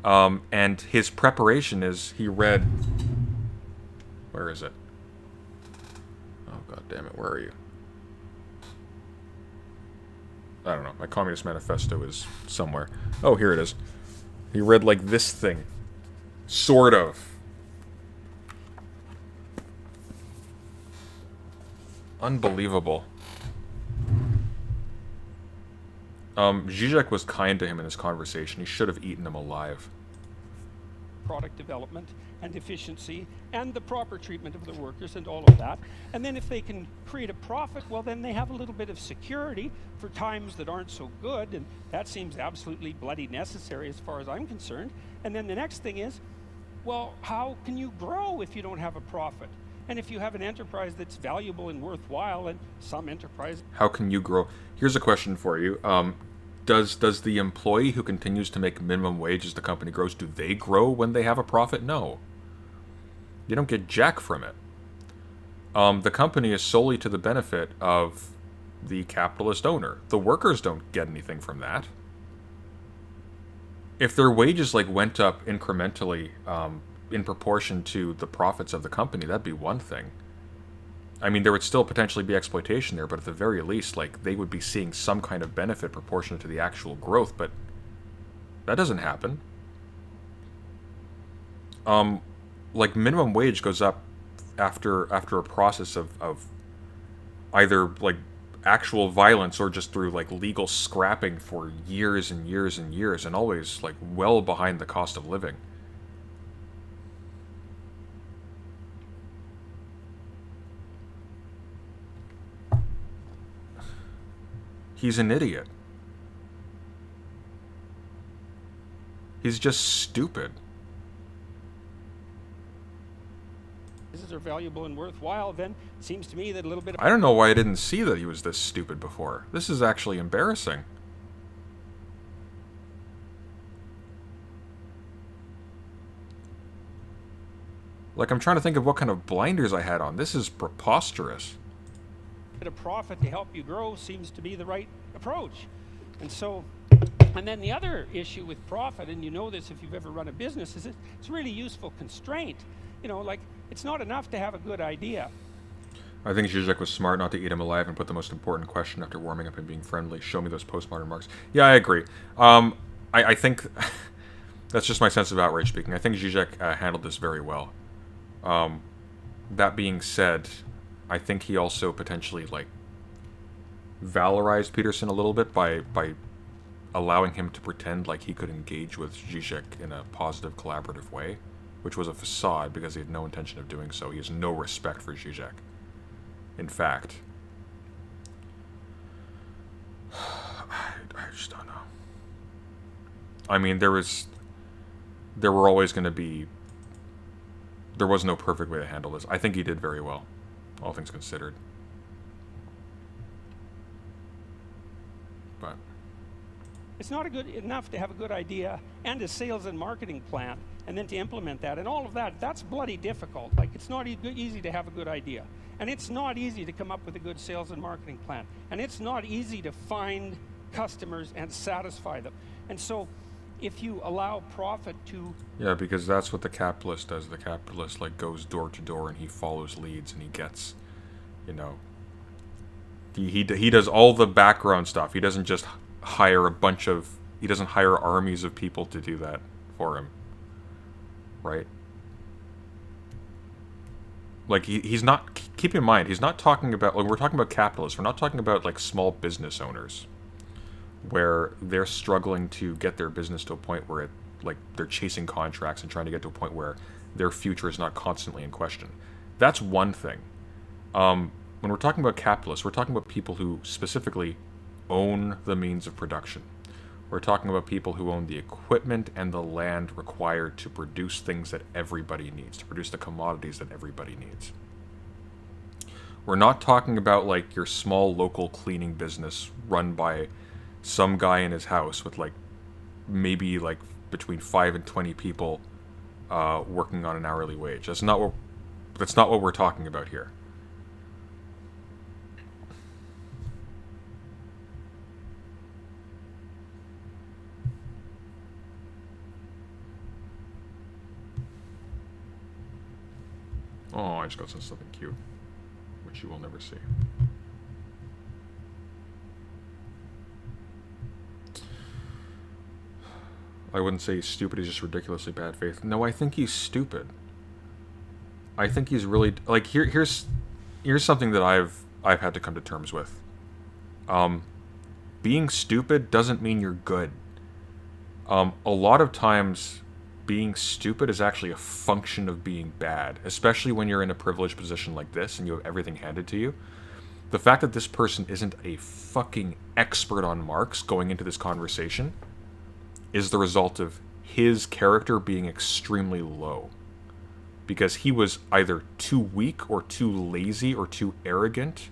And his preparation is he read, where is it? Oh god damn it, where are you? I don't know, my Communist Manifesto is somewhere. Oh, here it is. He read like this thing. Sort of. Unbelievable. Zizek was kind to him in this conversation. He should have eaten him alive. Product development and efficiency and the proper treatment of the workers and all of that. And then if they can create a profit, well, then they have a little bit of security for times that aren't so good, and that seems absolutely bloody necessary as far as I'm concerned. And then the next thing is, well, how can you grow if you don't have a profit? And if you have an enterprise that's valuable and worthwhile, and some enterprise... How can you grow? Here's a question for you. Does the employee who continues to make minimum wage as the company grows, do they grow when they have a profit? No. You don't get jack from it. The company is solely to the benefit of the capitalist owner. The workers don't get anything from that. If their wages went up incrementally in proportion to the profits of the company, that'd be one thing. I mean, there would still potentially be exploitation there, but at the very least, they would be seeing some kind of benefit proportionate to the actual growth, but that doesn't happen. Minimum wage goes up after a process of either, actual violence or just through, legal scrapping for years and years and years, and always, well behind the cost of living. He's an idiot. He's just stupid. Are valuable and worthwhile, then it seems to me that a little bit of... I don't know why I didn't see that he was this stupid before. This is actually embarrassing. I'm trying to think of what kind of blinders I had on. This is preposterous. A profit to help you grow seems to be the right approach. And so, and then the other issue with profit, and you know this if you've ever run a business, is it's a really useful constraint. You know, it's not enough to have a good idea. I think Zizek was smart not to eat him alive and put the most important question after warming up and being friendly. Show me those postmodern marks. Yeah, I agree. I think that's just my sense of outrage speaking. I think Zizek handled this very well. That being said, I think he also potentially valorized Peterson a little bit by allowing him to pretend like he could engage with Zizek in a positive, collaborative way, which was a facade because he had no intention of doing so. He has no respect for Zizek. In fact, I just don't know. I mean, there was no perfect way to handle this. I think he did very well, all things considered. But it's not enough to have a good idea and a sales and marketing plan, and then to implement that and all of that. That's bloody difficult. It's not easy to have a good idea, and it's not easy to come up with a good sales and marketing plan, and it's not easy to find customers and satisfy them. And so if you allow profit to... Yeah, because that's what the capitalist does. The capitalist goes door to door and he follows leads and he gets, He does all the background stuff. He doesn't just hire he doesn't hire armies of people to do that for him. Right? Like, he's not, keep in mind, he's not talking about, like, we're talking about capitalists. We're not talking about, like, small business owners where they're struggling to get their business to a point where they're chasing contracts and trying to get to a point where their future is not constantly in question. That's one thing. When we're talking about capitalists, we're talking about people who specifically own the means of production. We're talking about people who own the equipment and the land required to produce things that everybody needs, to produce the commodities that everybody needs. We're not talking about, like, your small local cleaning business run by some guy in his house with, like, maybe, like, between 5 and 20 people working on an hourly wage. That's not what we're talking about here. Oh, I just got something cute, which you will never see. I wouldn't say he's stupid, he's just ridiculously bad faith. No, I think he's stupid. I think he's really, like, here's something that I've had to come to terms with. Being stupid doesn't mean you're good. A lot of times being stupid is actually a function of being bad, especially when you're in a privileged position like this and you have everything handed to you. The fact that this person isn't a fucking expert on Marx going into this conversation is the result of his character being extremely low. Because he was either too weak or too lazy or too arrogant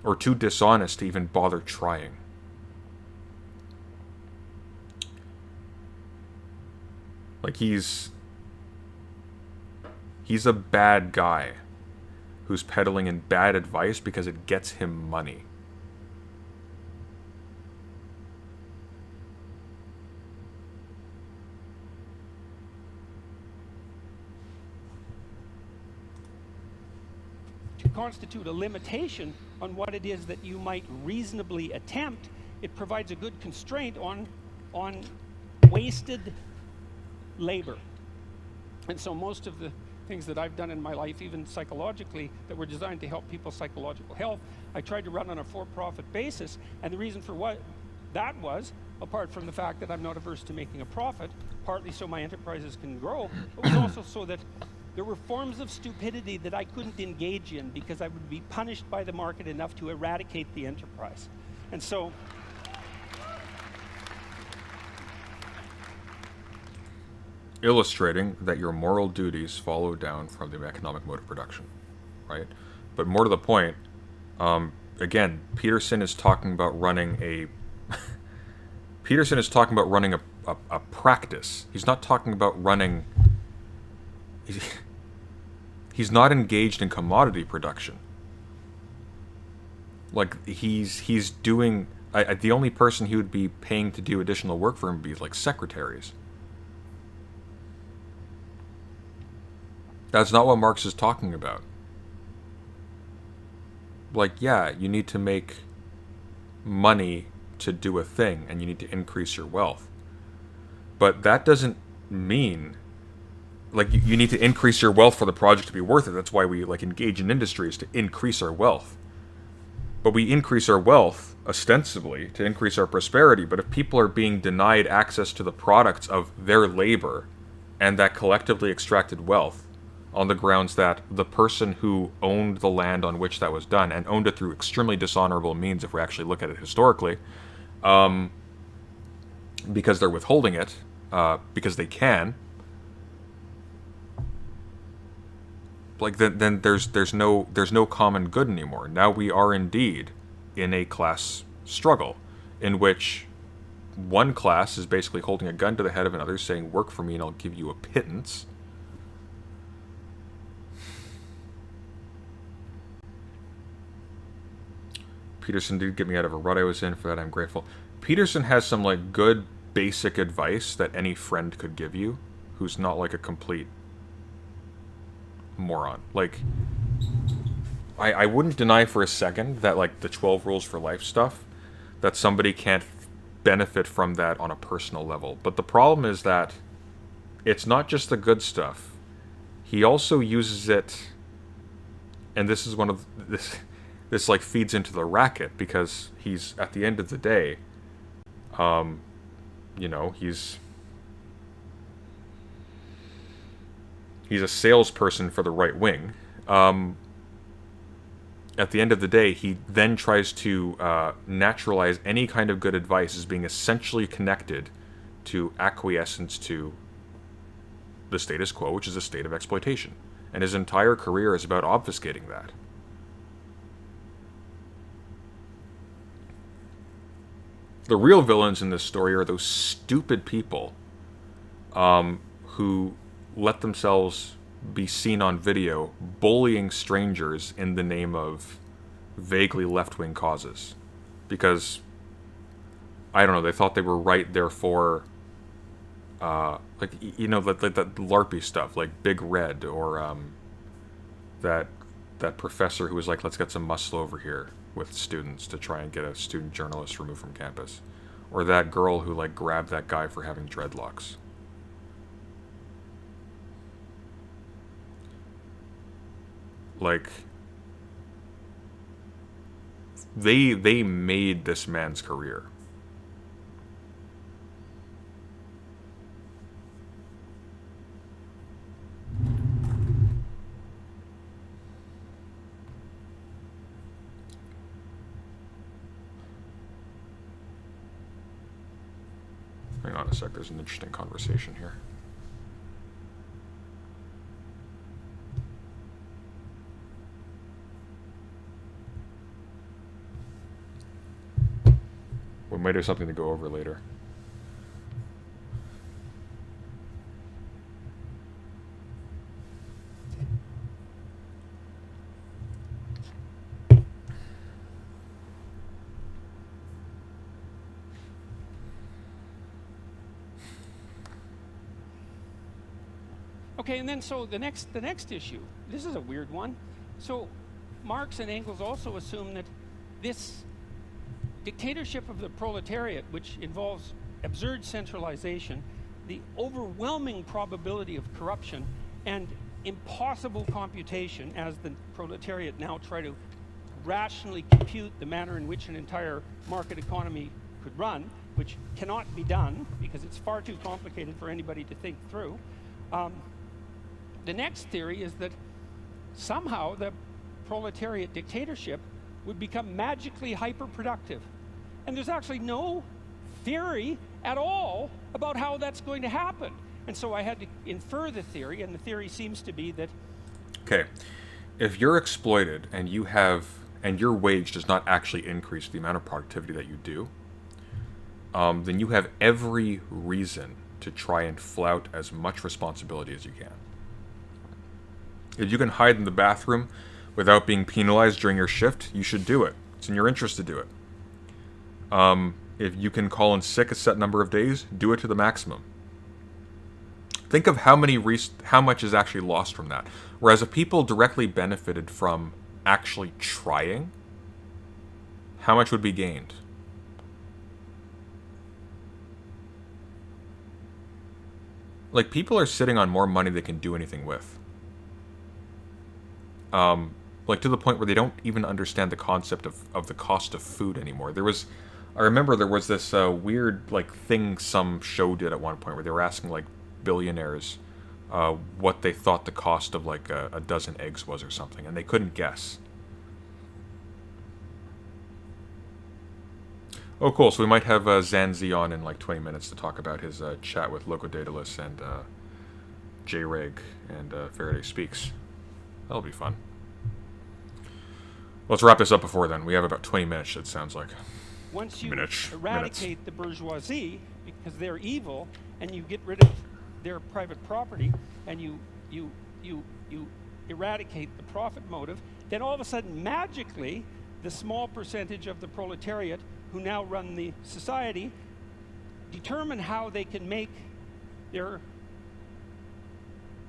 or too dishonest to even bother trying. Like, he's a bad guy who's peddling in bad advice because it gets him money. To constitute a limitation on what it is that you might reasonably attempt, it provides a good constraint on wasted labor. And so most of the things that I've done in my life, even psychologically, that were designed to help people's psychological health, I tried to run on a for-profit basis. And the reason for what that was, apart from the fact that I'm not averse to making a profit, partly so my enterprises can grow, but was also so that there were forms of stupidity that I couldn't engage in because I would be punished by the market enough to eradicate the enterprise. And so illustrating that your moral duties follow down from the economic mode of production, right? But more to the point, again, Peterson is talking about running a practice. He's not talking about running. He's not engaged in commodity production. Like, he's doing. The only person he would be paying to do additional work for him would be like secretaries. That's not what Marx is talking about. Like, yeah, you need to make money to do a thing, and you need to increase your wealth. But that doesn't mean, like, you need to increase your wealth for the project to be worth it. That's why we, like, engage in industries, to increase our wealth. But we increase our wealth, ostensibly, to increase our prosperity. But if people are being denied access to the products of their labor and that collectively extracted wealth, on the grounds that the person who owned the land on which that was done, and owned it through extremely dishonorable means if we actually look at it historically, because they're withholding it, because they can, like, then there's no common good anymore. Now we are indeed in a class struggle in which one class is basically holding a gun to the head of another, saying, work for me and I'll give you a pittance. Peterson did get me out of a rut I was in. For that, I'm grateful. Peterson has some, like, good basic advice that any friend could give you who's not, like, a complete moron. Like, I wouldn't deny for a second that, like, the 12 rules for life stuff, that somebody can't benefit from that on a personal level. But the problem is that it's not just the good stuff. He also uses it, and this is one of this like feeds into the racket, because he's, at the end of the day, you know, he's a salesperson for the right wing. At the end of the day, he then tries to naturalize any kind of good advice as being essentially connected to acquiescence to the status quo, which is a state of exploitation. And his entire career is about obfuscating that. The real villains in this story are those stupid people who let themselves be seen on video bullying strangers in the name of vaguely left-wing causes. Because, I don't know, they thought they were right, therefore, like, you know, that LARPy stuff, like Big Red, or that professor who was like, let's get some muscle over here with students to try and get a student journalist removed from campus. Or that girl who, like, grabbed that guy for having dreadlocks. Like, they made this man's career. Hang on a sec, there's an interesting conversation here. We might have something to go over later. Okay, and then so the next issue. This is a weird one. So Marx and Engels also assume that this dictatorship of the proletariat, which involves absurd centralization, the overwhelming probability of corruption, and impossible computation, as the proletariat now try to rationally compute the manner in which an entire market economy could run, which cannot be done because it's far too complicated for anybody to think through. The next theory is that somehow the proletariat dictatorship would become magically hyper-productive. And there's actually no theory at all about how that's going to happen. And so I had to infer the theory, and the theory seems to be that... Okay, if you're exploited and you have, and your wage does not actually increase the amount of productivity that you do, then you have every reason to try and flout as much responsibility as you can. If you can hide in the bathroom without being penalized during your shift, you should do it. It's in your interest to do it. If you can call in sick a set number of days, do it to the maximum. Think of how much is actually lost from that. Whereas if people directly benefited from actually trying, how much would be gained? Like, people are sitting on more money they can do anything with. Like, to the point where they don't even understand the concept of the cost of food anymore. I remember there was this weird, like, thing some show did at one point where they were asking, like, billionaires what they thought the cost of, like, a dozen eggs was or something, and they couldn't guess. Oh, cool. So we might have Zanzi on in, like, 20 minutes to talk about his chat with Loco Daedalus and J-Reg and Faraday Speaks. That'll be fun. Let's wrap this up before then. We have about 20 minutes, it sounds like. Once you Minutes. eradicate the bourgeoisie, because they're evil, and you get rid of their private property, and you eradicate the profit motive, then all of a sudden, magically, the small percentage of the proletariat who now run the society determine how they can make their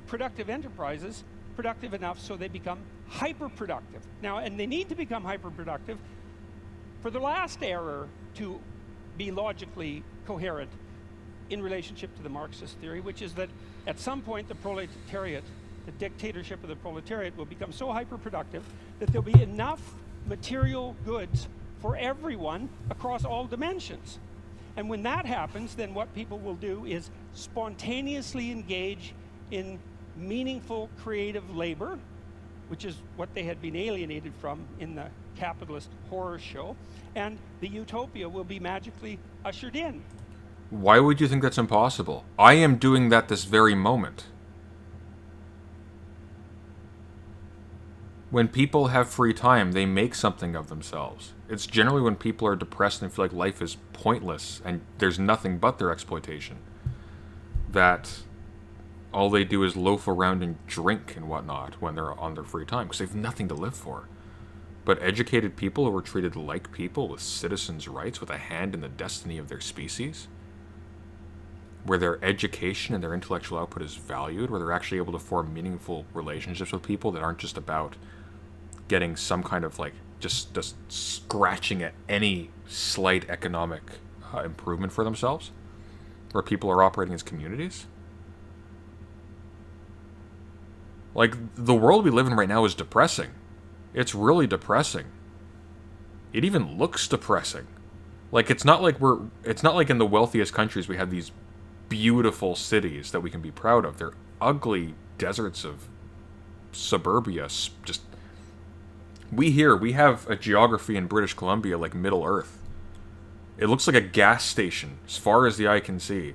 productive enterprises productive enough so they become hyper-productive. Now, and they need to become hyper-productive for the last error to be logically coherent in relationship to the Marxist theory, which is that at some point the proletariat, the dictatorship of the proletariat, will become so hyper-productive that there'll be enough material goods for everyone across all dimensions. And when that happens, then what people will do is spontaneously engage in meaningful creative labor, which is what they had been alienated from in the capitalist horror show, and the utopia will be magically ushered in. Why would you think that's impossible? I am doing that this very moment. When people have free time, they make something of themselves. It's generally when people are depressed and feel like life is pointless and there's nothing but their exploitation, that all they do is loaf around and drink and whatnot when they're on their free time, because they have nothing to live for. But educated people who are treated like people with citizens' rights, with a hand in the destiny of their species, where their education and their intellectual output is valued, where they're actually able to form meaningful relationships with people that aren't just about getting some kind of like just scratching at any slight economic improvement for themselves, where people are operating as communities. Like, the world we live in right now is depressing. It's really depressing. It even looks depressing. Like, it's not like in the wealthiest countries we have these beautiful cities that we can be proud of. They're ugly deserts of suburbia. Just, we have a geography in British Columbia like Middle Earth. It looks like a gas station as far as the eye can see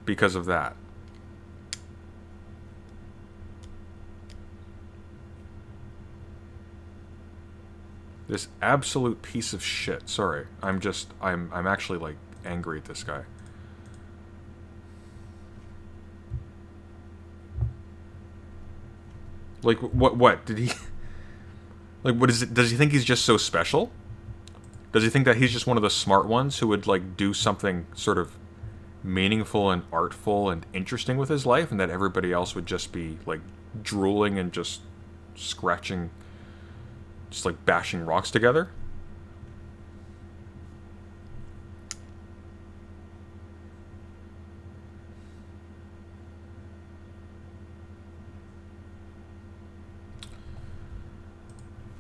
because of that. This absolute piece of shit. Sorry. I'm actually like angry at this guy. Like, what did he like, what is it? Does he think he's just so special? Does he think that he's just one of the smart ones who would like do something sort of meaningful and artful and interesting with his life, and that everybody else would just be like drooling and just scratching, just like bashing rocks together?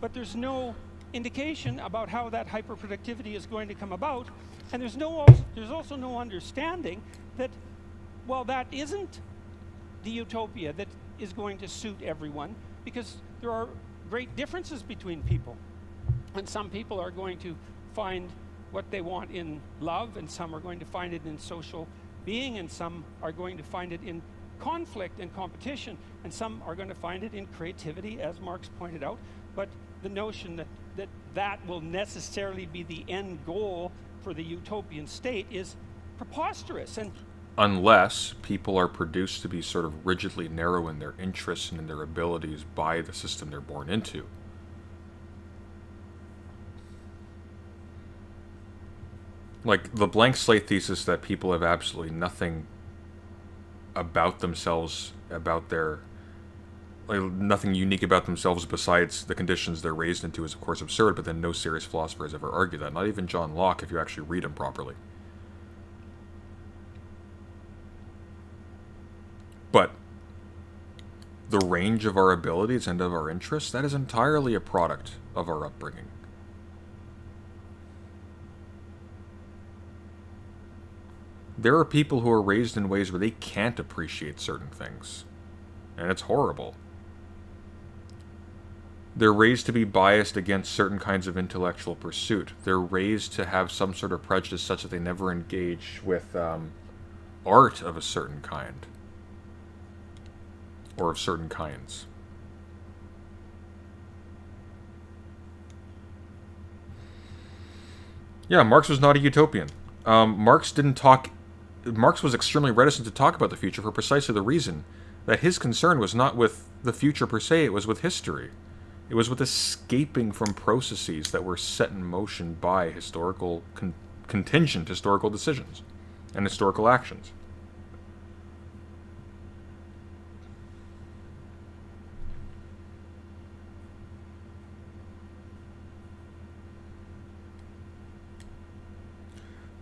But there's no indication about how that hyperproductivity is going to come about, and there's also no understanding that, well, that isn't the utopia that is going to suit everyone, because there are great differences between people. And some people are going to find what they want in love, and some are going to find it in social being, and some are going to find it in conflict and competition, and some are going to find it in creativity, as Marx pointed out. But the notion that will necessarily be the end goal for the utopian state is preposterous. And unless people are produced to be sort of rigidly narrow in their interests and in their abilities by the system they're born into. Like, the blank slate thesis that people have absolutely nothing about themselves, about their, like, nothing unique about themselves besides the conditions they're raised into, is of course absurd, but then no serious philosopher has ever argued that. Not even John Locke, if you actually read him properly. But the range of our abilities and of our interests, that is entirely a product of our upbringing. There are people who are raised in ways where they can't appreciate certain things, and it's horrible. They're raised to be biased against certain kinds of intellectual pursuit. They're raised to have some sort of prejudice such that they never engage with art of a certain kind. Or of certain kinds. Yeah, Marx was not a utopian. Marx was extremely reticent to talk about the future for precisely the reason that his concern was not with the future per se, it was with history. It was with escaping from processes that were set in motion by historical, contingent historical decisions and historical actions.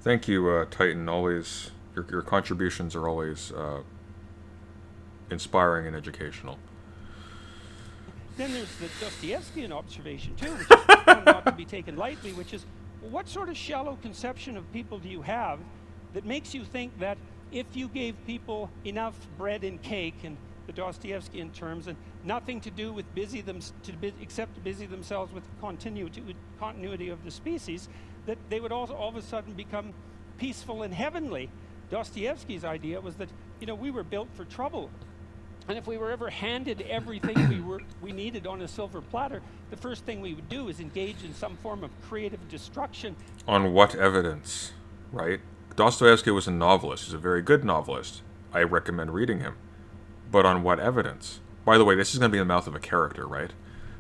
Thank you, Titan. Always, your contributions are always inspiring and educational. Then there's the Dostoevskian observation, too, which is one not to be taken lightly, which is, what sort of shallow conception of people do you have that makes you think that if you gave people enough bread and cake, in the Dostoevskian terms, and nothing to do with except to busy themselves with continuity of the species, that they would all of a sudden become peaceful and heavenly? Dostoevsky's idea was that, we were built for trouble. And if we were ever handed everything we needed on a silver platter, the first thing we would do is engage in some form of creative destruction. On what evidence, right? Dostoevsky was a novelist. He's a very good novelist. I recommend reading him. But on what evidence? By the way, this is going to be in the mouth of a character, right?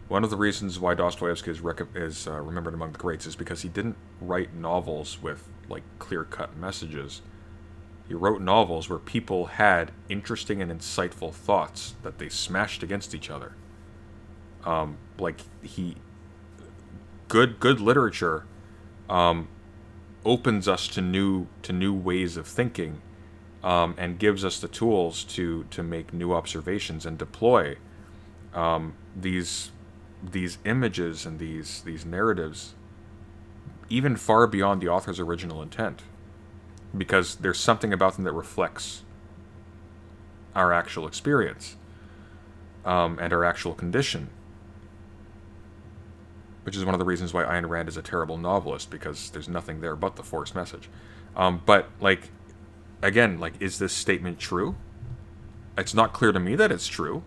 One of the reasons why Dostoevsky is remembered among the greats is because he didn't write novels with, clear-cut messages. He wrote novels where people had interesting and insightful thoughts that they smashed against each other. Good literature opens us to new ways of thinking, and gives us the tools to make new observations and deploy these images and these narratives even far beyond the author's original intent. Because there's something about them that reflects our actual experience, and our actual condition. Which is one of the reasons why Ayn Rand is a terrible novelist, because there's nothing there but the forced message. But, again, is this statement true? It's not clear to me that it's true.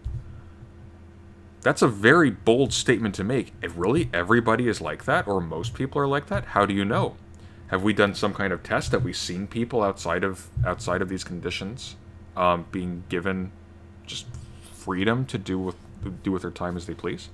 That's a very bold statement to make. If really everybody is like that, or most people are like that, how do you know? Have we done some kind of test? Have we seen people outside of these conditions being given just freedom to do with their time as they please?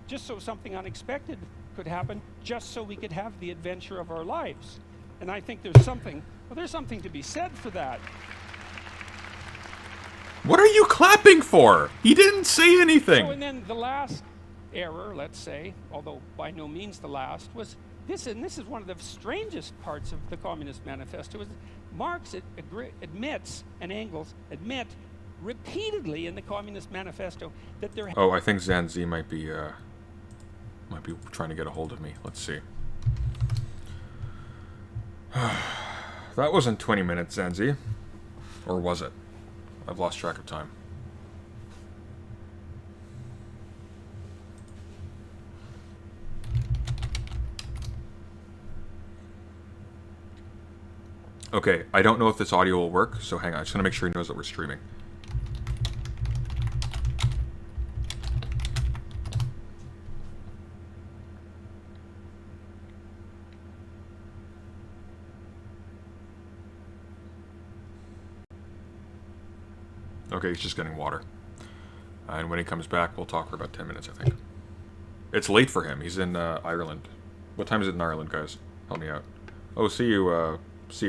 Just so something unexpected could happen, just so we could have the adventure of our lives. And I think there's something to be said for that. What are you clapping for? He didn't say anything. So, and then the last error, let's say, although by no means the last, was this, and this is one of the strangest parts of the Communist Manifesto, is Marx admits, and Engels admit repeatedly in the Communist Manifesto that there... Oh, I think Zanzi might be trying to get a hold of me. Let's see. That wasn't 20 minutes, Zanzi. Or was it? I've lost track of time. Okay, I don't know if this audio will work, so hang on. I just want to make sure he knows that we're streaming. Okay, he's just getting water. And when he comes back, we'll talk for about 10 minutes, I think. It's late for him. He's in Ireland. What time is it in Ireland, guys? Help me out. Oh, see you,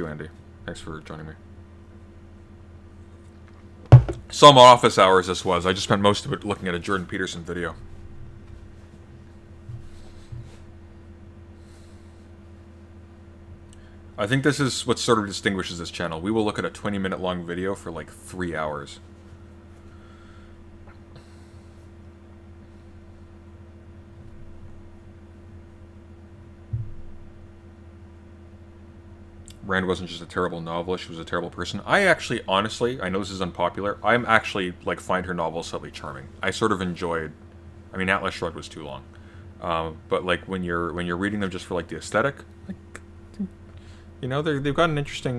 Andy. Thanks for joining me. Some office hours this was. I just spent most of it looking at a Jordan Peterson video. I think this is what sort of distinguishes this channel. We will look at a 20-minute long video for like 3 hours. Rand wasn't just a terrible novelist, she was a terrible person. I actually, honestly, I know this is unpopular, I'm actually, find her novels slightly charming. I sort of enjoyed, Atlas Shrugged was too long. But, when you're reading them just for, the aesthetic, they've got an interesting,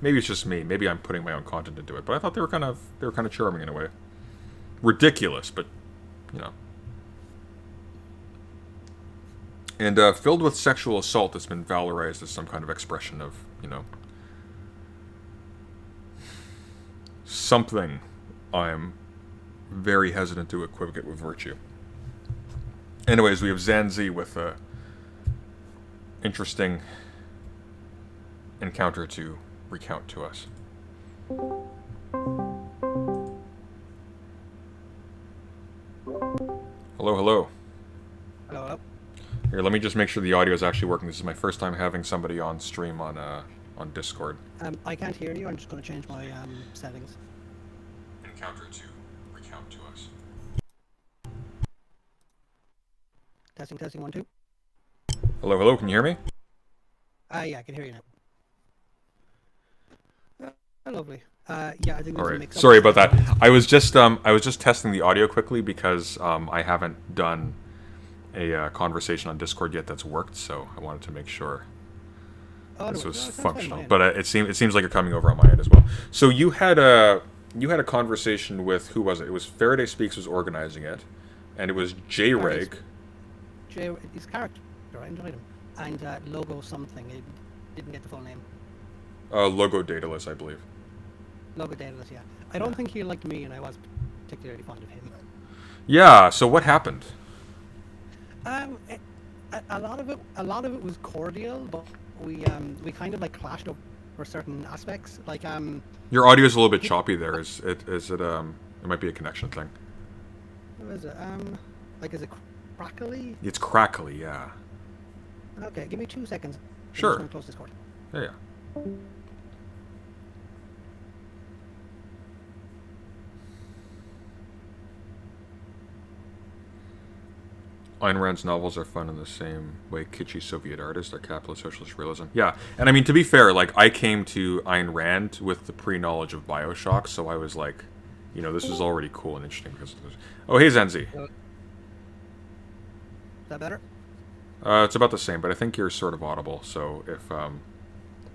maybe it's just me, maybe I'm putting my own content into it, but I thought they were kind of charming in a way. Ridiculous, but, And filled with sexual assault that's been valorized as some kind of expression of, something I'm very hesitant to equivocate with virtue. Anyways, we have Zanzi with a interesting encounter to recount to us. Hello, hello. Hello, hello. Here, let me just make sure the audio is actually working. This is my first time having somebody on stream on Discord. I can't hear you. I'm just going to change my settings. Encounter to recount to us. Testing, testing, 1, 2. Hello, hello. Can you hear me? Yeah, I can hear you now. Lovely. Yeah, I think All there's a right. mix-up. Sorry about that. I was just testing the audio quickly because I haven't done a conversation on Discord yet that's worked, so I wanted to make sure this was functional. But it seems like you're coming over on my end as well. So you had a conversation with, who was it? It was Faraday Speaks was organizing it, and it was J-Reg. His character, I enjoyed him. And Logo something. It didn't get the full name. Logo Daedalus, I believe. Logo Daedalus, yeah. I don't think he liked me, and I was particularly fond of him. Yeah. So what happened? A lot of it was cordial, but we kind of like clashed over certain aspects. Like Your audio is a little bit choppy there. Is it? It might be a connection thing. What is it? Like, is it crackly? It's crackly, yeah. Okay, give me 2 seconds. Sure. I'm just gonna close Discord. Yeah. Ayn Rand's novels are fun in the same way kitschy Soviet artists are capitalist socialist realism. Yeah, and I mean, to be fair, like, I came to Ayn Rand with the pre-knowledge of Bioshock, so I was like, you know, this is already cool and interesting because of this. Oh, hey, Zenzi. Is that better? It's about the same, but I think you're sort of audible, so if,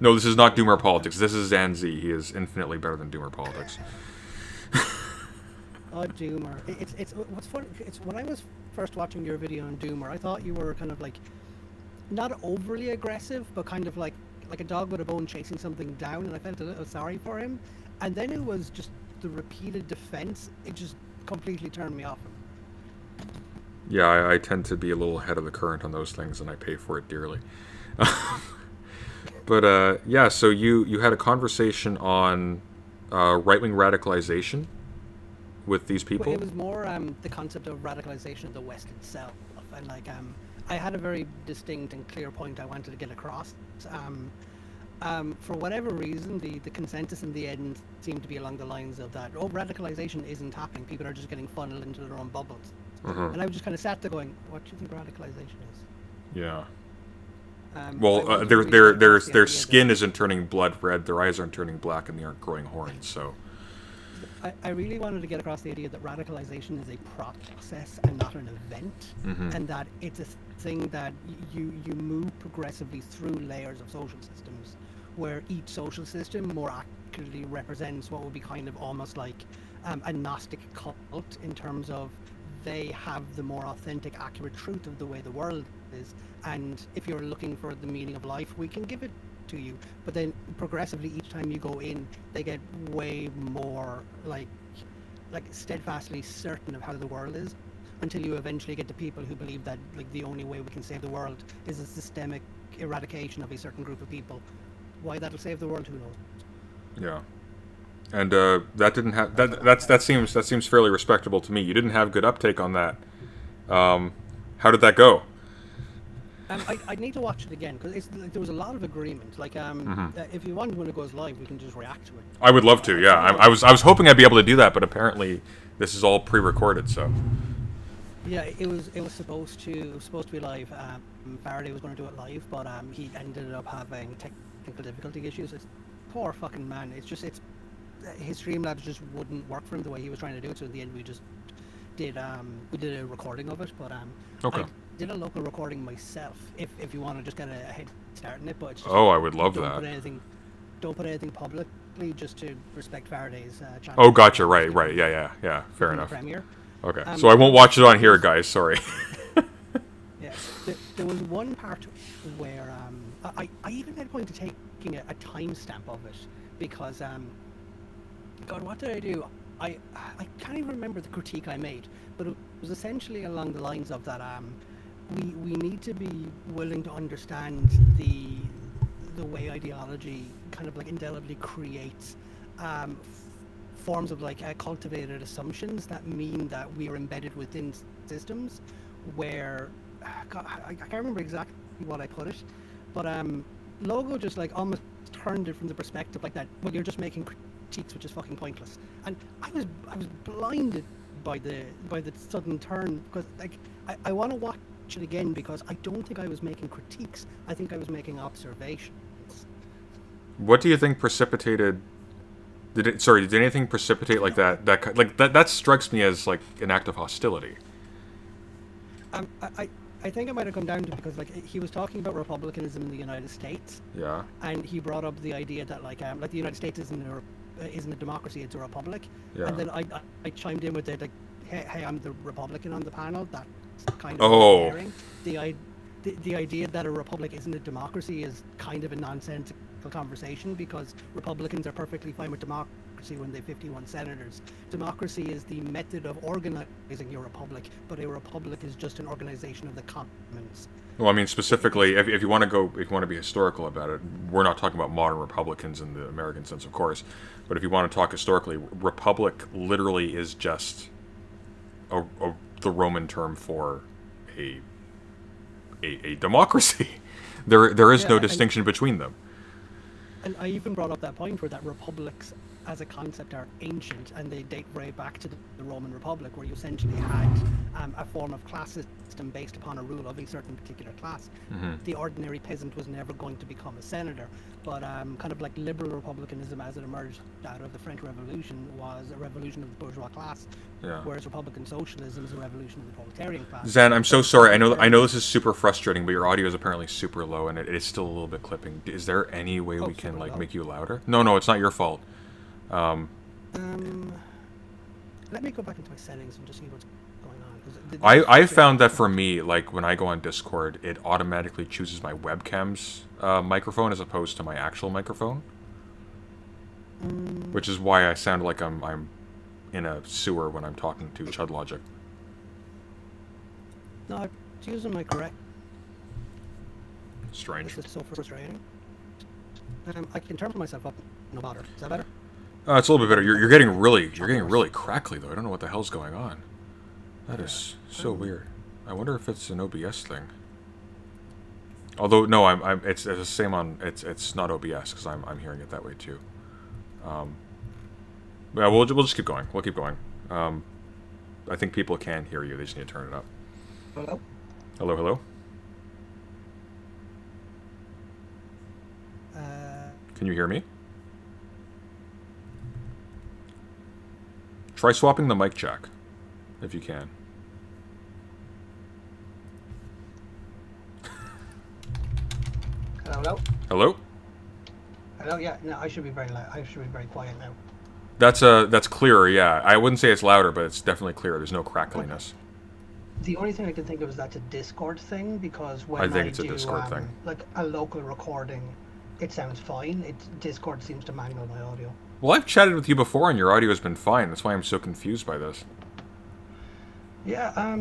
No, this is not Doomer Politics. This is Zanzi. He is infinitely better than Doomer Politics. Oh, Doomer. It's what's funny. It's when I was first watching your video on Doomer, I thought you were kind of like not overly aggressive, but kind of like a dog with a bone chasing something down, and I felt a little sorry for him. And then it was just the repeated defense. It just completely turned me off him. Yeah, I tend to be a little ahead of the current on those things, and I pay for it dearly. But yeah, so you had a conversation on right-wing radicalization with these people? Well, it was more the concept of radicalization of the West itself, and like I had a very distinct and clear point I wanted to get across. For whatever reason, the consensus in the end seemed to be along the lines of that, oh, radicalization isn't happening, people are just getting funneled into their own bubbles. And I was just kind of sat there going, what do you think radicalization is? Yeah. Well, their skin isn't turning blood red, their eyes aren't turning black, and they aren't growing horns, so... I really wanted to get across the idea that radicalization is a process and not an event, and that it's a thing that you move progressively through layers of social systems, where each social system more accurately represents what would be kind of almost like a Gnostic cult in terms of they have the more authentic, accurate truth of the way the world is, and if you're looking for the meaning of life, we can give it to you, but then progressively each time you go in, they get way more like steadfastly certain of how the world is, until you eventually get to people who believe that like the only way we can save the world is a systemic eradication of a certain group of people. Why that'll save the world, who knows? Yeah. And that didn't have that seems fairly respectable to me. You didn't have good uptake on that. How did that go? I'd need to watch it again because there was a lot of agreement. Like, if you want when it goes live, we can just react to it. I would love to. Yeah, I was hoping I'd be able to do that, but apparently this is all pre-recorded. So. Yeah, it was supposed to be live. Faraday was going to do it live, but he ended up having technical difficulty issues. It's poor fucking man. It's his Streamlabs just wouldn't work for him the way he was trying to do it. So in the end, we just did a recording of it. But okay. I did a local recording myself. If you want to just get a head start in it, but it's just, I would love that. Don't put anything publicly, just to respect Faraday's channel. Oh, gotcha. Right. Yeah. Fair enough. Premiere. Okay, so I won't watch it on here, guys. Sorry. Yeah, there was one part where I even made a point of taking a timestamp of it because God, what did I do? I can't even remember the critique I made, but it was essentially along the lines of that we need to be willing to understand the way ideology kind of like indelibly creates forms of like cultivated assumptions that mean that we are embedded within systems where God, I can't remember exactly what I put it, but Logo just like almost turned it from the perspective like that. Well, you're just making critiques, which is fucking pointless. And I was blinded by the sudden turn, because like I want to watch it again, because I don't think I was making critiques. I think I was making observations. What do you think precipitated? Did anything precipitate like that? That strikes me as like an act of hostility. I think it might have come down to, because like he was talking about republicanism in the United States. Yeah. And he brought up the idea that like the United States isn't a democracy, it's a republic. Yeah. And then I chimed in with it like, hey, I'm the Republican on the panel. That's kind of Oh. the idea that a republic isn't a democracy is kind of a nonsensical conversation, because Republicans are perfectly fine with democracy when they have 51 senators. Democracy is the method of organizing your republic, but a republic is just an organization of the commons. Well, I mean, specifically, if you want to be historical about it, we're not talking about modern republicans in the American sense, of course. But if you want to talk historically, republic literally is just the Roman term for a democracy. There is no distinction between them. And I even brought up that point where that republics as a concept are ancient, and they date way back to the Roman Republic, where you essentially had a form of class system based upon a rule of a certain particular class. Mm-hmm. The ordinary peasant was never going to become a senator, but kind of like liberal republicanism as it emerged out of the French Revolution was a revolution of the bourgeois class, Yeah. whereas republican socialism is a revolution of the proletarian class. Zan, I'm so sorry. I know this is super frustrating, but your audio is apparently super low, and it is still a little bit clipping. Is there any way we can like make you louder? No, it's not your fault. Let me go back into my settings and just see what's going on. I found that for me, like when I go on Discord, it automatically chooses my webcam's microphone as opposed to my actual microphone, which is why I sound like I'm in a sewer when I'm talking to Chud Logic. No, it's using my correct. Strange. This is so frustrating. I can turn myself up. No bother. Is that better? It's a little bit better. You're getting really crackly though. I don't know what the hell's going on. That is so weird. I wonder if it's an OBS thing. Although no, it's the same on it's not OBS, because I'm hearing it that way too. Yeah, we'll just keep going. We'll keep going. I think people can hear you. They just need to turn it up. Hello? Hello. Can you hear me? Try swapping the mic jack, if you can. Hello? Hello? Yeah, no, I should be very loud. I should be very quiet now. That's clearer, yeah. I wouldn't say it's louder, but it's definitely clearer. There's no crackliness. The only thing I can think of is that's a Discord thing, because when I think it's a Discord thing. Like a local recording, it sounds fine. Discord seems to mangle my audio. Well, I've chatted with you before, and your audio has been fine. That's why I'm so confused by this. Yeah.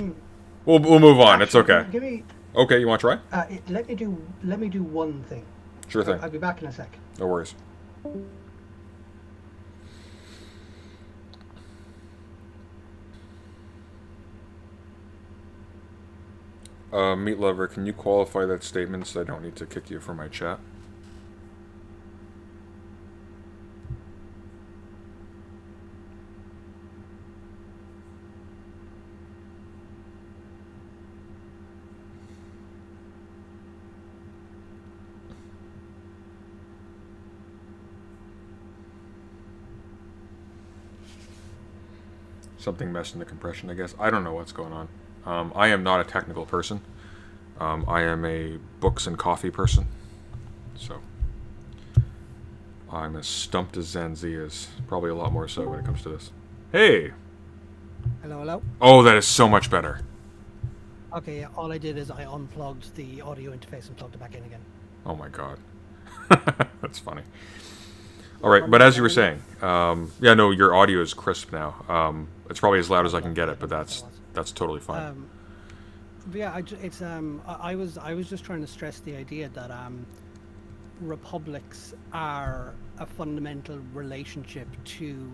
We'll move on. It's Actually, okay. Give me. Okay, you want to try? Let me do one thing. Sure thing. I'll be back in a sec. No worries. Meat Lover, can you qualify that statement so I don't need to kick you from my chat? Something messed in the compression, I guess. I don't know what's going on. I am not a technical person. I am a books and coffee person. So I'm as stumped as Zanzi is. Probably a lot more so when it comes to this. Hey! Hello? Oh, that is so much better. Okay, yeah, all I did is I unplugged the audio interface and plugged it back in again. Oh my god. That's funny. Alright, but as you were saying, yeah, no, your audio is crisp now. It's probably as loud as I can get it, but that's totally fine. But yeah, I was just trying to stress the idea that republics are a fundamental relationship to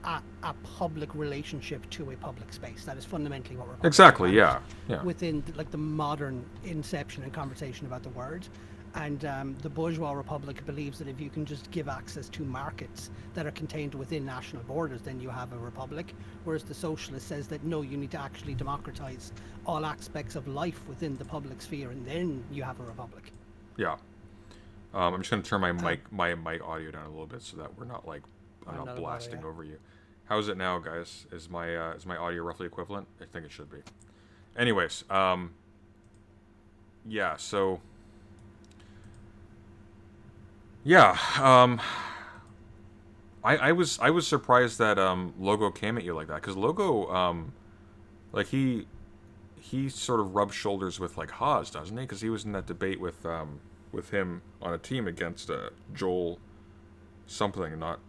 a public relationship to a public space. That is fundamentally what Republic Exactly. demands Yeah. within like the modern inception and conversation about the word. And the bourgeois republic believes that if you can just give access to markets that are contained within national borders, then you have a republic. Whereas the socialist says that no, you need to actually democratize all aspects of life within the public sphere, and then you have a republic. Yeah. I'm just gonna turn my mic audio down a little bit so that we're not like I'm not blasting over you. How's it now, guys? Is my audio roughly equivalent? I think it should be. Anyways, yeah. So. Yeah, I was surprised that Logo came at you like that, because Logo like he sort of rubs shoulders with like Haas, doesn't he? Because he was in that debate with him on a team against Joel something, not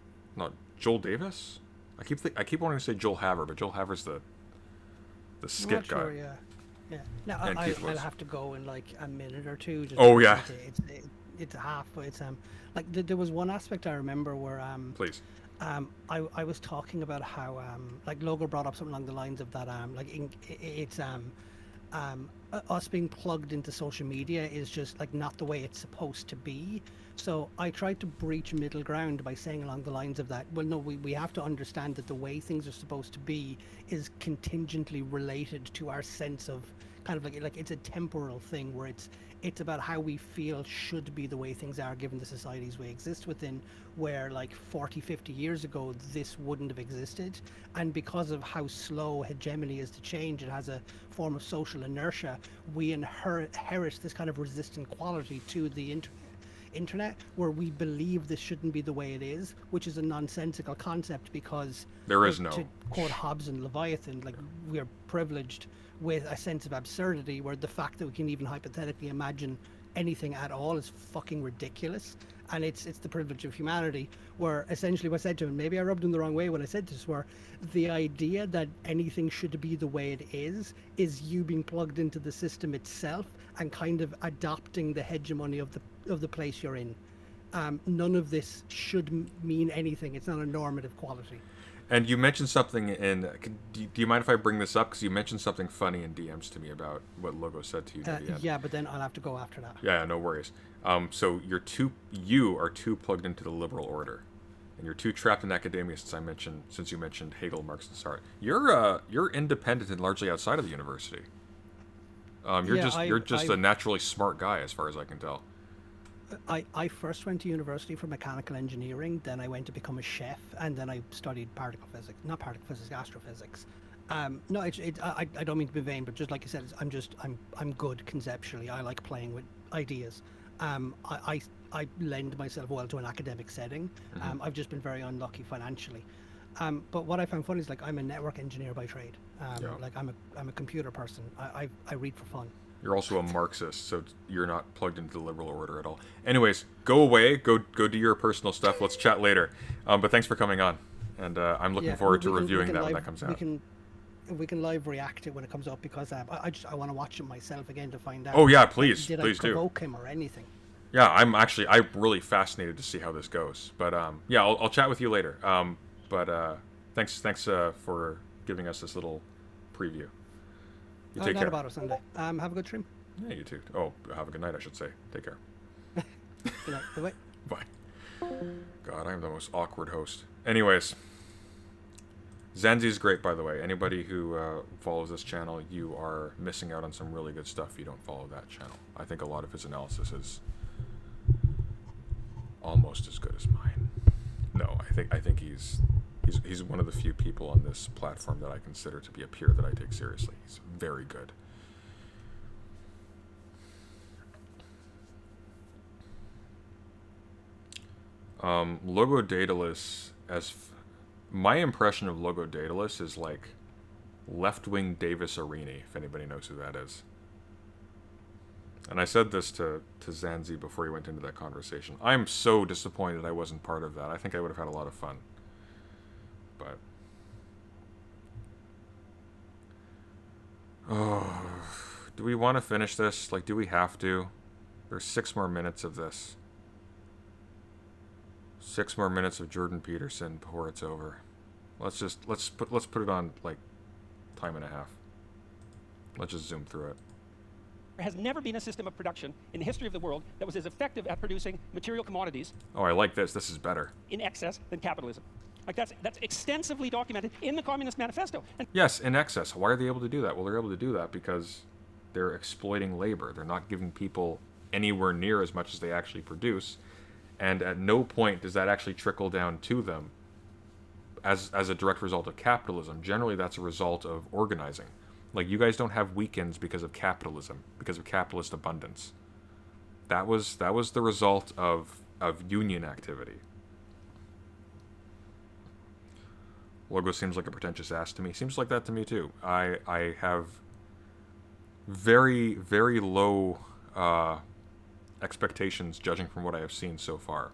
Joel Davis. I keep wanting to say Joel Haver, but Joel Haver's the skit guy. Sure, yeah. Now And I'll have to go in like a minute or two. Just Oh, yeah. It's half, but it's like there was one aspect I remember where Please. I was talking about how like Logo brought up something along the lines of that it's us being plugged into social media is just like not the way it's supposed to be. So I tried to breach middle ground by saying along the lines of that, well, no, we have to understand that the way things are supposed to be is contingently related to our sense of kind of like it's a temporal thing where it's about how we feel should be the way things are given the societies we exist within, where like 40, 50 years ago, this wouldn't have existed. And because of how slow hegemony is to change, it has a form of social inertia. We inherit this kind of resistant quality to the internet, where we believe this shouldn't be the way it is, which is a nonsensical concept because There is to quote Hobbes and Leviathan, like we are privileged with a sense of absurdity where the fact that we can even hypothetically imagine anything at all is fucking ridiculous. And it's the privilege of humanity, where essentially what I said to him, maybe I rubbed him the wrong way when I said this, where the idea that anything should be the way it is you being plugged into the system itself and kind of adopting the hegemony of the place you're in. None of this should mean anything. It's not a normative quality. And you mentioned something do you mind if I bring this up? Because you mentioned something funny in DMs to me about what Logo said to you at the end. Yeah, but then I'll have to go after that. Yeah, no worries. So you are too plugged into the liberal order, and you're too trapped in academia. Since you mentioned Hegel, Marx, and Sartre, you're independent and largely outside of the university. You're just a naturally smart guy, as far as I can tell. I first went to university for mechanical engineering, then I went to become a chef, and then I studied astrophysics. No, I don't mean to be vain, but just like you said, I'm good conceptually. I like playing with ideas. I lend myself well to an academic setting. Mm-hmm. I've just been very unlucky financially. But what I found funny is like I'm a network engineer by trade. Like I'm a computer person. I read for fun. You're also a Marxist, so you're not plugged into the liberal order at all. Anyways, go away, go do your personal stuff. Let's chat later. But thanks for coming on, and I'm looking forward to reviewing that when that comes out. We can live react it when it comes up, because I want to watch it myself again to find out. Oh yeah, please did do. I provoke him or anything? Yeah, I'm really fascinated to see how this goes. But yeah, I'll chat with you later. But thanks for giving us this little preview. You take care. Not about it Sunday. Have a good stream. Yeah, you too. Oh, have a good night, I should say. Take care. Good night. Bye-bye. Bye. God, I'm the most awkward host. Anyways, Zanzi's great, by the way. Anybody who follows this channel, you are missing out on some really good stuff if you don't follow that channel. I think a lot of his analysis is almost as good as mine. No, I think he's one of the few people on this platform that I consider to be a peer that I take seriously. He's very good. Logo Daedalus, my impression of Logo Daedalus is like left-wing Davis Arini, if anybody knows who that is. And I said this to Zanzi before he went into that conversation. I'm so disappointed I wasn't part of that. I think I would have had a lot of fun. But do we want to finish this? Like, do we have to? There's 6 more minutes of this. 6 more minutes of Jordan Peterson before it's over. let's put it on like time and a half. Let's just zoom through it. There has never been a system of production in the history of the world that was as effective at producing material commodities Oh, I like this. This is better. in excess than capitalism. Like that's extensively documented in the Communist Manifesto. And Yes, in excess. Why are they able to do that? Well, they're able to do that because they're exploiting labor. They're not giving people anywhere near as much as they actually produce, and at no point does that actually trickle down to them as a direct result of capitalism. Generally, that's a result of organizing. Like, you guys don't have weekends because of capitalism, because of capitalist abundance. That was the result of union activity. Logo seems like a pretentious ass to me. Seems like that to me too. I have very, very low expectations judging from what I have seen so far.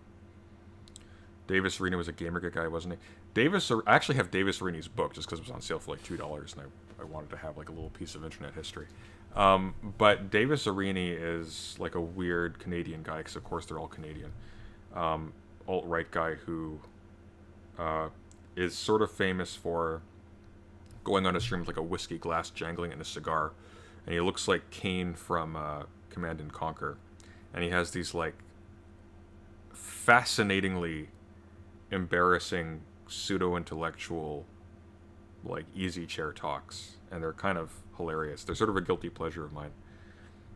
Davis Arena was a Gamergate guy, wasn't he? I actually have Davis Arini's book just because it was on sale for like $2, and I wanted to have like a little piece of internet history. But Davis Arini is like a weird Canadian guy, because of course they're all Canadian. Alt-right guy who is sort of famous for going on a stream with like a whiskey glass jangling in a cigar, and he looks like Kane from Command and Conquer, and he has these like fascinatingly embarrassing pseudo-intellectual like easy chair talks, and they're kind of hilarious. They're sort of a guilty pleasure of mine.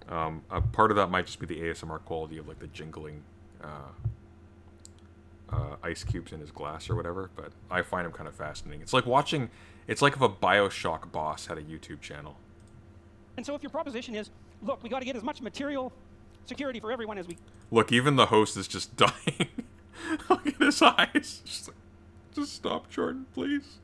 A part of that might just be the ASMR quality of like the jingling ice cubes in his glass or whatever, but I find him kind of fascinating. It's like if a BioShock boss had a YouTube channel. And so if your proposition is, look, we got to get as much material security for everyone as we Look, even the host is just dying. Look at his eyes. Just stop, Jordan, please.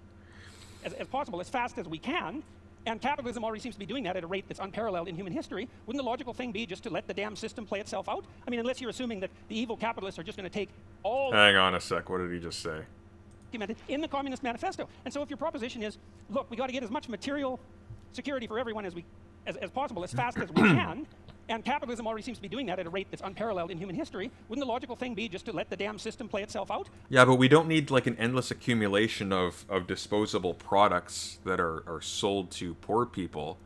as possible, as fast as we can, and capitalism already seems to be doing that at a rate that's unparalleled in human history, wouldn't the logical thing be just to let the damn system play itself out? I mean, unless you're assuming that the evil capitalists are just going to take all Hang on a sec, what did he just say? documented in the Communist Manifesto. And so if your proposition is, look, we got to get as much material security for everyone as possible, as fast as we can, and capitalism already seems to be doing that at a rate that's unparalleled in human history, wouldn't the logical thing be just to let the damn system play itself out? Yeah, but we don't need like an endless accumulation of disposable products that are sold to poor people.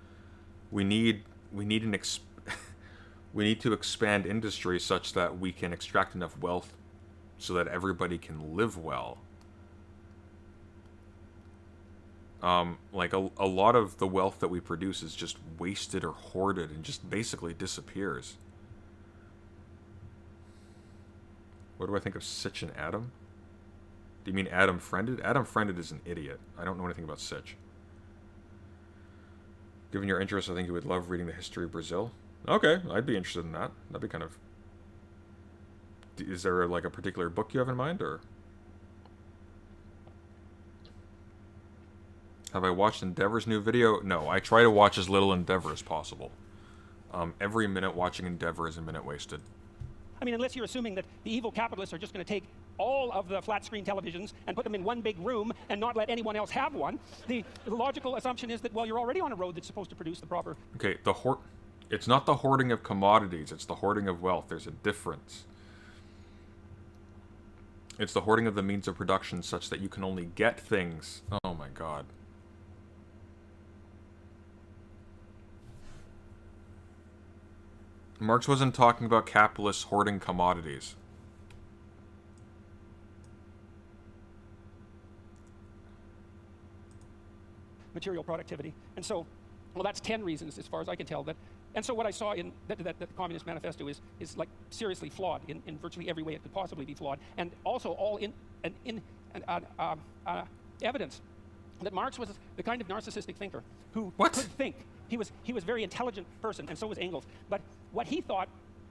We need we need to expand industry such that we can extract enough wealth so that everybody can live well. Like a lot of the wealth that we produce is just wasted or hoarded and just basically disappears. What do I think of Sitch and Adam? Do you mean Adam Friended? Adam Friended is an idiot. I don't know anything about Sitch. Given your interest, I think you would love reading the history of Brazil. Okay, I'd be interested in that. That'd be kind of... Is there like a particular book you have in mind, or... Have I watched Endeavor's new video? No, I try to watch as little Endeavor as possible. Every minute watching Endeavor is a minute wasted. I mean, unless you're assuming that the evil capitalists are just going to take all of the flat screen televisions and put them in one big room and not let anyone else have one, the logical assumption is that, well, you're already on a road that's supposed to produce the proper... Okay, it's not the hoarding of commodities, it's the hoarding of wealth. There's a difference. It's the hoarding of the means of production such that you can only get things. Oh my god. Marx wasn't talking about capitalists hoarding commodities. material productivity. And so, well, that's 10 reasons, as far as I can tell. And so what I saw in that the Communist Manifesto is like seriously flawed in virtually every way it could possibly be flawed, and also all in evidence that Marx was the kind of narcissistic thinker who could think. He was a very intelligent person, and so was Engels. But what he thought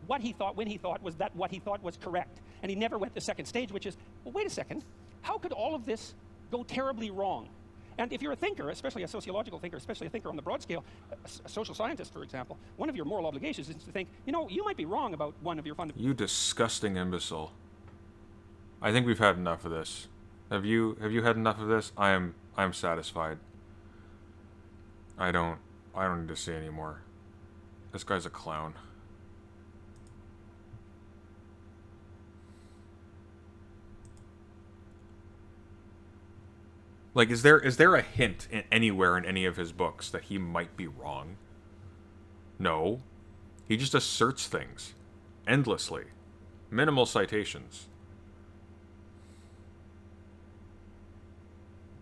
when he thought was that what he thought was correct, and he never went the second stage, which is, well, wait a second, how could all of this go terribly wrong? And if you're a thinker, especially a sociological thinker, especially a thinker on the broad scale, a social scientist, for example, one of your moral obligations is to think, you know, you might be wrong about one of your fundamental... You disgusting imbecile. I think we've had enough of this. Have you had enough of this? I'm satisfied. I don't need to see anymore. This guy's a clown. Like, is there a hint anywhere in any of his books that he might be wrong? No. He just asserts things. Endlessly. Minimal citations.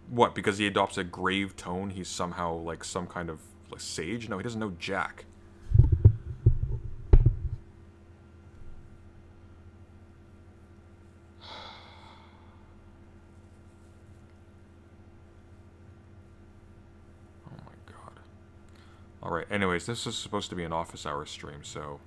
What, because he adopts a grave tone, he's somehow, like, some kind of sage? No, he doesn't know jack. Alright, anyways, this is supposed to be an office hour stream, so...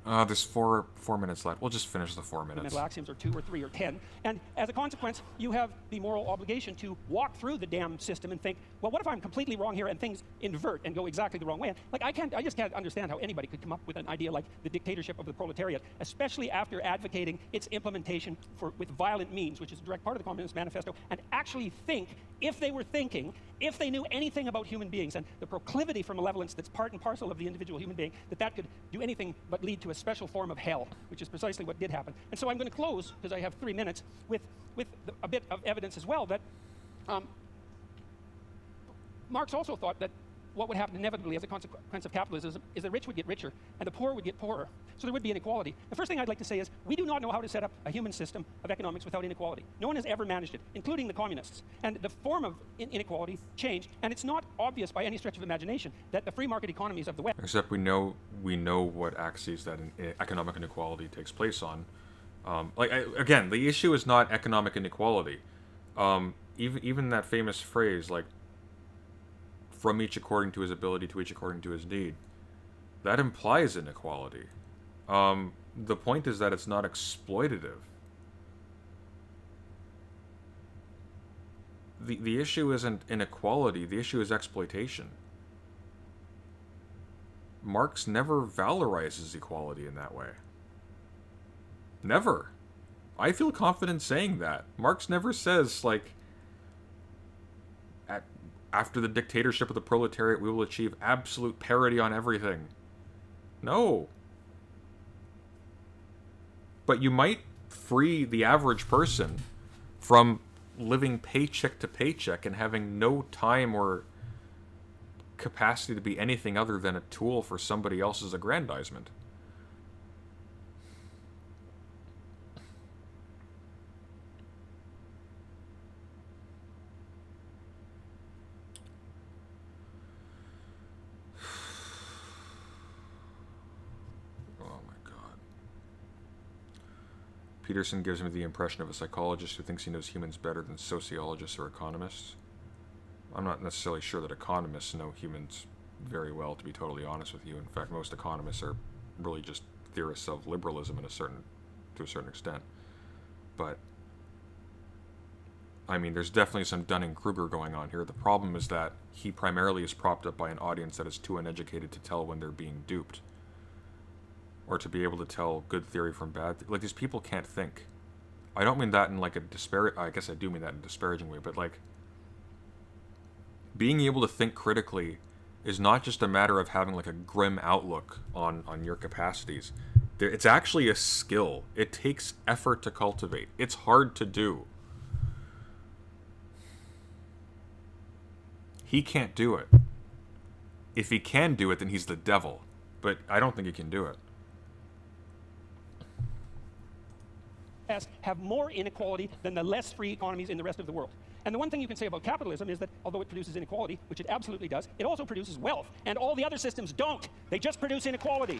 there's four minutes left. We'll just finish the 4 minutes. Mental axioms or 2 or 3 or 10. And as a consequence, you have the moral obligation to walk through the damn system and think, well, what if I'm completely wrong here and things invert and go exactly the wrong way? And, like, I just can't understand how anybody could come up with an idea like the dictatorship of the proletariat, especially after advocating its implementation with violent means, which is a direct part of the Communist Manifesto, and actually think, if they were thinking, if they knew anything about human beings and the proclivity for malevolence that's part and parcel of the individual human being, that could do anything but lead to a special form of hell, which is precisely what did happen. And so I'm going to close, because I have 3 minutes, with a bit of evidence as well that Marx also thought that what would happen inevitably as a consequence of capitalism is the rich would get richer and the poor would get poorer. So there would be inequality. The first thing I'd like to say is we do not know how to set up a human system of economics without inequality. No one has ever managed it, including the communists. And the form of inequality changed, and it's not obvious by any stretch of imagination that the free market economies of the West... Except we know what axes that economic inequality takes place on. Again, the issue is not economic inequality. Even that famous phrase, like, from each according to his ability to each according to his need, that implies inequality. The point is that it's not exploitative. The issue isn't inequality, the issue is exploitation. Marx never valorizes equality in that way. Never. I feel confident saying that. Marx never says, like, after the dictatorship of the proletariat, we will achieve absolute parity on everything. No. But you might free the average person from living paycheck to paycheck and having no time or capacity to be anything other than a tool for somebody else's aggrandizement. Peterson gives me the impression of a psychologist who thinks he knows humans better than sociologists or economists. I'm not necessarily sure that economists know humans very well, to be totally honest with you. In fact, most economists are really just theorists of liberalism to a certain extent. But, I mean, there's definitely some Dunning-Kruger going on here. The problem is that he primarily is propped up by an audience that is too uneducated to tell when they're being duped. Or to be able to tell good theory from bad like, these people can't think. I don't mean that in, like, I guess I do mean that in a disparaging way, but, like, being able to think critically is not just a matter of having, like, a grim outlook on your capacities. It's actually a skill. It takes effort to cultivate. It's hard to do. He can't do it. If he can do it, then he's the devil. But I don't think he can do it. Have more inequality than the less free economies in the rest of the world. And the one thing you can say about capitalism is that although it produces inequality, which it absolutely does, it also produces wealth. And all the other systems don't. They just produce inequality.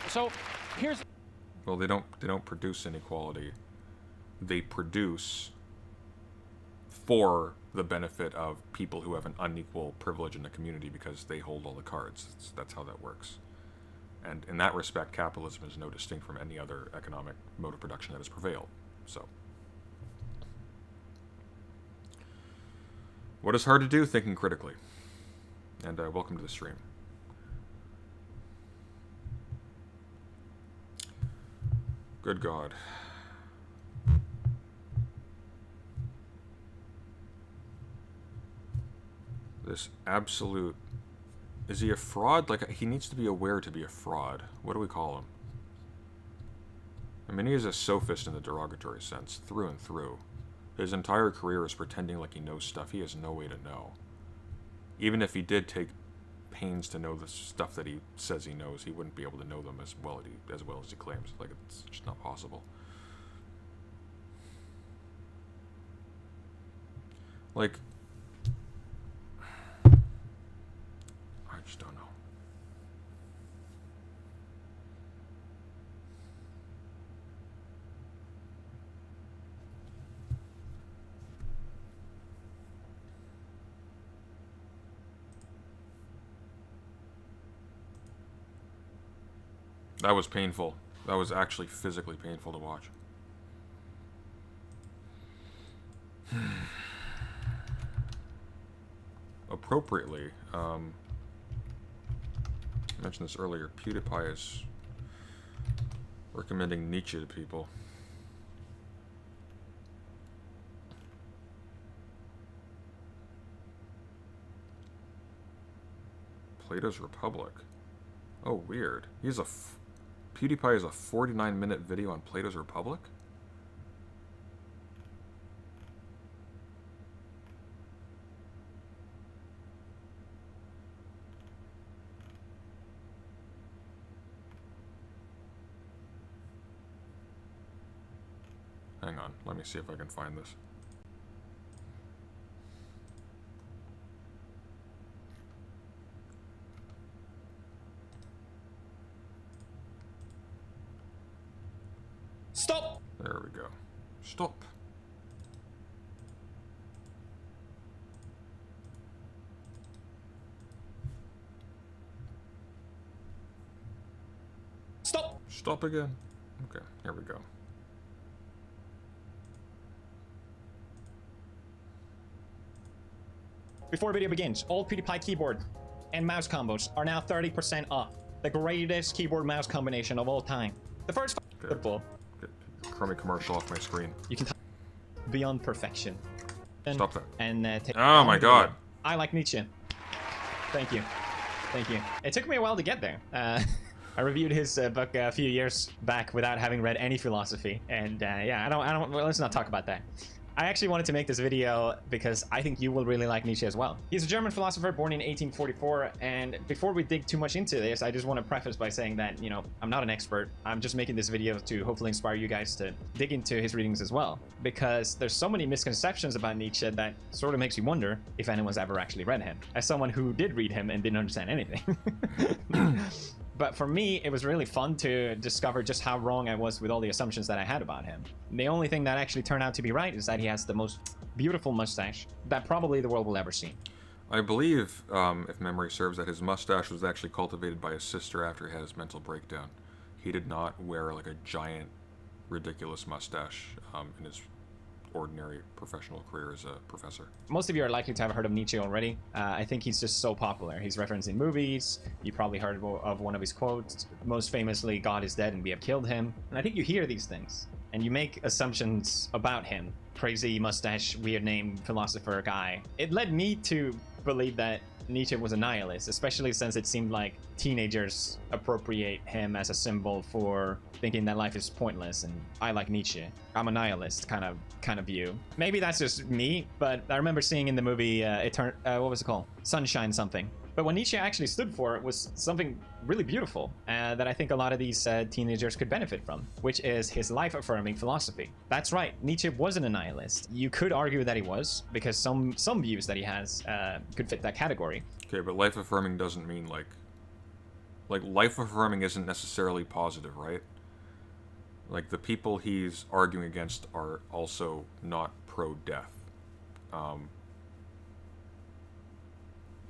So here's... Well, they don't produce inequality. They produce for the benefit of people who have an unequal privilege in the community because they hold all the cards. That's how that works. And in that respect, capitalism is no distinct from any other economic mode of production that has prevailed. So, what is hard to do? Thinking critically. And welcome to the stream. Good God. This absolute... Is he a fraud? Like, he needs to be aware to be a fraud. What do we call him? I mean, he is a sophist in the derogatory sense, through and through. His entire career is pretending like he knows stuff he has no way to know. Even if he did take pains to know the stuff that he says he knows, he wouldn't be able to know them as well as he claims. Like, it's just not possible. Like, I just don't know. That was painful. That was actually physically painful to watch. Appropriately, I mentioned this earlier, PewDiePie is recommending Nietzsche to people. Plato's Republic. Oh, weird. PewDiePie has a 49-minute video on Plato's Republic? Hang on, let me see if I can find this. Stop! There we go. Stop. Stop! Stop again. Okay, here we go. Before the video begins, all PewDiePie keyboard and mouse combos are now 30% off. The greatest keyboard mouse combination of all time. The first football. Get crummy commercial off my screen. You can beyond perfection. Stop that. And take Oh my god. I like Nietzsche. Thank you. Thank you. It took me a while to get there. I reviewed his book a few years back without having read any philosophy, and yeah, well, let's not talk about that. I actually wanted to make this video because I think you will really like Nietzsche as well. He's a German philosopher born in 1844, and before we dig too much into this, I just want to preface by saying that, you know, I'm not an expert. I'm just making this video to hopefully inspire you guys to dig into his readings as well, because there's so many misconceptions about Nietzsche that sort of makes you wonder if anyone's ever actually read him, as someone who did read him and didn't understand anything. But for me, it was really fun to discover just how wrong I was with all the assumptions that I had about him. The only thing that actually turned out to be right is that he has the most beautiful mustache that probably the world will ever see. I believe, if memory serves, that his mustache was actually cultivated by his sister after he had his mental breakdown. He did not wear like a giant, ridiculous mustache in his ordinary professional career as a professor. Most of you are likely to have heard of Nietzsche already. I think he's just so popular. He's referenced in movies. You probably heard of one of his quotes, most famously, "God is dead and we have killed him." And I think you hear these things and you make assumptions about him. Crazy mustache, weird name, philosopher guy. It led me to believe that Nietzsche was a nihilist, especially since it seemed like teenagers appropriate him as a symbol for thinking that life is pointless, and I like Nietzsche. I'm a nihilist kind of view. Maybe that's just me, but I remember seeing in the movie what was it called? Sunshine something. But what Nietzsche actually stood for was something really beautiful that I think a lot of these teenagers could benefit from, which is his life-affirming philosophy. That's right, Nietzsche wasn't a nihilist. You could argue that he was, because some views that he has could fit that category. Okay, but life-affirming doesn't mean like life-affirming isn't necessarily positive, right? Like, the people he's arguing against are also not pro-death.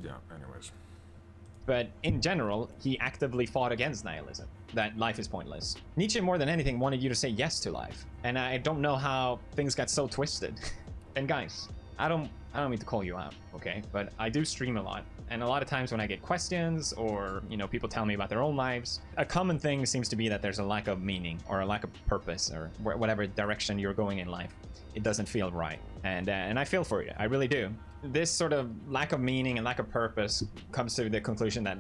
Yeah, anyways. But in general, he actively fought against nihilism, that life is pointless. Nietzsche, more than anything, wanted you to say yes to life. And I don't know how things got so twisted. And guys, I don't mean to call you out, okay? But I do stream a lot. And a lot of times when I get questions or, people tell me about their own lives, a common thing seems to be that there's a lack of meaning or a lack of purpose or whatever direction you're going in life. It doesn't feel right. And I feel for you. I really do. This sort of lack of meaning and lack of purpose comes to the conclusion that,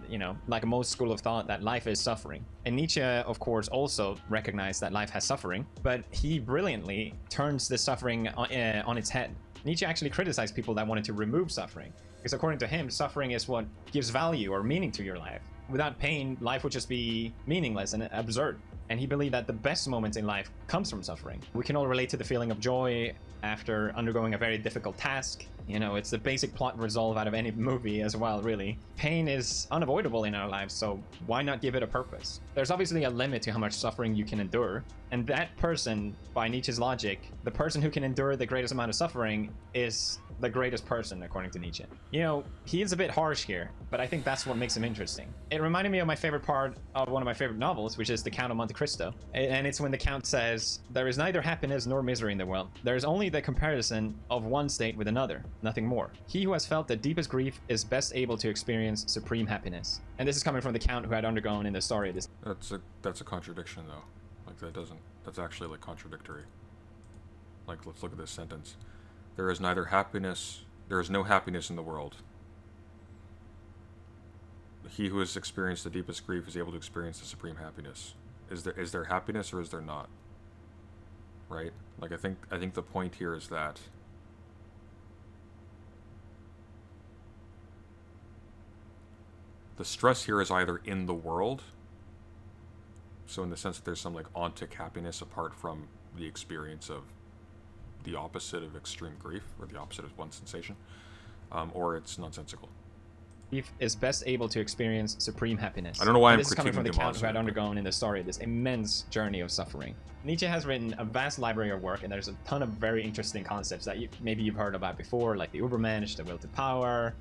like most school of thought, that life is suffering. And Nietzsche, of course, also recognized that life has suffering, but he brilliantly turns the suffering on its head. Nietzsche actually criticized people that wanted to remove suffering, because according to him, suffering is what gives value or meaning to your life. Without pain, life would just be meaningless and absurd. And he believed that the best moments in life comes from suffering. We can all relate to the feeling of joy after undergoing a very difficult task. It's the basic plot resolve out of any movie as well, really. Pain is unavoidable in our lives, so why not give it a purpose? There's obviously a limit to how much suffering you can endure, and that person, by Nietzsche's logic, the person who can endure the greatest amount of suffering is the greatest person, according to Nietzsche. He is a bit harsh here, but I think that's what makes him interesting. It reminded me of my favorite part of one of my favorite novels, which is The Count of Monte Cristo. And it's when the Count says, "There is neither happiness nor misery in the world. There is only the comparison of one state with another, nothing more. He who has felt the deepest grief is best able to experience supreme happiness." And this is coming from the Count who had undergone in the story of this. That's a contradiction, though. That's actually contradictory. Let's look at this sentence. There is no happiness in the world. He who has experienced the deepest grief is able to experience the supreme happiness. Is there happiness or is there not? Right? I think the point here is that the stress here is either in the world, so in the sense that there's some ontic happiness apart from the experience of the opposite of extreme grief, or the opposite of one sensation, or it's nonsensical. Is best able to experience supreme happiness. I don't know why I'm this is coming from the critiquing Count who had Demoz, undergone in the story this immense journey of suffering. Nietzsche has written a vast library of work, and there's a ton of very interesting concepts that maybe you've heard about before, like the Übermensch, the will to power,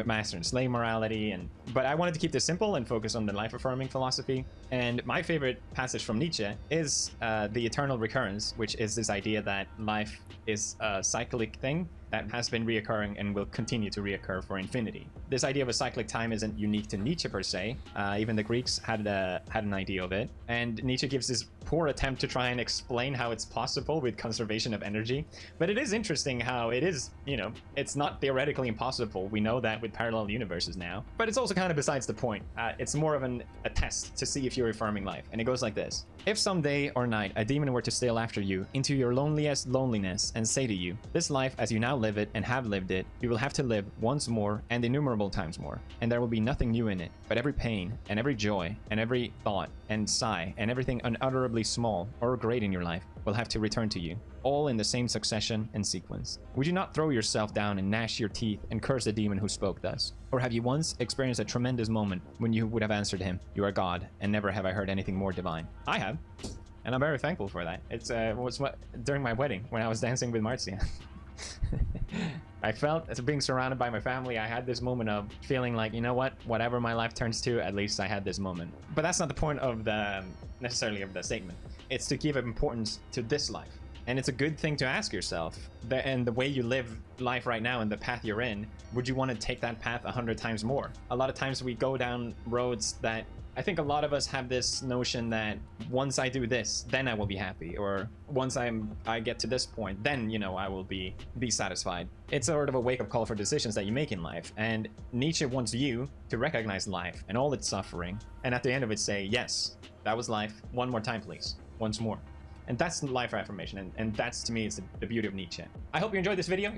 master and slave morality. But I wanted to keep this simple and focus on the life-affirming philosophy. And my favorite passage from Nietzsche is the eternal recurrence, which is this idea that life is a cyclic thing that has been reoccurring and will continue to reoccur for infinity. This idea of a cyclic time isn't unique to Nietzsche per se. Even the Greeks had an idea of it. And Nietzsche gives this poor attempt to try and explain how it's possible with conservation of energy. But it is interesting how it is, it's not theoretically impossible. We know that with parallel universes now. But it's also kind of besides the point. It's more of a test to see if you're affirming life. And it goes like this. If some day or night a demon were to steal after you into your loneliest loneliness and say to you, "This life as you now live it and have lived it, you will have to live once more and innumerable times more, and there will be nothing new in it, but every pain and every joy and every thought and sigh and everything unutterably small or great in your life will have to return to you, all in the same succession and sequence. Would you not throw yourself down and gnash your teeth and curse the demon who spoke thus? Or have you once experienced a tremendous moment when you would have answered him, 'You are God, and never have I heard anything more divine'?" I have, and I'm very thankful for that. It was during my wedding when I was dancing with Marzia. I felt, as being surrounded by my family, I had this moment of feeling like, you know what, whatever my life turns to, at least I had this moment. But that's not the point of necessarily of the statement. It's to give importance to this life. And it's a good thing to ask yourself, and the way you live life right now and the path you're in, would you want to take that path 100 times more? A lot of times we go down roads that I think a lot of us have this notion that once I do this, then I will be happy, or once I get to this point, then I will be satisfied. It's sort of a wake-up call for decisions that you make in life, and Nietzsche wants you to recognize life and all its suffering, and at the end of it say, yes, that was life. One more time, please. Once more. And that's life affirmation, and that's, to me, is the beauty of Nietzsche. I hope you enjoyed this video.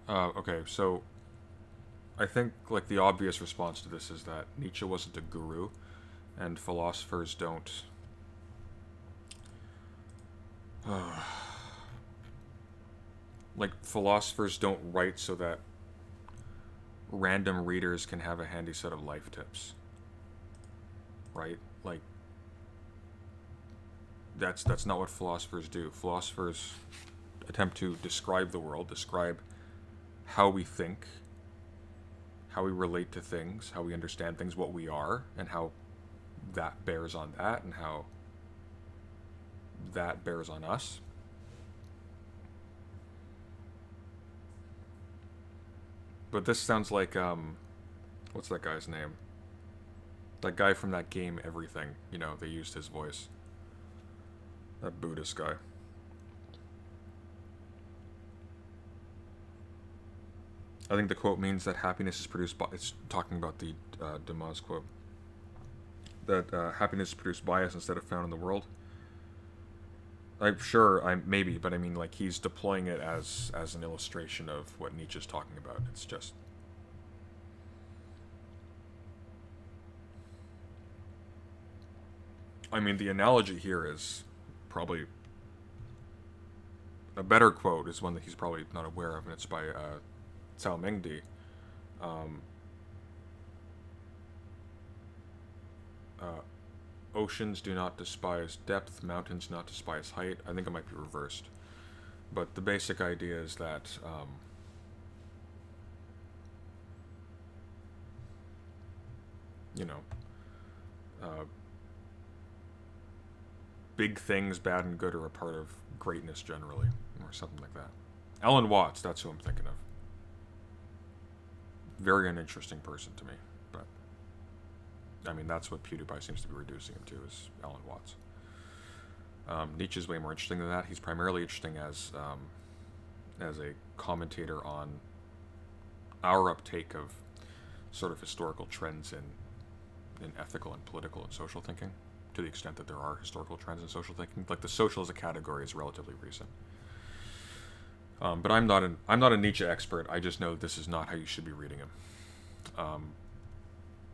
Okay, so I think the obvious response to this is that Nietzsche wasn't a guru, and philosophers don't philosophers don't write so that random readers can have a handy set of life tips, right? That's not what philosophers do. Philosophers attempt to describe the world, describe how we think, how we relate to things, how we understand things, what we are, and how that bears on that, and how that bears on us. But this sounds like, what's that guy's name? That guy from that game, Everything. You know, they used his voice. That Buddhist guy. I think the quote means that happiness is produced by... It's talking about the Dumas quote. That happiness is produced by us instead of found in the world. I'm sure, maybe, but I mean, like, he's deploying it as an illustration of what Nietzsche's talking about. It's just... I mean, the analogy here is probably... A better quote is one that he's probably not aware of, and it's by Cao Mengdi. Oceans do not despise depth, mountains do not despise height. I think it might be reversed. But the basic idea is that you know, big things, bad and good, are a part of greatness generally, or something like that. Alan Watts, that's who I'm thinking of. Very uninteresting person to me, but I mean, that's what PewDiePie seems to be reducing him to, is Alan Watts. Nietzsche's way more interesting than that. He's primarily interesting as a commentator on our uptake of sort of historical trends in ethical and political and social thinking, to the extent that there are historical trends in social thinking. Like, the social as a category is relatively recent. But I'm not a Nietzsche expert. I just know this is not how you should be reading him.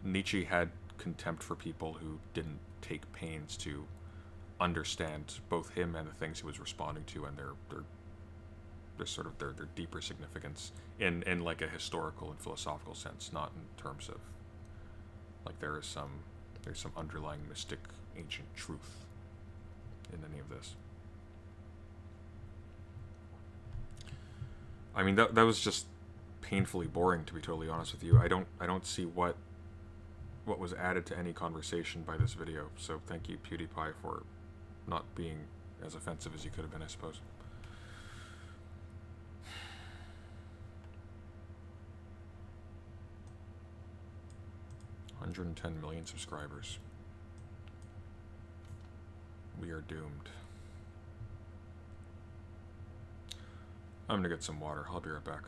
Nietzsche had contempt for people who didn't take pains to understand both him and the things he was responding to, and their sort of their deeper significance in like a historical and philosophical sense, not in terms of like there's some underlying mystic ancient truth in any of this. I mean, that was just painfully boring, to be totally honest with you. I don't see what was added to any conversation by this video. So thank you, PewDiePie, for not being as offensive as you could have been, I suppose. $110 million subscribers. We are doomed. I'm gonna get some water. I'll be right back.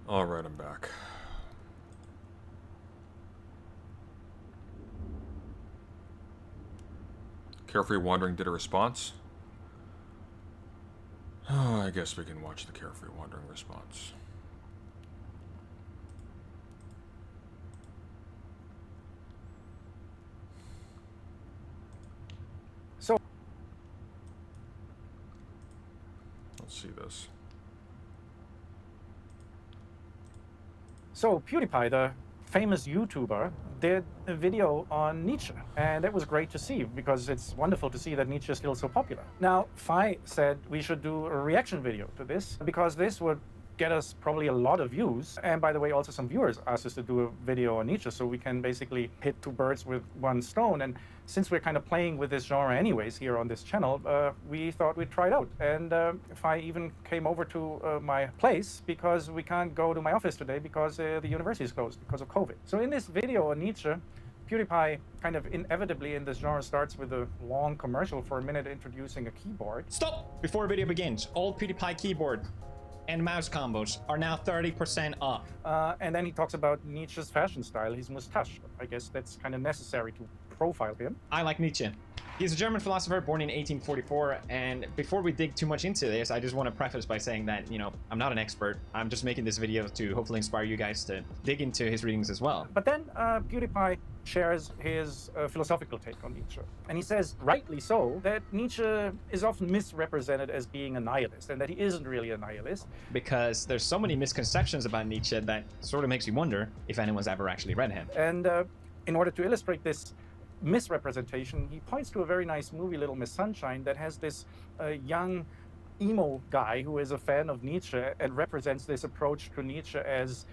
Alright, I'm back. Carefree Wandering did a response. Oh, I guess we can watch the Carefree Wandering response. So, let's see this. So PewDiePie, the famous YouTuber did a video on Nietzsche, and it was great to see because it's wonderful to see that Nietzsche is still so popular. Now, Phi said we should do a reaction video to this because this would get us probably a lot of views. And by the way, also some viewers asked us to do a video on Nietzsche, so we can basically hit two birds with one stone. And since we're kind of playing with this genre anyways here on this channel, we thought we'd try it out. And Phi even came over to my place because we can't go to my office today because the university is closed because of COVID. So in this video on Nietzsche, PewDiePie kind of inevitably in this genre starts with a long commercial for a minute introducing a keyboard. Stop! Before video begins, all PewDiePie keyboard and mouse combos are now 30% off. And then he talks about Nietzsche's fashion style, his mustache. I guess that's kind of necessary to profile him. I like Nietzsche. He's a German philosopher born in 1844, and before we dig too much into this, I just want to preface by saying that, you know, I'm not an expert. I'm just making this video to hopefully inspire you guys to dig into his readings as well. But then PewDiePie shares his philosophical take on Nietzsche. And he says, rightly so, that Nietzsche is often misrepresented as being a nihilist, and that he isn't really a nihilist. Because there's so many misconceptions about Nietzsche that sort of makes you wonder if anyone's ever actually read him. And in order to illustrate this misrepresentation, he points to a very nice movie, Little Miss Sunshine, that has this young emo guy who is a fan of Nietzsche and represents this approach to Nietzsche as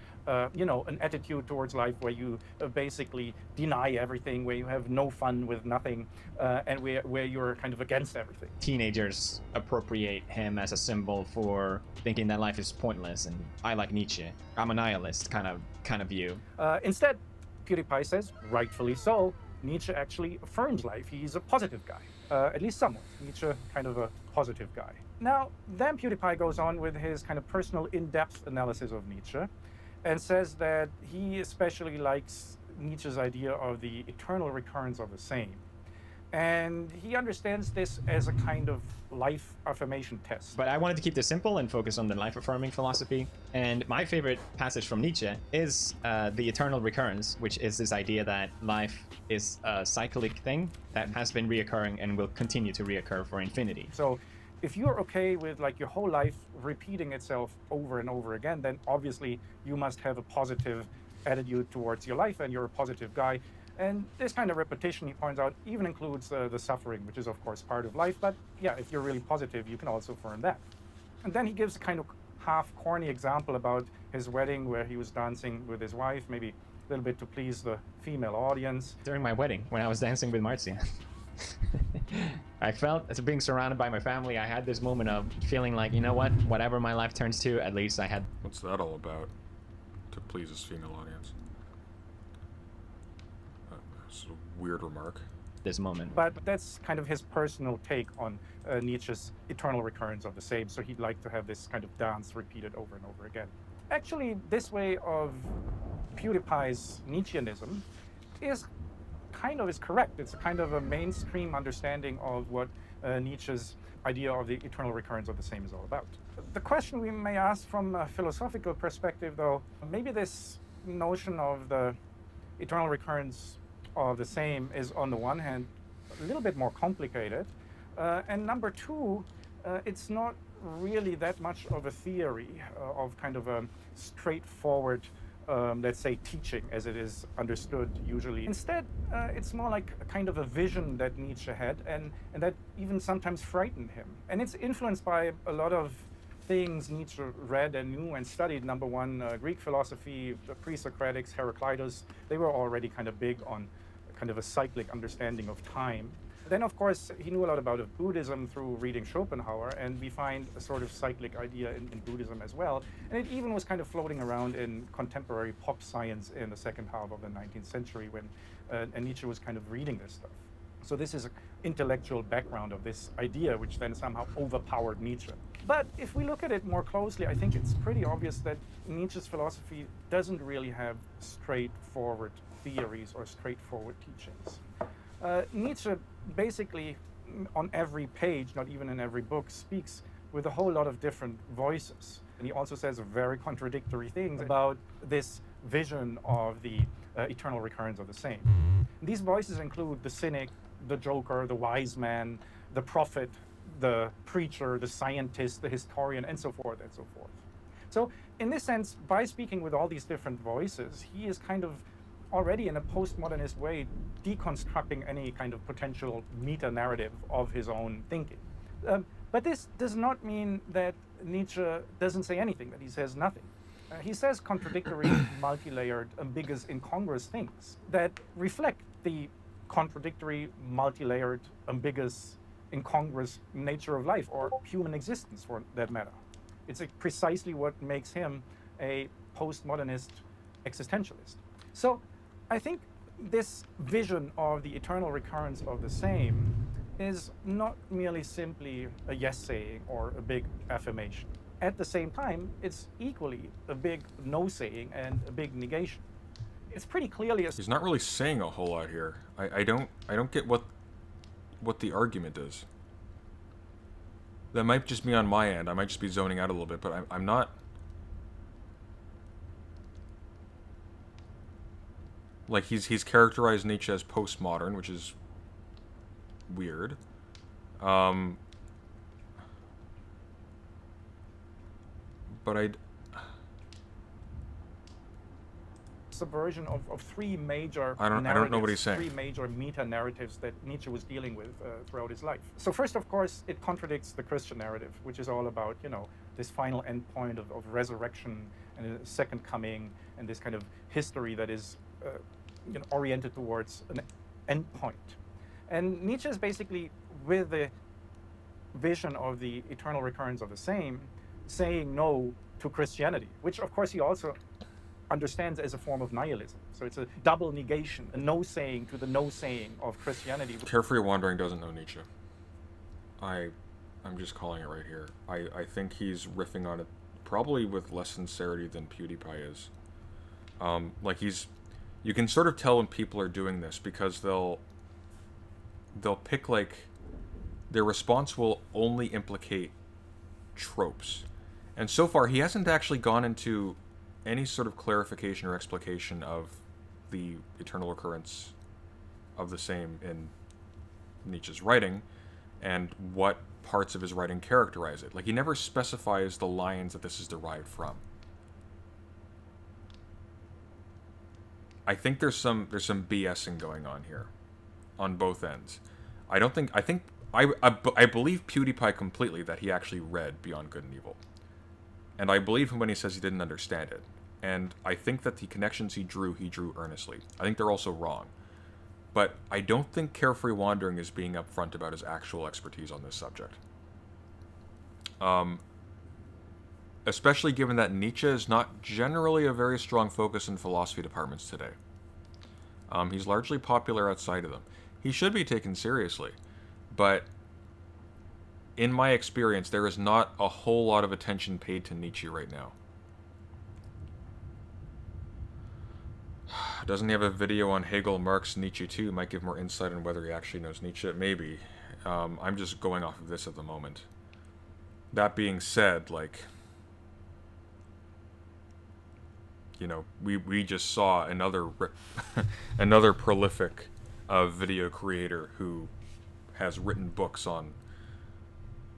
you know, an attitude towards life where you basically deny everything, where you have no fun with nothing, and where you're kind of against everything. Teenagers appropriate him as a symbol for thinking that life is pointless, and I like Nietzsche. I'm a nihilist kind of view. Instead, PewDiePie says, rightfully so, Nietzsche actually affirms life. He's a positive guy, at least somewhat. Nietzsche, kind of a positive guy. Now, then PewDiePie goes on with his kind of personal in-depth analysis of Nietzsche and says that he especially likes Nietzsche's idea of the eternal recurrence of the same. And he understands this as a kind of life affirmation test. But I wanted to keep this simple and focus on the life-affirming philosophy. And my favorite passage from Nietzsche is the eternal recurrence, which is this idea that life is a cyclic thing that has been reoccurring and will continue to reoccur for infinity. So if you're okay with like your whole life repeating itself over and over again, then obviously you must have a positive attitude towards your life and you're a positive guy. And this kind of repetition, he points out, even includes the suffering, which is of course part of life. But yeah, if you're really positive, you can also affirm that. And then he gives a kind of half corny example about his wedding where he was dancing with his wife, maybe a little bit to please the female audience. During my wedding, when I was dancing with Marcia, I felt, as being surrounded by my family, I had this moment of feeling like, you know what, whatever my life turns to, at least I had... What's that all about? To please his female audience? It's a weird remark. This moment. But that's kind of his personal take on Nietzsche's eternal recurrence of the same. So he'd like to have this kind of dance repeated over and over again. Actually, this way of PewDiePie's Nietzscheanism is correct. It's a kind of a mainstream understanding of what Nietzsche's idea of the eternal recurrence of the same is all about. The question we may ask from a philosophical perspective, though, maybe this notion of the eternal recurrence of the same is, on the one hand, a little bit more complicated, and number two, it's not really that much of a theory of kind of a straightforward, let's say, teaching as it is understood usually. Instead, it's more like a kind of a vision that Nietzsche had and that even sometimes frightened him. And it's influenced by a lot of things Nietzsche read and knew and studied. Number one, Greek philosophy, the pre-Socratics, Heraclitus, they were already kind of big on kind of a cyclic understanding of time. Then, of course, he knew a lot about Buddhism through reading Schopenhauer, and we find a sort of cyclic idea in Buddhism as well. And it even was kind of floating around in contemporary pop science in the second half of the 19th century when and Nietzsche was kind of reading this stuff. So this is an intellectual background of this idea, which then somehow overpowered Nietzsche. But if we look at it more closely, I think it's pretty obvious that Nietzsche's philosophy doesn't really have straightforward theories or straightforward teachings. Nietzsche basically, on every page, not even in every book, speaks with a whole lot of different voices. And he also says very contradictory things about this vision of the eternal recurrence of the same. These voices include the cynic, the joker, the wise man, the prophet, the preacher, the scientist, the historian, and so forth and so forth. So in this sense, by speaking with all these different voices, he is kind of already in a postmodernist way deconstructing any kind of potential meta-narrative of his own thinking. But this does not mean that Nietzsche doesn't say anything, that he says nothing. He says contradictory, multi-layered, ambiguous, incongruous things that reflect the contradictory, multi-layered, ambiguous, incongruous nature of life, or human existence for that matter. It's precisely what makes him a postmodernist existentialist. So I think this vision of the eternal recurrence of the same is not merely simply a yes-saying or a big affirmation. At the same time, it's equally a big no-saying and a big negation. It's pretty clearly He's not really saying a whole lot here. I don't get what the argument is. That might just be on my end. I might just be zoning out a little bit, but I'm not. Like, he's characterized Nietzsche as postmodern, which is weird. But subversion of three major I don't know what he's saying. Three major meta-narratives that Nietzsche was dealing with throughout his life. So first, of course, it contradicts the Christian narrative, which is all about, this final endpoint of resurrection and a second coming, and this kind of history that is oriented towards an endpoint. And Nietzsche is basically, with the vision of the eternal recurrence of the same, saying no to Christianity, which of course he also understands as a form of nihilism. So it's a double negation, a no saying to the no saying of Christianity. Carefree Wandering doesn't know Nietzsche. I'm just calling it right here. I think he's riffing on it probably with less sincerity than PewDiePie is. You can sort of tell when people are doing this because they'll pick, like, their response will only implicate tropes. And so far, he hasn't actually gone into any sort of clarification or explication of the eternal recurrence of the same in Nietzsche's writing and what parts of his writing characterize it. Like, he never specifies the lines that this is derived from. I think there's some BSing going on here on both ends. I believe PewDiePie completely that he actually read Beyond Good and Evil. And I believe him when he says he didn't understand it. And I think that the connections he drew earnestly. I think they're also wrong. But I don't think Carefree Wandering is being upfront about his actual expertise on this subject. Especially given that Nietzsche is not generally a very strong focus in philosophy departments today. He's largely popular outside of them. He should be taken seriously. But in my experience, there is not a whole lot of attention paid to Nietzsche right now. Doesn't he have a video on Hegel, Marx, Nietzsche too? Might give more insight on whether he actually knows Nietzsche. Maybe. I'm just going off of this at the moment. That being said, like, we just saw another another prolific video creator who has written books on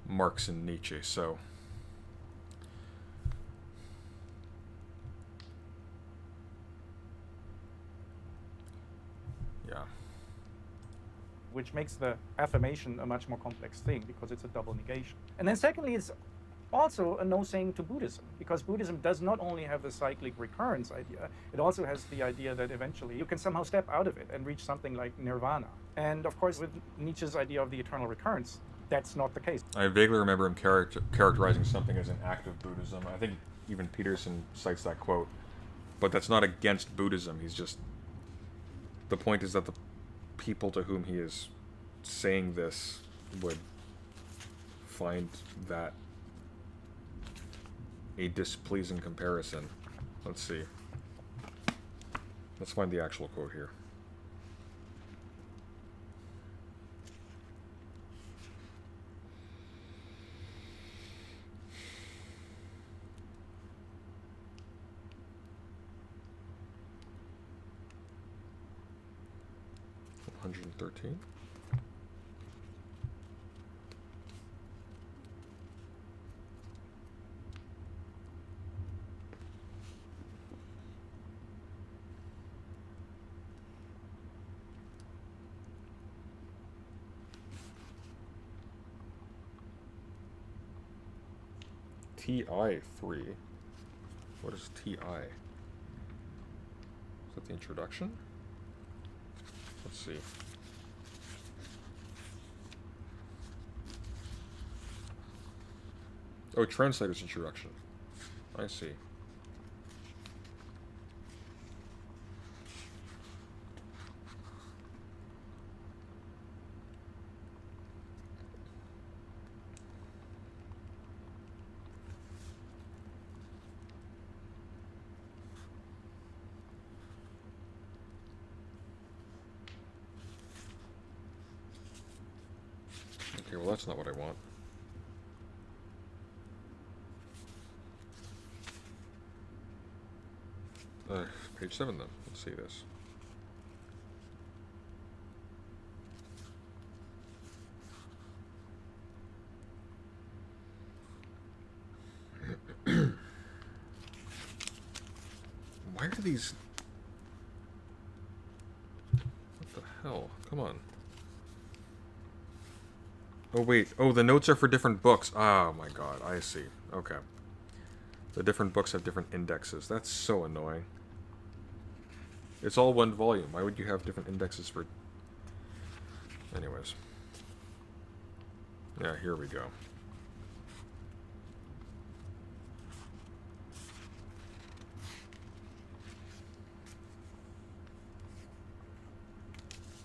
Marx and Nietzsche, so yeah. Which makes the affirmation a much more complex thing because it's a double negation. And then secondly, it's also a no saying to Buddhism, because Buddhism does not only have the cyclic recurrence idea, it also has the idea that eventually you can somehow step out of it and reach something like nirvana. And of course, with Nietzsche's idea of the eternal recurrence, that's not the case. I vaguely remember him characterizing something as an act of Buddhism. I think even Peterson cites that quote. But that's not against Buddhism. He's just... The point is that the people to whom he is saying this would find that a displeasing comparison. Let's see. Let's find the actual quote here. $113. TI3. What is TI? Is that the introduction? Let's see. Oh, translator's introduction. I see. Okay, well that's not what I want. Page 7 then. Let's see this. Why are these... What the hell? Come on. Oh wait, oh the notes are for different books. Oh my god, I see. Okay. The different books have different indexes. That's so annoying. It's all one volume. Why would you have different indexes for... Anyways. Yeah, here we go.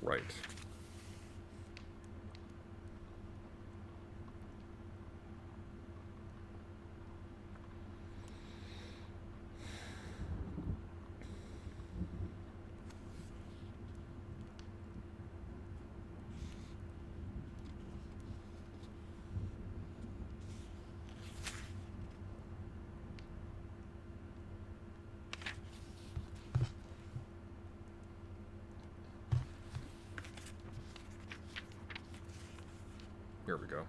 Right. Here we go.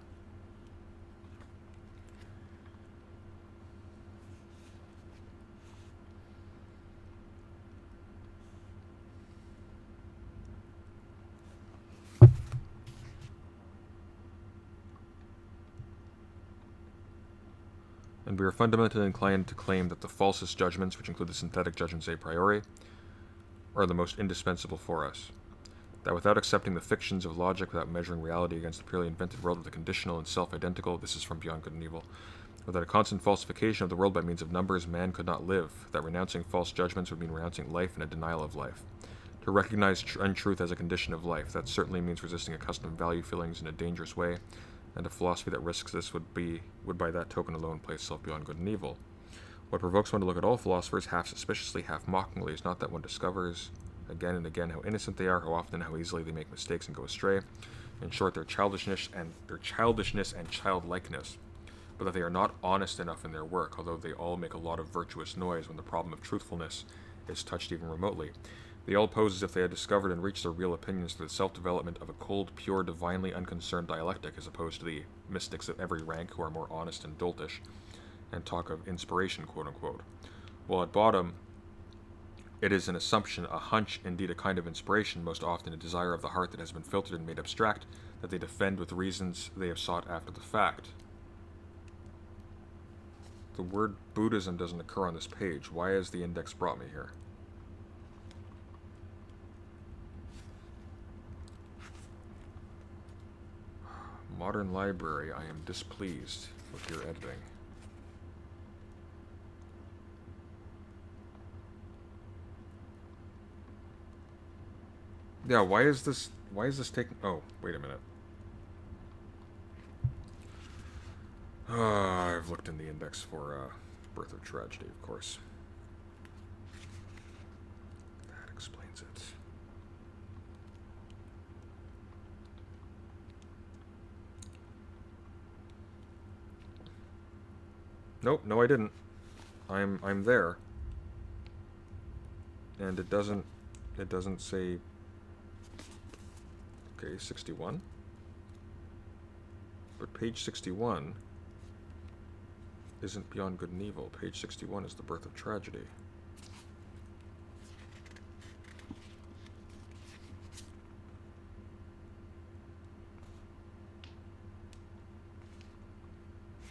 And we are fundamentally inclined to claim that the falsest judgments, which include the synthetic judgments a priori, are the most indispensable for us. That without accepting the fictions of logic, without measuring reality against the purely invented world of the conditional and self-identical, this is from Beyond Good and Evil, without a constant falsification of the world by means of numbers, man could not live. That renouncing false judgments would mean renouncing life and a denial of life. To recognize untruth as a condition of life, that certainly means resisting accustomed value feelings in a dangerous way, and a philosophy that risks this would by that token alone place itself beyond good and evil. What provokes one to look at all philosophers half suspiciously, half mockingly, is not that one discovers again and again how innocent they are, how often and how easily they make mistakes and go astray. In short, their childishness and childlikeness, but that they are not honest enough in their work, although they all make a lot of virtuous noise when the problem of truthfulness is touched even remotely. They all pose as if they had discovered and reached their real opinions through the self-development of a cold, pure, divinely unconcerned dialectic, as opposed to the mystics of every rank who are more honest and doltish, and talk of inspiration, quote-unquote. While at bottom, it is an assumption, a hunch, indeed a kind of inspiration, most often a desire of the heart that has been filtered and made abstract, that they defend with reasons they have sought after the fact. The word Buddhism doesn't occur on this page. Why has the index brought me here? Modern Library, I am displeased with your editing. Yeah, why is this taking... Oh, wait a minute. I've looked in the index for Birth of Tragedy, of course. That explains it. Nope, no I didn't. I'm there. And it doesn't say... Okay, 61. But page 61 isn't Beyond Good and Evil. Page 61 is The Birth of Tragedy.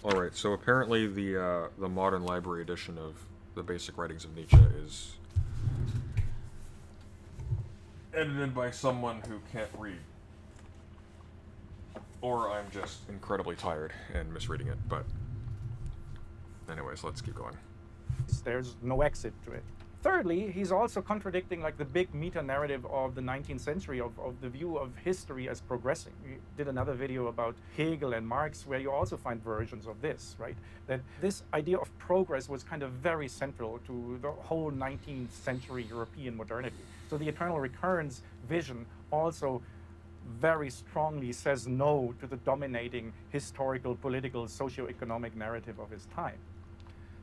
Alright, so apparently the modern library edition of the basic writings of Nietzsche is edited by someone who can't read. Or I'm just incredibly tired and misreading it, but anyways, let's keep going. There's no exit to it. Thirdly, he's also contradicting like the big meta-narrative of the 19th century of the view of history as progressing. We did another video about Hegel and Marx where you also find versions of this, right? That this idea of progress was kind of very central to the whole 19th century European modernity. So the eternal recurrence vision also very strongly says no to the dominating historical, political, socio-economic narrative of his time.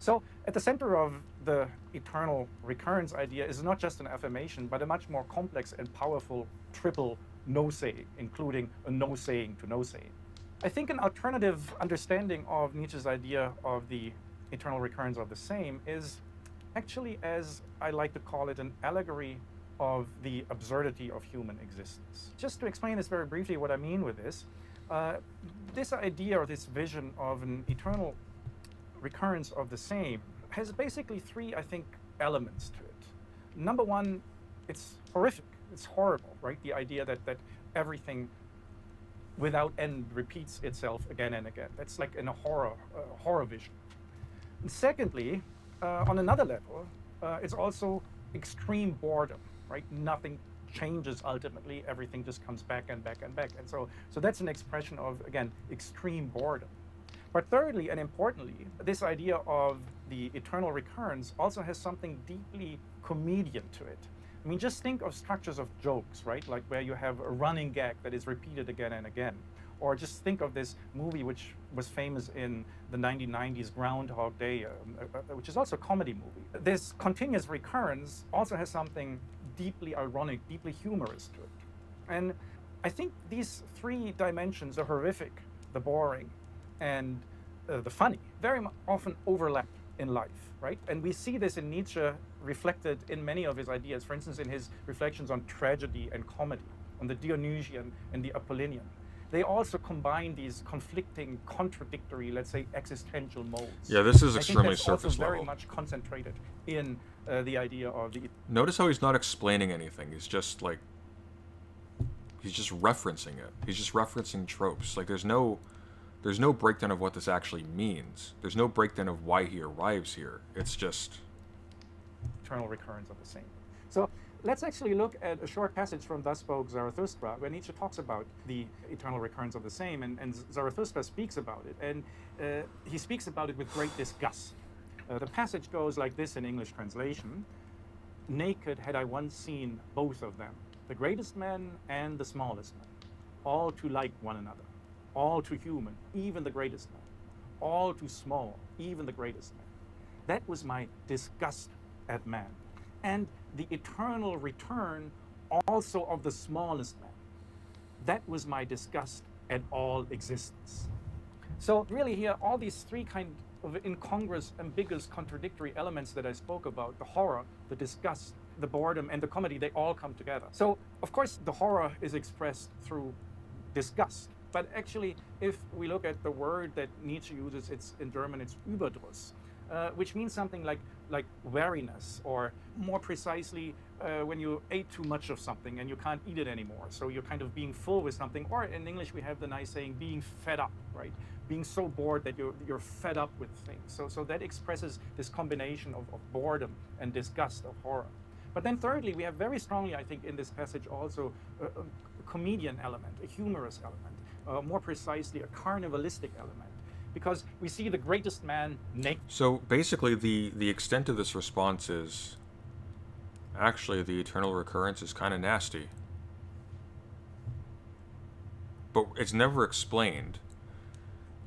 So at the center of the eternal recurrence idea is not just an affirmation, but a much more complex and powerful triple no-saying, including a no-saying to no-saying. I think an alternative understanding of Nietzsche's idea of the eternal recurrence of the same is actually, as I like to call it, an allegory of the absurdity of human existence. Just to explain this very briefly, what I mean with this, this idea or this vision of an eternal recurrence of the same has basically three, I think, elements to it. Number one, it's horrific, it's horrible, right? The idea that everything without end repeats itself again and again. That's like in a horror vision. And secondly, on another level, it's also extreme boredom, right? Nothing changes ultimately, everything just comes back and back and back. And so that's an expression of, again, extreme boredom. But thirdly, and importantly, this idea of the eternal recurrence also has something deeply comedian to it. I mean, just think of structures of jokes, right? Like where you have a running gag that is repeated again and again. Or just think of this movie which was famous in the 1990s, Groundhog Day, which is also a comedy movie. This continuous recurrence also has something deeply ironic, deeply humorous to it. And I think these three dimensions, the horrific, the boring, and the funny, very often overlap in life, right? And we see this in Nietzsche reflected in many of his ideas, for instance, in his reflections on tragedy and comedy, on the Dionysian and the Apollinian. They also combine these conflicting, contradictory, let's say, existential modes. Yeah, this is I extremely think that's surface also very level. much concentrated in the idea of the... Notice how he's not explaining anything. He's just like, he's just referencing it. He's just referencing tropes. Like there's no breakdown of what this actually means. There's no breakdown of why he arrives here. It's just eternal recurrence of the same. So let's actually look at a short passage from Thus Spoke Zarathustra, where Nietzsche talks about the eternal recurrence of the same, and Zarathustra speaks about it, and he speaks about it with great disgust. The passage goes like this in English translation: "Naked had I once seen both of them, the greatest man and the smallest man, all too like one another, all too human, even the greatest man, all too small, even the greatest man. That was my disgust at man, and the eternal return also of the smallest man. That was my disgust at all existence." So really here, all these three kind of incongruous, ambiguous, contradictory elements that I spoke about, the horror, the disgust, the boredom, and the comedy, they all come together. So, of course, the horror is expressed through disgust. But actually, if we look at the word that Nietzsche uses, it's in German, it's Überdruss, which means something like weariness, or more precisely, when you ate too much of something and you can't eat it anymore. So you're kind of being full with something. Or in English, we have the nice saying, being fed up, right? Being so bored that you're fed up with things. So that expresses this combination of boredom and disgust, of horror. But then thirdly, we have very strongly, I think, in this passage also a comedian element, a humorous element, more precisely a carnivalistic element, because we see the greatest man naked. So basically the extent of this response is actually the eternal recurrence is kind of nasty. But it's never explained.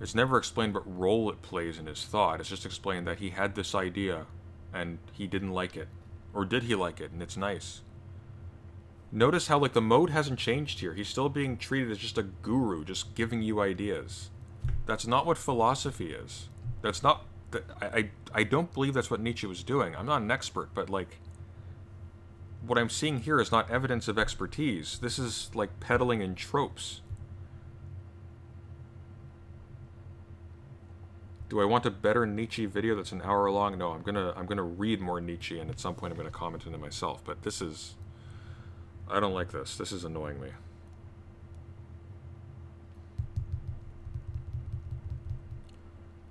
It's never explained what role it plays in his thought. It's just explained that he had this idea and he didn't like it. Or did he like it and it's nice. Notice how like the mode hasn't changed here. He's still being treated as just a guru, just giving you ideas. That's not what philosophy is. That's not... I don't believe that's what Nietzsche was doing. I'm not an expert, but like... what I'm seeing here is not evidence of expertise. This is like peddling in tropes. Do I want a better Nietzsche video that's an hour long? No, I'm gonna read more Nietzsche, and at some point I'm gonna comment on it myself. But this is, I don't like this. This is annoying me.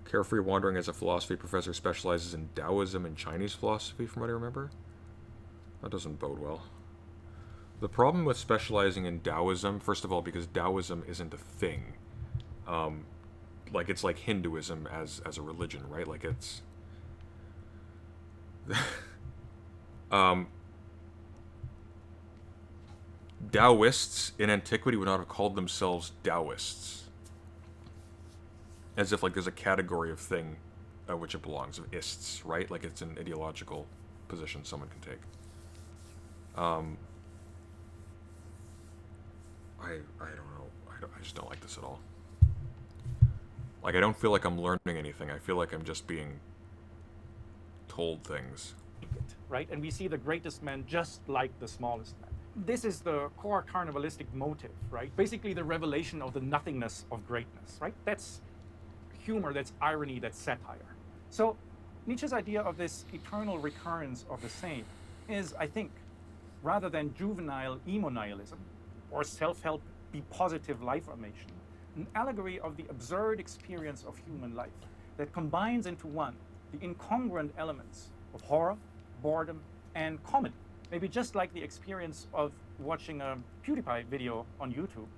Carefree Wandering as a philosophy professor specializes in Taoism and Chinese philosophy, from what I remember. That doesn't bode well. The problem with specializing in Taoism, first of all, because Taoism isn't a thing. Like, it's like Hinduism as a religion, right? Like, it's... Taoists in antiquity would not have called themselves Taoists. As if, like, there's a category of thing which it belongs, of ists, right? Like, it's an ideological position someone can take. I don't know. I just don't like this at all. Like, I don't feel like I'm learning anything. I feel like I'm just being told things. Right? And we see the greatest man just like the smallest man. This is the core carnivalistic motive, right? Basically the revelation of the nothingness of greatness, right? That's humor, that's irony, that's satire. So Nietzsche's idea of this eternal recurrence of the same is, I think, rather than juvenile emo-nihilism or self-help be positive life formation, an allegory of the absurd experience of human life that combines into one the incongruent elements of horror, boredom, and comedy. Maybe just like the experience of watching a PewDiePie video on YouTube,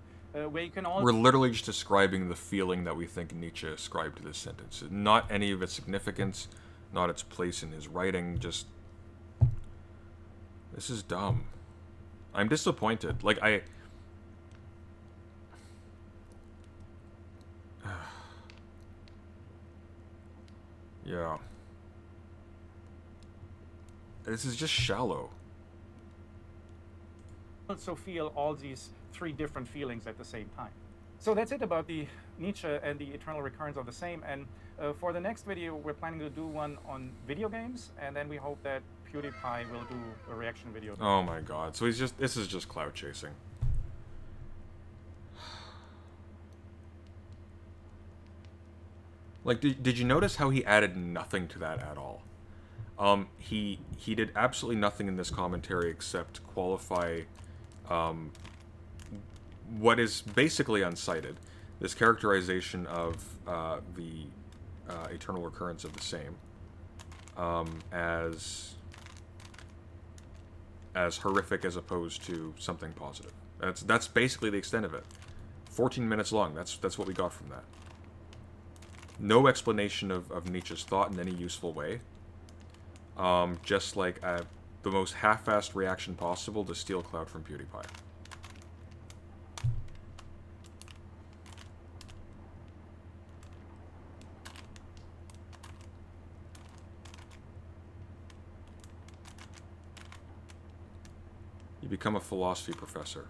where you can all... We're literally just describing the feeling that we think Nietzsche ascribed to this sentence. Not any of its significance, not its place in his writing, just... This is dumb. I'm disappointed. Like, yeah. This is just shallow. Also feel all these three different feelings at the same time. So that's it about the Nietzsche and the eternal recurrence of the same. And for the next video, we're planning to do one on video games, and then we hope that PewDiePie will do a reaction video. Oh my god. So this is just clout chasing. Like, did you notice how he added nothing to that at all? He did absolutely nothing in this commentary except qualify what is basically uncited, this characterization of the eternal recurrence of the same as horrific as opposed to something positive. That's basically the extent of it. 14 minutes long. That's what we got from that. No explanation of Nietzsche's thought in any useful way. Just like the most half-assed reaction possible to steal clout from PewDiePie. You become a philosophy professor,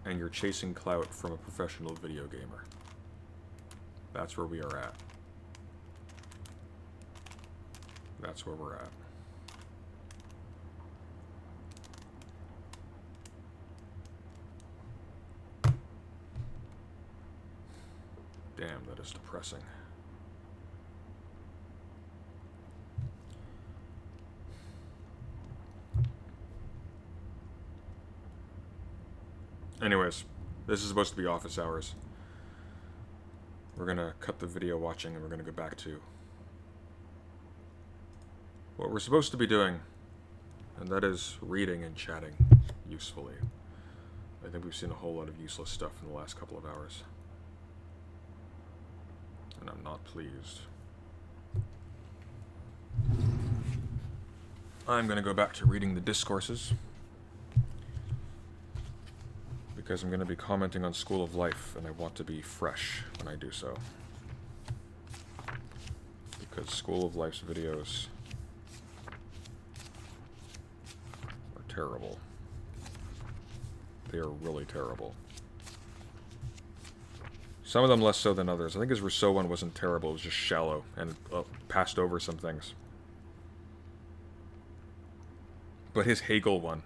and you're chasing clout from a professional video gamer. That's where we are at. That's where we're at. Damn, that is depressing. Anyways, this is supposed to be office hours. We're gonna cut the video watching and we're gonna go back to what we're supposed to be doing, and that is reading and chatting usefully. I think we've seen a whole lot of useless stuff in the last couple of hours, and I'm not pleased. I'm gonna go back to reading the discourses, because I'm going to be commenting on School of Life, and I want to be fresh when I do so. Because School of Life's videos are terrible. They are really terrible. Some of them less so than others. I think his Rousseau one wasn't terrible, it was just shallow, and passed over some things. But his Hegel one,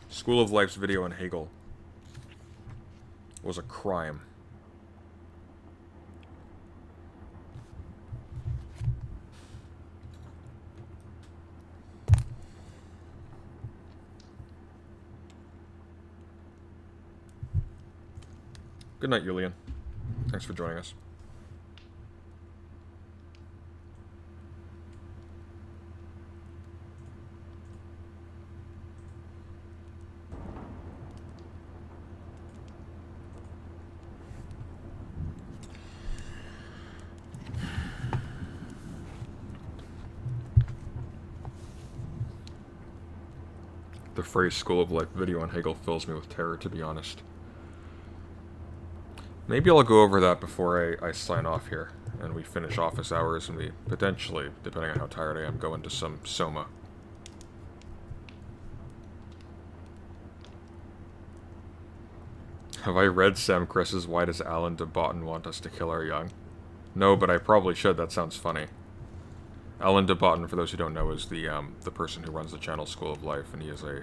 School of Life's video on Hegel, was a crime. Good night, Julian. Thanks for joining us. The phrase School of Life video on Hegel fills me with terror, to be honest. Maybe I'll go over that before I sign off here, and we finish office hours, and we potentially, depending on how tired I am, go into some Soma. Have I read Sam Chris's Why Does Alan de Botton Want Us to Kill Our Young? No, but I probably should. That sounds funny. Alan de Botton, for those who don't know, is the person who runs the channel School of Life, and he is a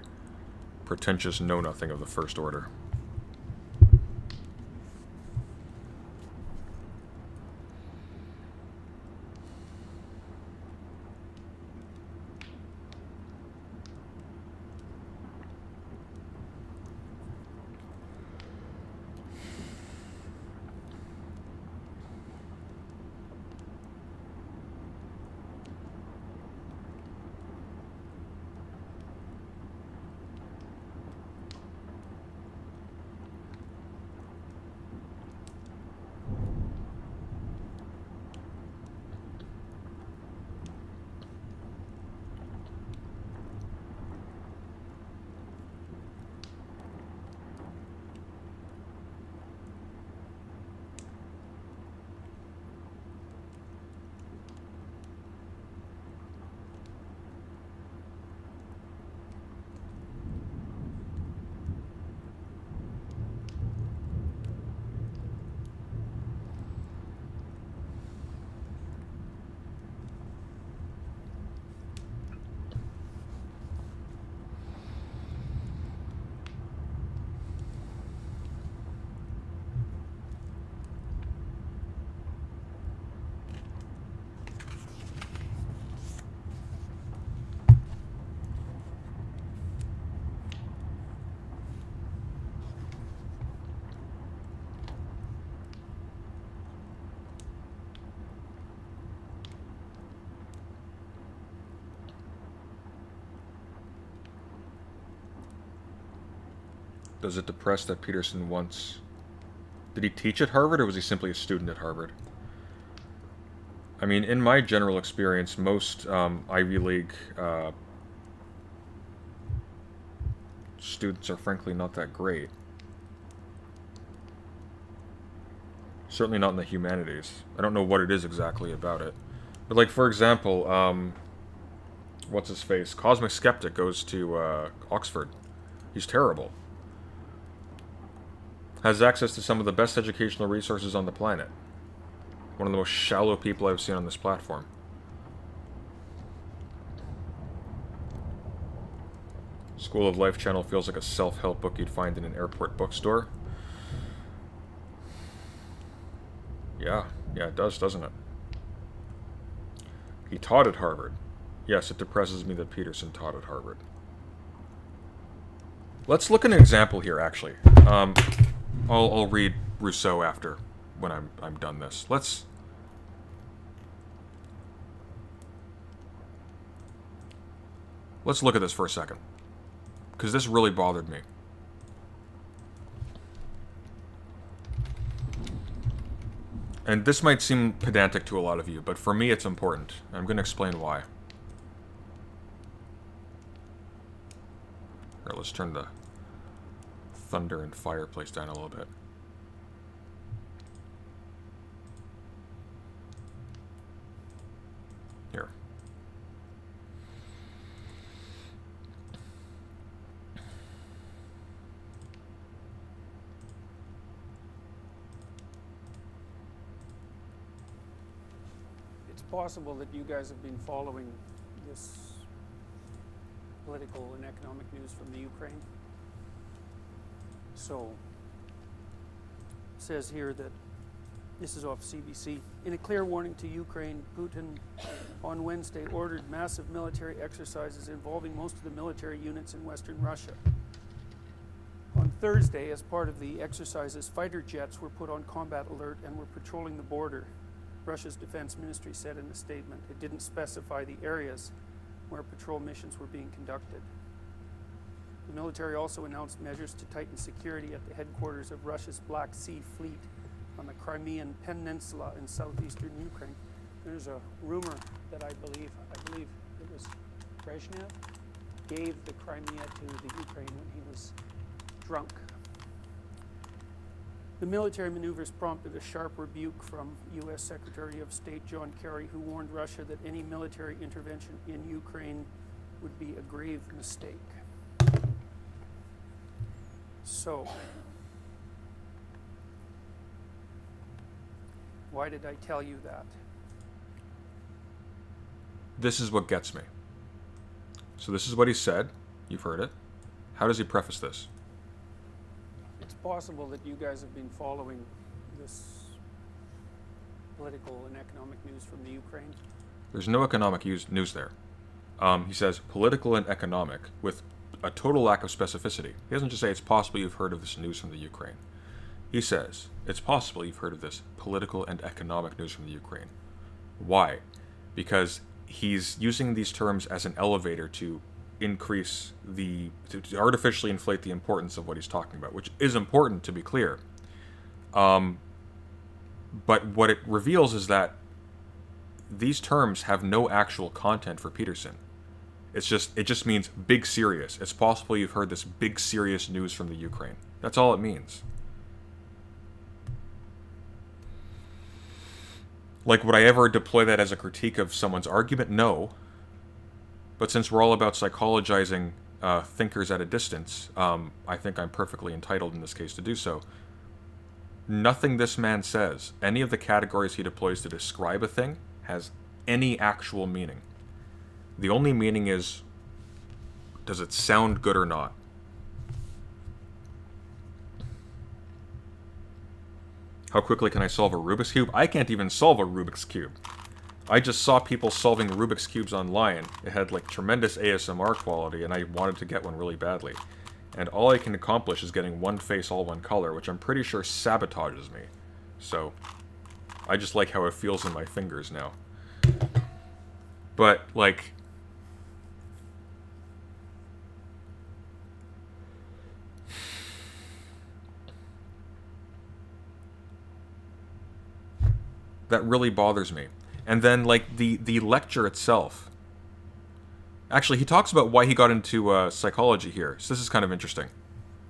pretentious know-nothing of the First Order. Does it depress that Peterson once... Did he teach at Harvard, or was he simply a student at Harvard? I mean, in my general experience, most Ivy League students are frankly not that great. Certainly not in the humanities. I don't know what it is exactly about it. But, like, for example, what's his face? Cosmic Skeptic goes to Oxford. He's terrible. Has access to some of the best educational resources on the planet. One of the most shallow people I've seen on this platform. School of Life channel feels like a self-help book you'd find in an airport bookstore. Yeah, it does, doesn't it? He taught at Harvard. Yes, it depresses me that Peterson taught at Harvard. Let's look at an example here, actually. I'll read Rousseau after, when I'm done this. Let's look at this for a second, because this really bothered me. And this might seem pedantic to a lot of you, but for me it's important. I'm going to explain why. Alright, let's turn the thunder and fireplace down a little bit. Here. It's possible that you guys have been following this political and economic news from the Ukraine. So, it says here that, this is off CBC, in a clear warning to Ukraine, Putin on Wednesday ordered massive military exercises involving most of the military units in Western Russia. On Thursday, as part of the exercises, fighter jets were put on combat alert and were patrolling the border, Russia's defense ministry said in a statement. It didn't specify the areas where patrol missions were being conducted. The military also announced measures to tighten security at the headquarters of Russia's Black Sea Fleet on the Crimean Peninsula in southeastern Ukraine. There's a rumor that I believe it was Brezhnev gave the Crimea to the Ukraine when he was drunk. The military maneuvers prompted a sharp rebuke from U.S. Secretary of State John Kerry, who warned Russia that any military intervention in Ukraine would be a grave mistake. So, why did I tell you that? This is what gets me. So this is what he said. You've heard it. How does he preface this? It's possible that you guys have been following this political and economic news from the Ukraine. There's no economic news there. He says political and economic with a total lack of specificity. He doesn't just say it's possible you've heard of this news from the Ukraine. He says it's possible you've heard of this political and economic news from the Ukraine. Why? Because he's using these terms as an elevator to increase to artificially inflate the importance of what he's talking about, which is important, to be clear. But what it reveals is that these terms have no actual content for Peterson. It just means big serious. It's possible you've heard this big serious news from the Ukraine. That's all it means. Like, would I ever deploy that as a critique of someone's argument? No. But since we're all about psychologizing thinkers at a distance, I think I'm perfectly entitled in this case to do so. Nothing this man says, any of the categories he deploys to describe a thing, has any actual meaning. The only meaning is, does it sound good or not? How quickly can I solve a Rubik's Cube? I can't even solve a Rubik's Cube. I just saw people solving Rubik's Cubes online. It had like tremendous ASMR quality and I wanted to get one really badly. And all I can accomplish is getting one face all one color, which I'm pretty sure sabotages me. So, I just like how it feels in my fingers now. But, like, that really bothers me. And then, like, the lecture itself. Actually, he talks about why he got into psychology here. So this is kind of interesting.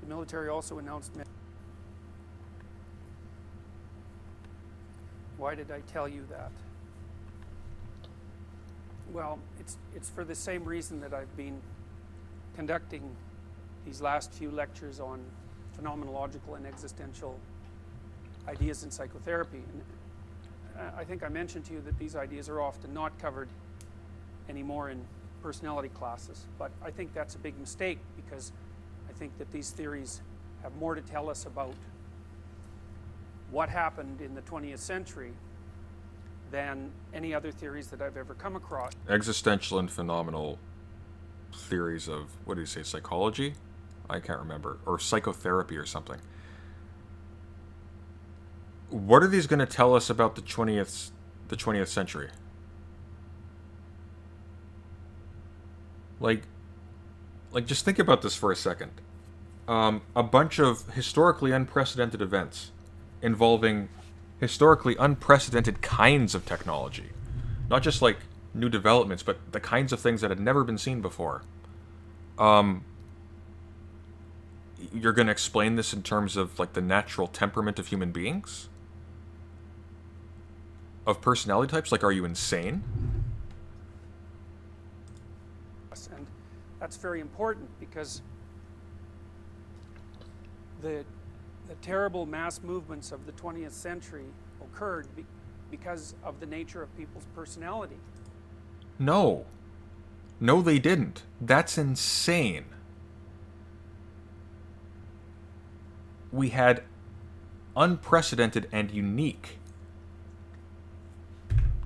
The military also announced... Why did I tell you that? Well, it's for the same reason that I've been conducting these last few lectures on phenomenological and existential ideas in psychotherapy. And I think I mentioned to you that these ideas are often not covered anymore in personality classes, but I think that's a big mistake because I think that these theories have more to tell us about what happened in the 20th century than any other theories that I've ever come across. Existential and phenomenal theories of, what did he say, psychology? I can't remember. Or psychotherapy or something. What are these going to tell us about the 20th century? Like just think about this for a second. A bunch of historically unprecedented events involving historically unprecedented kinds of technology. Not just like new developments, but the kinds of things that had never been seen before. You're going to explain this in terms of like the natural temperament of human beings? Of personality types? Like, are you insane? And that's very important because the terrible mass movements of the 20th century occurred because of the nature of people's personality. No. No, they didn't. That's insane. We had unprecedented and unique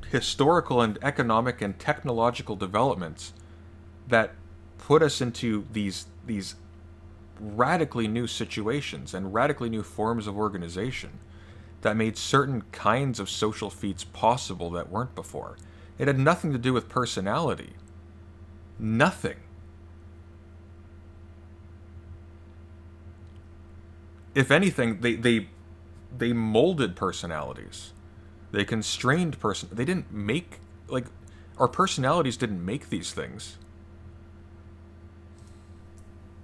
historical and economic and technological developments that put us into these radically new situations and radically new forms of organization that made certain kinds of social feats possible that weren't before. It had nothing to do with personality. Nothing. If anything, they molded personalities. They constrained They didn't make, like, our personalities didn't make these things.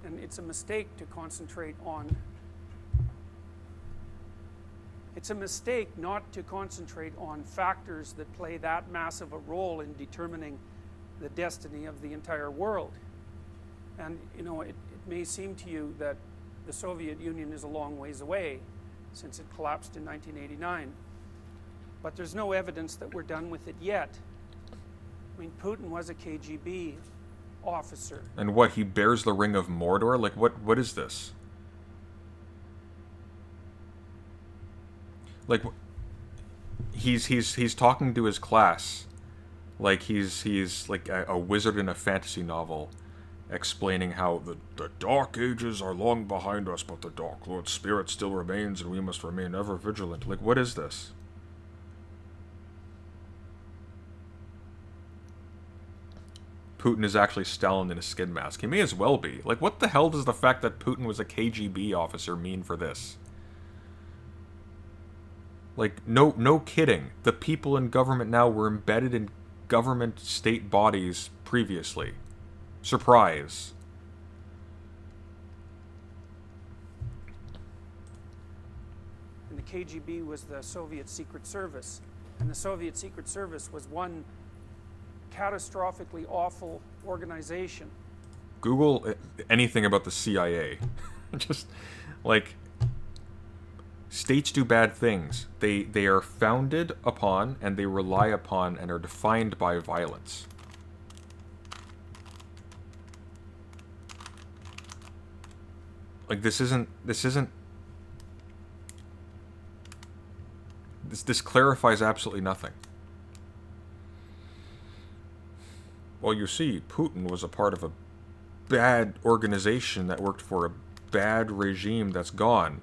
And it's a mistake to concentrate on. It's a mistake not to concentrate on factors that play that massive a role in determining the destiny of the entire world. And, you know, it may seem to you that the Soviet Union is a long ways away since it collapsed in 1989. But there's no evidence that we're done with it yet. I mean, Putin was a KGB officer. And what, he bears the ring of Mordor? Like, what is this? Like, he's talking to his class like he's like a wizard in a fantasy novel, explaining how the Dark Ages are long behind us, but the Dark Lord's spirit still remains, and we must remain ever vigilant. Like, what is this? Putin is actually Stalin in a skin mask. He may as well be. Like, what the hell does the fact that Putin was a KGB officer mean for this? Like, no kidding. The people in government now were embedded in government state bodies previously. Surprise. And the KGB was the Soviet Secret Service. And the Soviet Secret Service was one catastrophically awful organization. Google anything about the CIA. Just, like, states do bad things. They are founded upon and they rely upon and are defined by violence. Like, this clarifies absolutely nothing. Well, you see, Putin was a part of a bad organization that worked for a bad regime that's gone.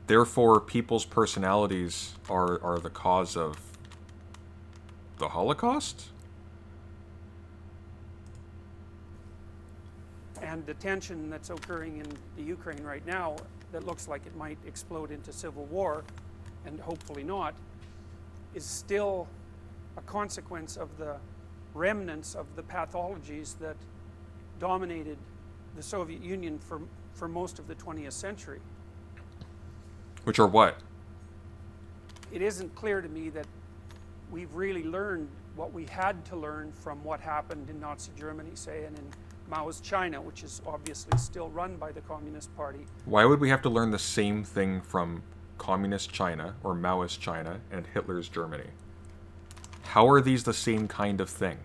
Therefore, people's personalities are the cause of the Holocaust? And the tension that's occurring in the Ukraine right now that looks like it might explode into civil war, and hopefully not, is still a consequence of the remnants of the pathologies that dominated the Soviet Union for most of the 20th century. Which are what? It isn't clear to me that we've really learned what we had to learn from what happened in Nazi Germany, say, and in Mao's China, which is obviously still run by the Communist Party. Why would we have to learn the same thing from Communist China or Maoist China and Hitler's Germany? How are these the same kind of thing?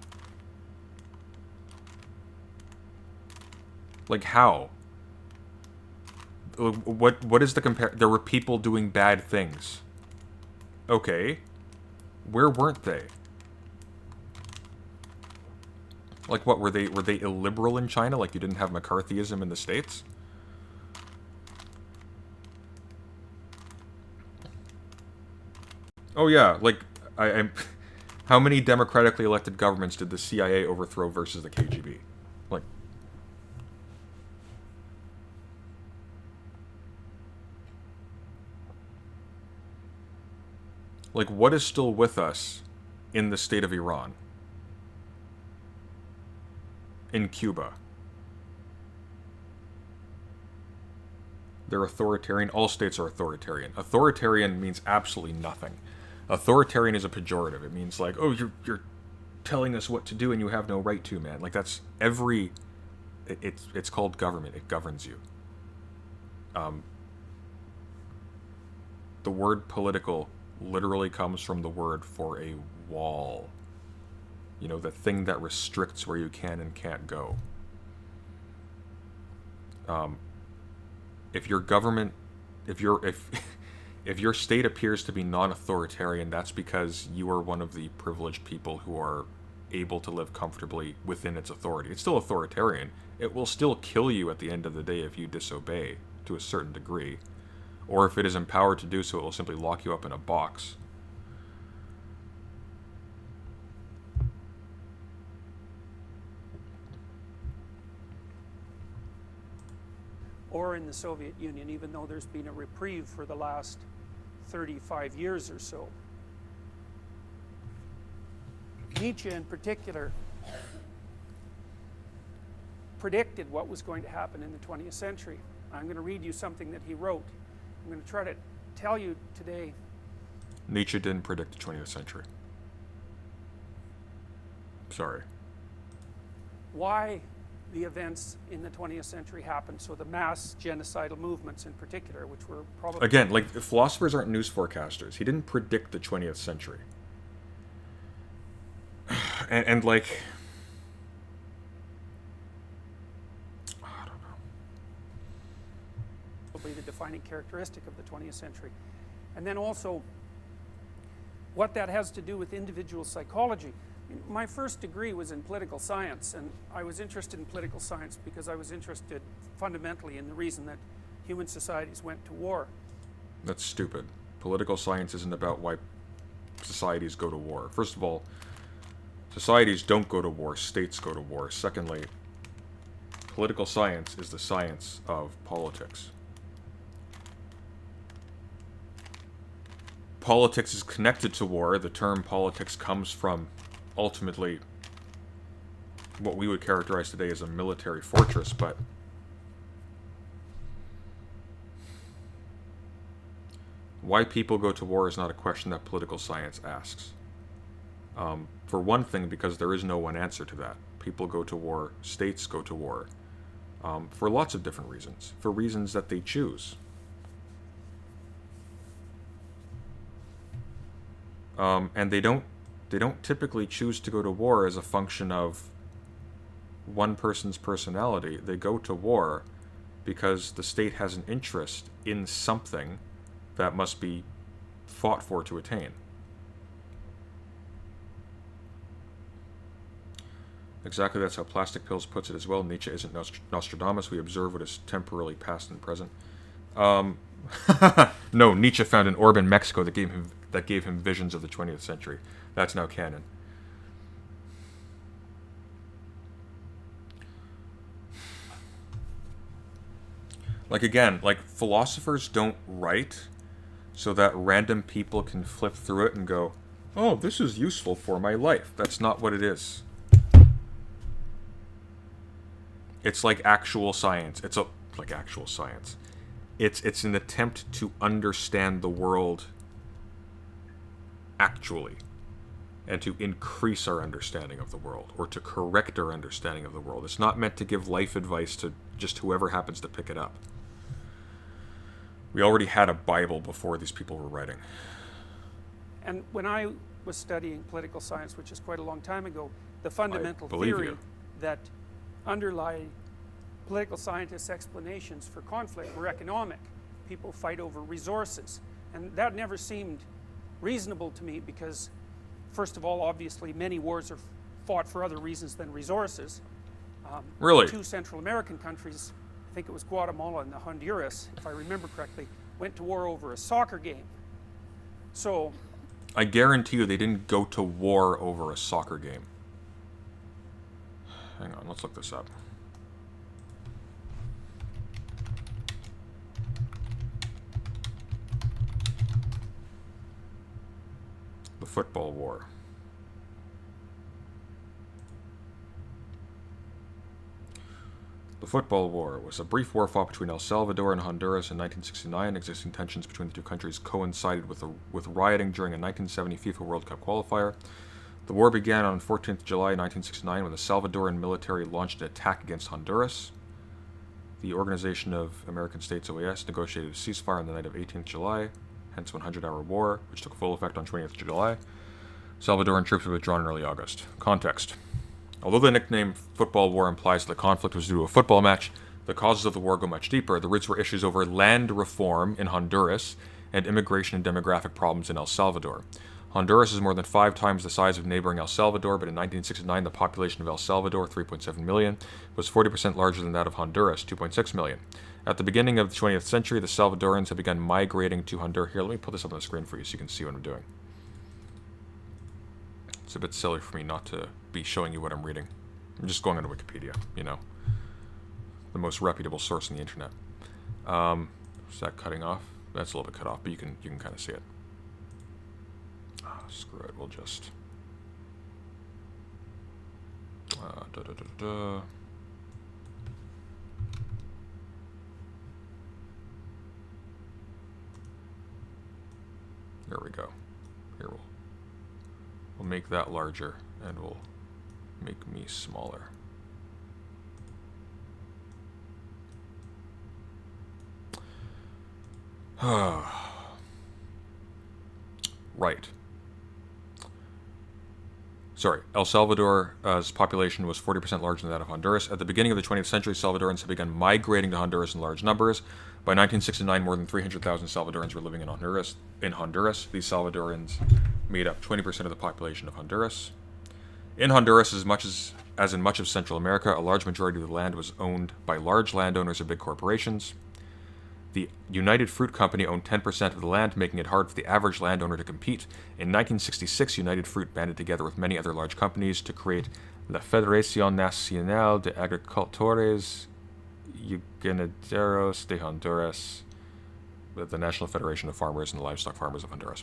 Like, how? What is the There were people doing bad things. Okay. Where weren't they? Like, what, were they illiberal in China? Like, you didn't have McCarthyism in the States? Oh yeah, like, I'm how many democratically elected governments did the CIA overthrow versus the KGB? Like, what is still with us in the state of Iran? In Cuba? They're authoritarian. All states are authoritarian. Authoritarian means absolutely nothing. Authoritarian is a pejorative. It means like, oh, you're telling us what to do and you have no right to, man. Like, that's every... It's called government. It governs you. The word political literally comes from the word for a wall. You know, the thing that restricts where you can and can't go. If your government, if your state appears to be non-authoritarian, that's because you are one of the privileged people who are able to live comfortably within its authority. It's still authoritarian. It will still kill you at the end of the day if you disobey to a certain degree. Or if it is empowered to do so, it will simply lock you up in a box. Or in the Soviet Union, even though there's been a reprieve for the last 35 years or so. Nietzsche in particular predicted what was going to happen in the 20th century. I'm going to read you something that he wrote. I'm going to try to tell you today. Nietzsche didn't predict the 20th century. Sorry. Why the events in the 20th century happened, so the mass genocidal movements in particular, which were probably... Again, like, philosophers aren't news forecasters. He didn't predict the 20th century. And like... I don't know. Probably the defining characteristic of the 20th century. And then also, what that has to do with individual psychology. My first degree was in political science, and I was interested in political science because I was interested fundamentally in the reason that human societies went to war. That's stupid. Political science isn't about why societies go to war. First of all, societies don't go to war, states go to war. Secondly, political science is the science of politics. Politics is connected to war. The term politics comes from, ultimately, what we would characterize today as a military fortress, but why people go to war is not a question that political science asks. For one thing, because there is no one answer to that. People go to war, states go to war, for lots of different reasons, for reasons that they choose. And they don't typically choose to go to war as a function of one person's personality. They go to war because the state has an interest in something that must be fought for to attain. Exactly, that's how Plastic Pills puts it as well. Nietzsche isn't Nostradamus. We observe what is temporarily past and present. No, Nietzsche found an orb in Mexico that gave him visions of the 20th century. That's now canon. Like, again, like, philosophers don't write so that random people can flip through it and go, oh, this is useful for my life. That's not what it is. It's like actual science. It's an attempt to understand the world actually, and to increase our understanding of the world, or to correct our understanding of the world. It's not meant to give life advice to just whoever happens to pick it up. We already had a Bible before these people were writing. And when I was studying political science, which is quite a long time ago, the fundamental theory that underlie political scientists' explanations for conflict were economic. People fight over resources. And that never seemed reasonable to me because, first of all, obviously, many wars are fought for other reasons than resources. Really? Two Central American countries, I think it was Guatemala and Honduras, if I remember correctly, went to war over a soccer game. So... I guarantee you they didn't go to war over a soccer game. Hang on, let's look this up. The Football War. The Football War was a brief war fought between El Salvador and Honduras in 1969. Existing tensions between the two countries coincided with rioting during a 1970 FIFA World Cup qualifier. The war began on 14th July 1969 when the Salvadoran military launched an attack against Honduras. The Organization of American States, OAS, negotiated a ceasefire on the night of 18th July, hence 100-hour war, which took full effect on 20th July. Salvadoran troops were withdrawn in early August. Context. Although the nickname Football War implies that the conflict was due to a football match, the causes of the war go much deeper. The roots were issues over land reform in Honduras and immigration and demographic problems in El Salvador. Honduras is more than 5 times the size of neighboring El Salvador, but in 1969 the population of El Salvador, 3.7 million, was 40% larger than that of Honduras, 2.6 million. At the beginning of the 20th century, the Salvadorans had begun migrating to Honduras. Here, let me put this up on the screen for you so you can see what I'm doing. It's a bit silly for me not to be showing you what I'm reading. I'm just going onto Wikipedia, you know, the most reputable source on the internet. Is that cutting off? That's a little bit cut off, but you can kind of see it. Screw it, we'll just... There we go. Here, we'll make that larger, and we'll make me smaller. Right. Sorry, El Salvador's population was 40% larger than that of Honduras. At the beginning of the 20th century, Salvadorans had begun migrating to Honduras in large numbers. By 1969, more than 300,000 Salvadorans were living in Honduras. These Salvadorans made up 20% of the population of Honduras. In Honduras, as in much of Central America, a large majority of the land was owned by large landowners or big corporations. The United Fruit Company owned 10% of the land, making it hard for the average landowner to compete. In 1966, United Fruit banded together with many other large companies to create La Federación Nacional de Agricultores y Ganaderos de Honduras, the National Federation of Farmers and Livestock Farmers of Honduras.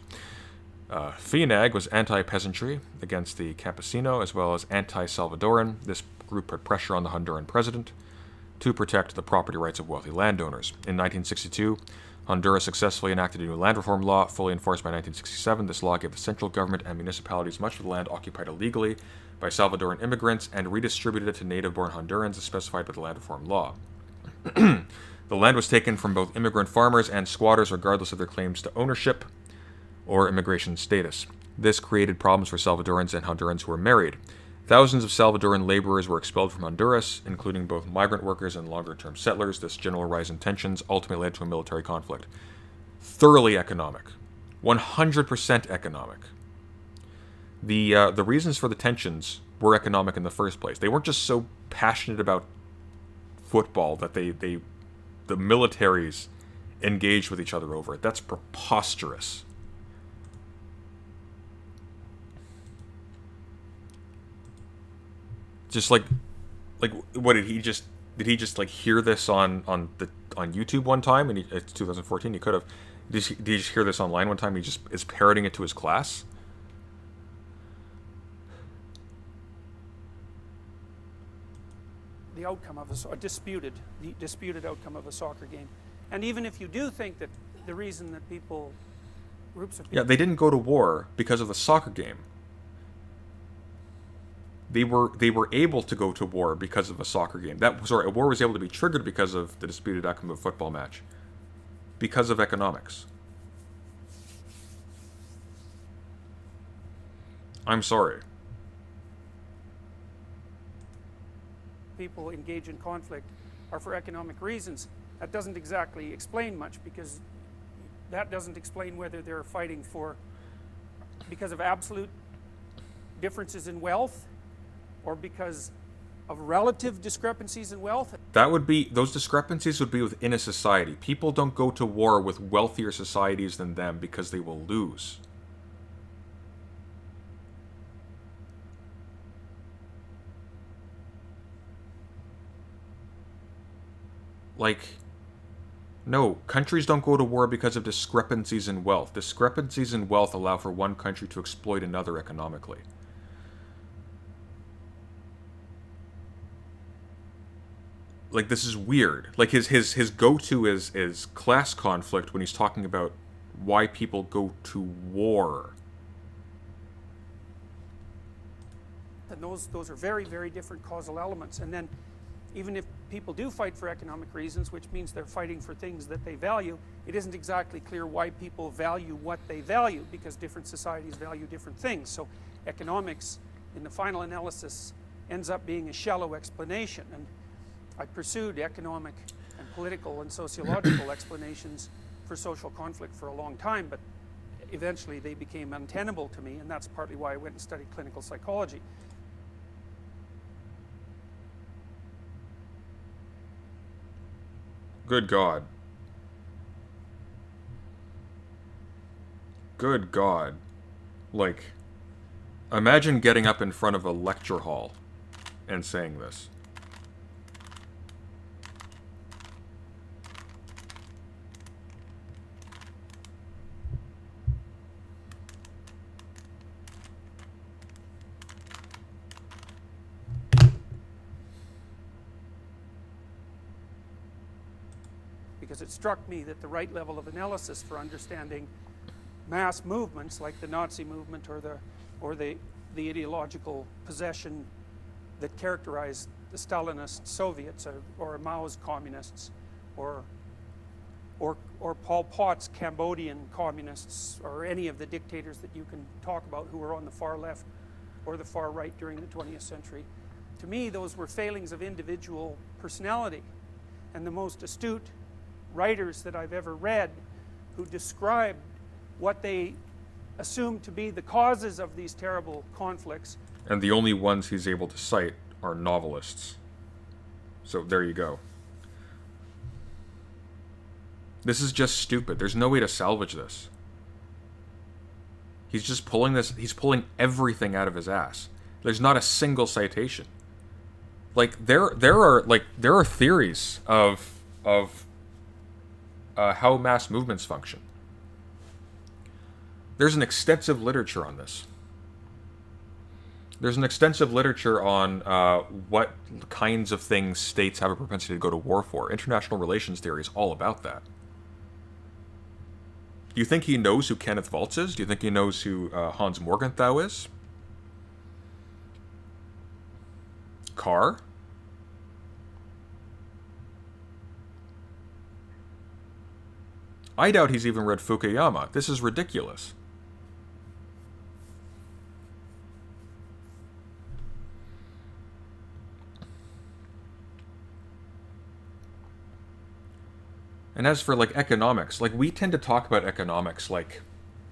FINAG was anti-peasantry against the campesino, as well as anti-Salvadoran. This group put pressure on the Honduran president to protect the property rights of wealthy landowners. In 1962, Honduras successfully enacted a new land reform law, fully enforced by 1967. This law gave the central government and municipalities much of the land occupied illegally by Salvadoran immigrants and redistributed it to native-born Hondurans as specified by the land reform law. The land was taken from both immigrant farmers and squatters regardless of their claims to ownership or immigration status. This created problems for Salvadorans and Hondurans who were married. Thousands of Salvadoran laborers were expelled from Honduras, including both migrant workers and longer-term settlers. This general rise in tensions ultimately led to a military conflict. Thoroughly economic. 100% economic. The reasons for the tensions were economic in the first place. They weren't just so passionate about football that the militaries engaged with each other over it. That's preposterous. Just like what did he just like hear this on YouTube one time, and it's 2014, he could have. Did he just hear this online one time, he just is parroting it to his class? The outcome of the disputed outcome of a soccer game. And even if you do think that the reason that groups of people... Yeah, they didn't go to war because of the soccer game. They were able to go to war because of a soccer game. A war was able to be triggered because of the disputed outcome of a football match. Because of economics. I'm sorry. People engage in conflict are for economic reasons. That doesn't exactly explain much, because that doesn't explain whether they're fighting because of absolute differences in wealth, or because of relative discrepancies in wealth. Those discrepancies would be within a society. People don't go to war with wealthier societies than them because they will lose. No, countries don't go to war because of discrepancies in wealth. Discrepancies in wealth allow for one country to exploit another economically. This is weird. His go-to is class conflict when he's talking about why people go to war. And those are very, very different causal elements. And then, even if people do fight for economic reasons, which means they're fighting for things that they value, it isn't exactly clear why people value what they value, because different societies value different things. So economics, in the final analysis, ends up being a shallow explanation. And I pursued economic and political and sociological explanations for social conflict for a long time, but eventually they became untenable to me, and that's partly why I went and studied clinical psychology. Good God. Good God. Like, imagine getting up in front of a lecture hall and saying this. Because it struck me that the right level of analysis for understanding mass movements like the Nazi movement or the ideological possession that characterized the Stalinist Soviets or Mao's communists or Pol Pot's Cambodian communists or any of the dictators that you can talk about who were on the far left or the far right during the 20th century. To me, those were failings of individual personality, and the most astute writers that I've ever read who described what they assumed to be the causes of these terrible conflicts. And the only ones he's able to cite are novelists. So there you go. This is just stupid. There's no way to salvage this. He's just pulling this, he's pulling everything out of his ass. There's not a single citation. Like there are theories of how mass movements function. There's an extensive literature on this. There's an extensive literature on what kinds of things states have a propensity to go to war for. International relations theory is all about that. Do you think he knows who Kenneth Waltz is? Do you think he knows who Hans Morgenthau is? Carr? I doubt he's even read Fukuyama. This is ridiculous. And as for, like, economics, like, we tend to talk about economics, like,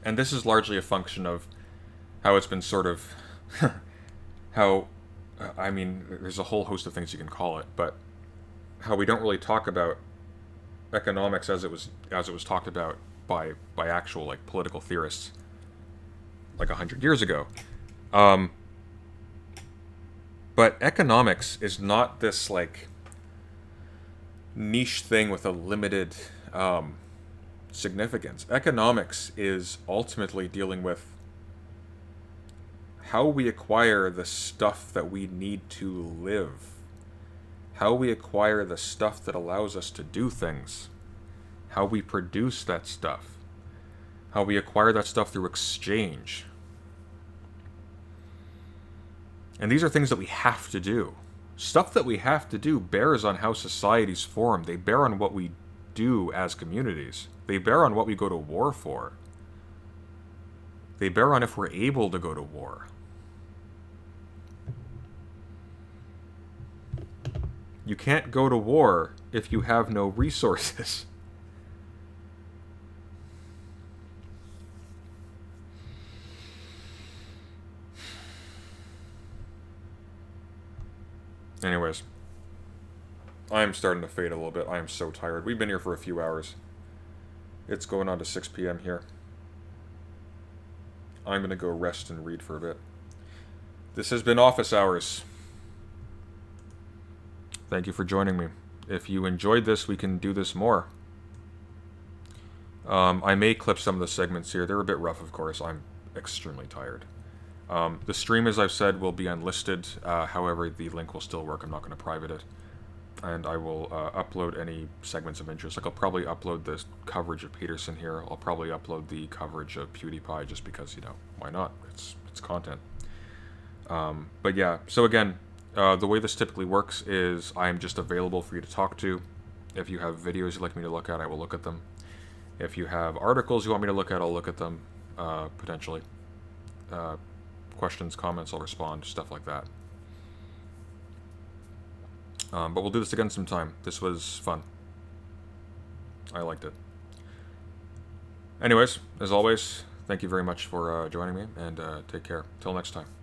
and this is largely a function of how it's been sort of, I mean, there's a whole host of things you can call it, but how we don't really talk about economics as it was talked about by actual, like, political theorists, like 100 years ago. But economics is not this, like, niche thing with a limited significance. Economics is ultimately dealing with how we acquire the stuff that we need to live, how we acquire the stuff that allows us to do things, how we produce that stuff, how we acquire that stuff through exchange. And these are things that we have to do. Stuff that we have to do bears on how societies form. They bear on what we do as communities. They bear on what we go to war for. They bear on if we're able to go to war. You can't go to war if you have no resources. Anyways, I am starting to fade a little bit. I am so tired. We've been here for a few hours. It's going on to 6 p.m. here. I'm going to go rest and read for a bit. This has been Office Hours. Thank you for joining me. If you enjoyed this, we can do this more. I may clip some of the segments here. They're a bit rough, of course. I'm extremely tired. The stream, as I've said, will be unlisted. However, the link will still work. I'm not going to private it. And I will upload any segments of interest. Like, I'll probably upload the coverage of Peterson here. I'll probably upload the coverage of PewDiePie just because, you know, why not? It's content. But yeah, so again, the way this typically works is I am just available for you to talk to. If you have videos you'd like me to look at, I will look at them. If you have articles you want me to look at, I'll look at them, potentially. Questions, comments, I'll respond, stuff like that. But we'll do this again sometime. This was fun. I liked it. Anyways, as always, thank you very much for joining me, and take care. Till next time.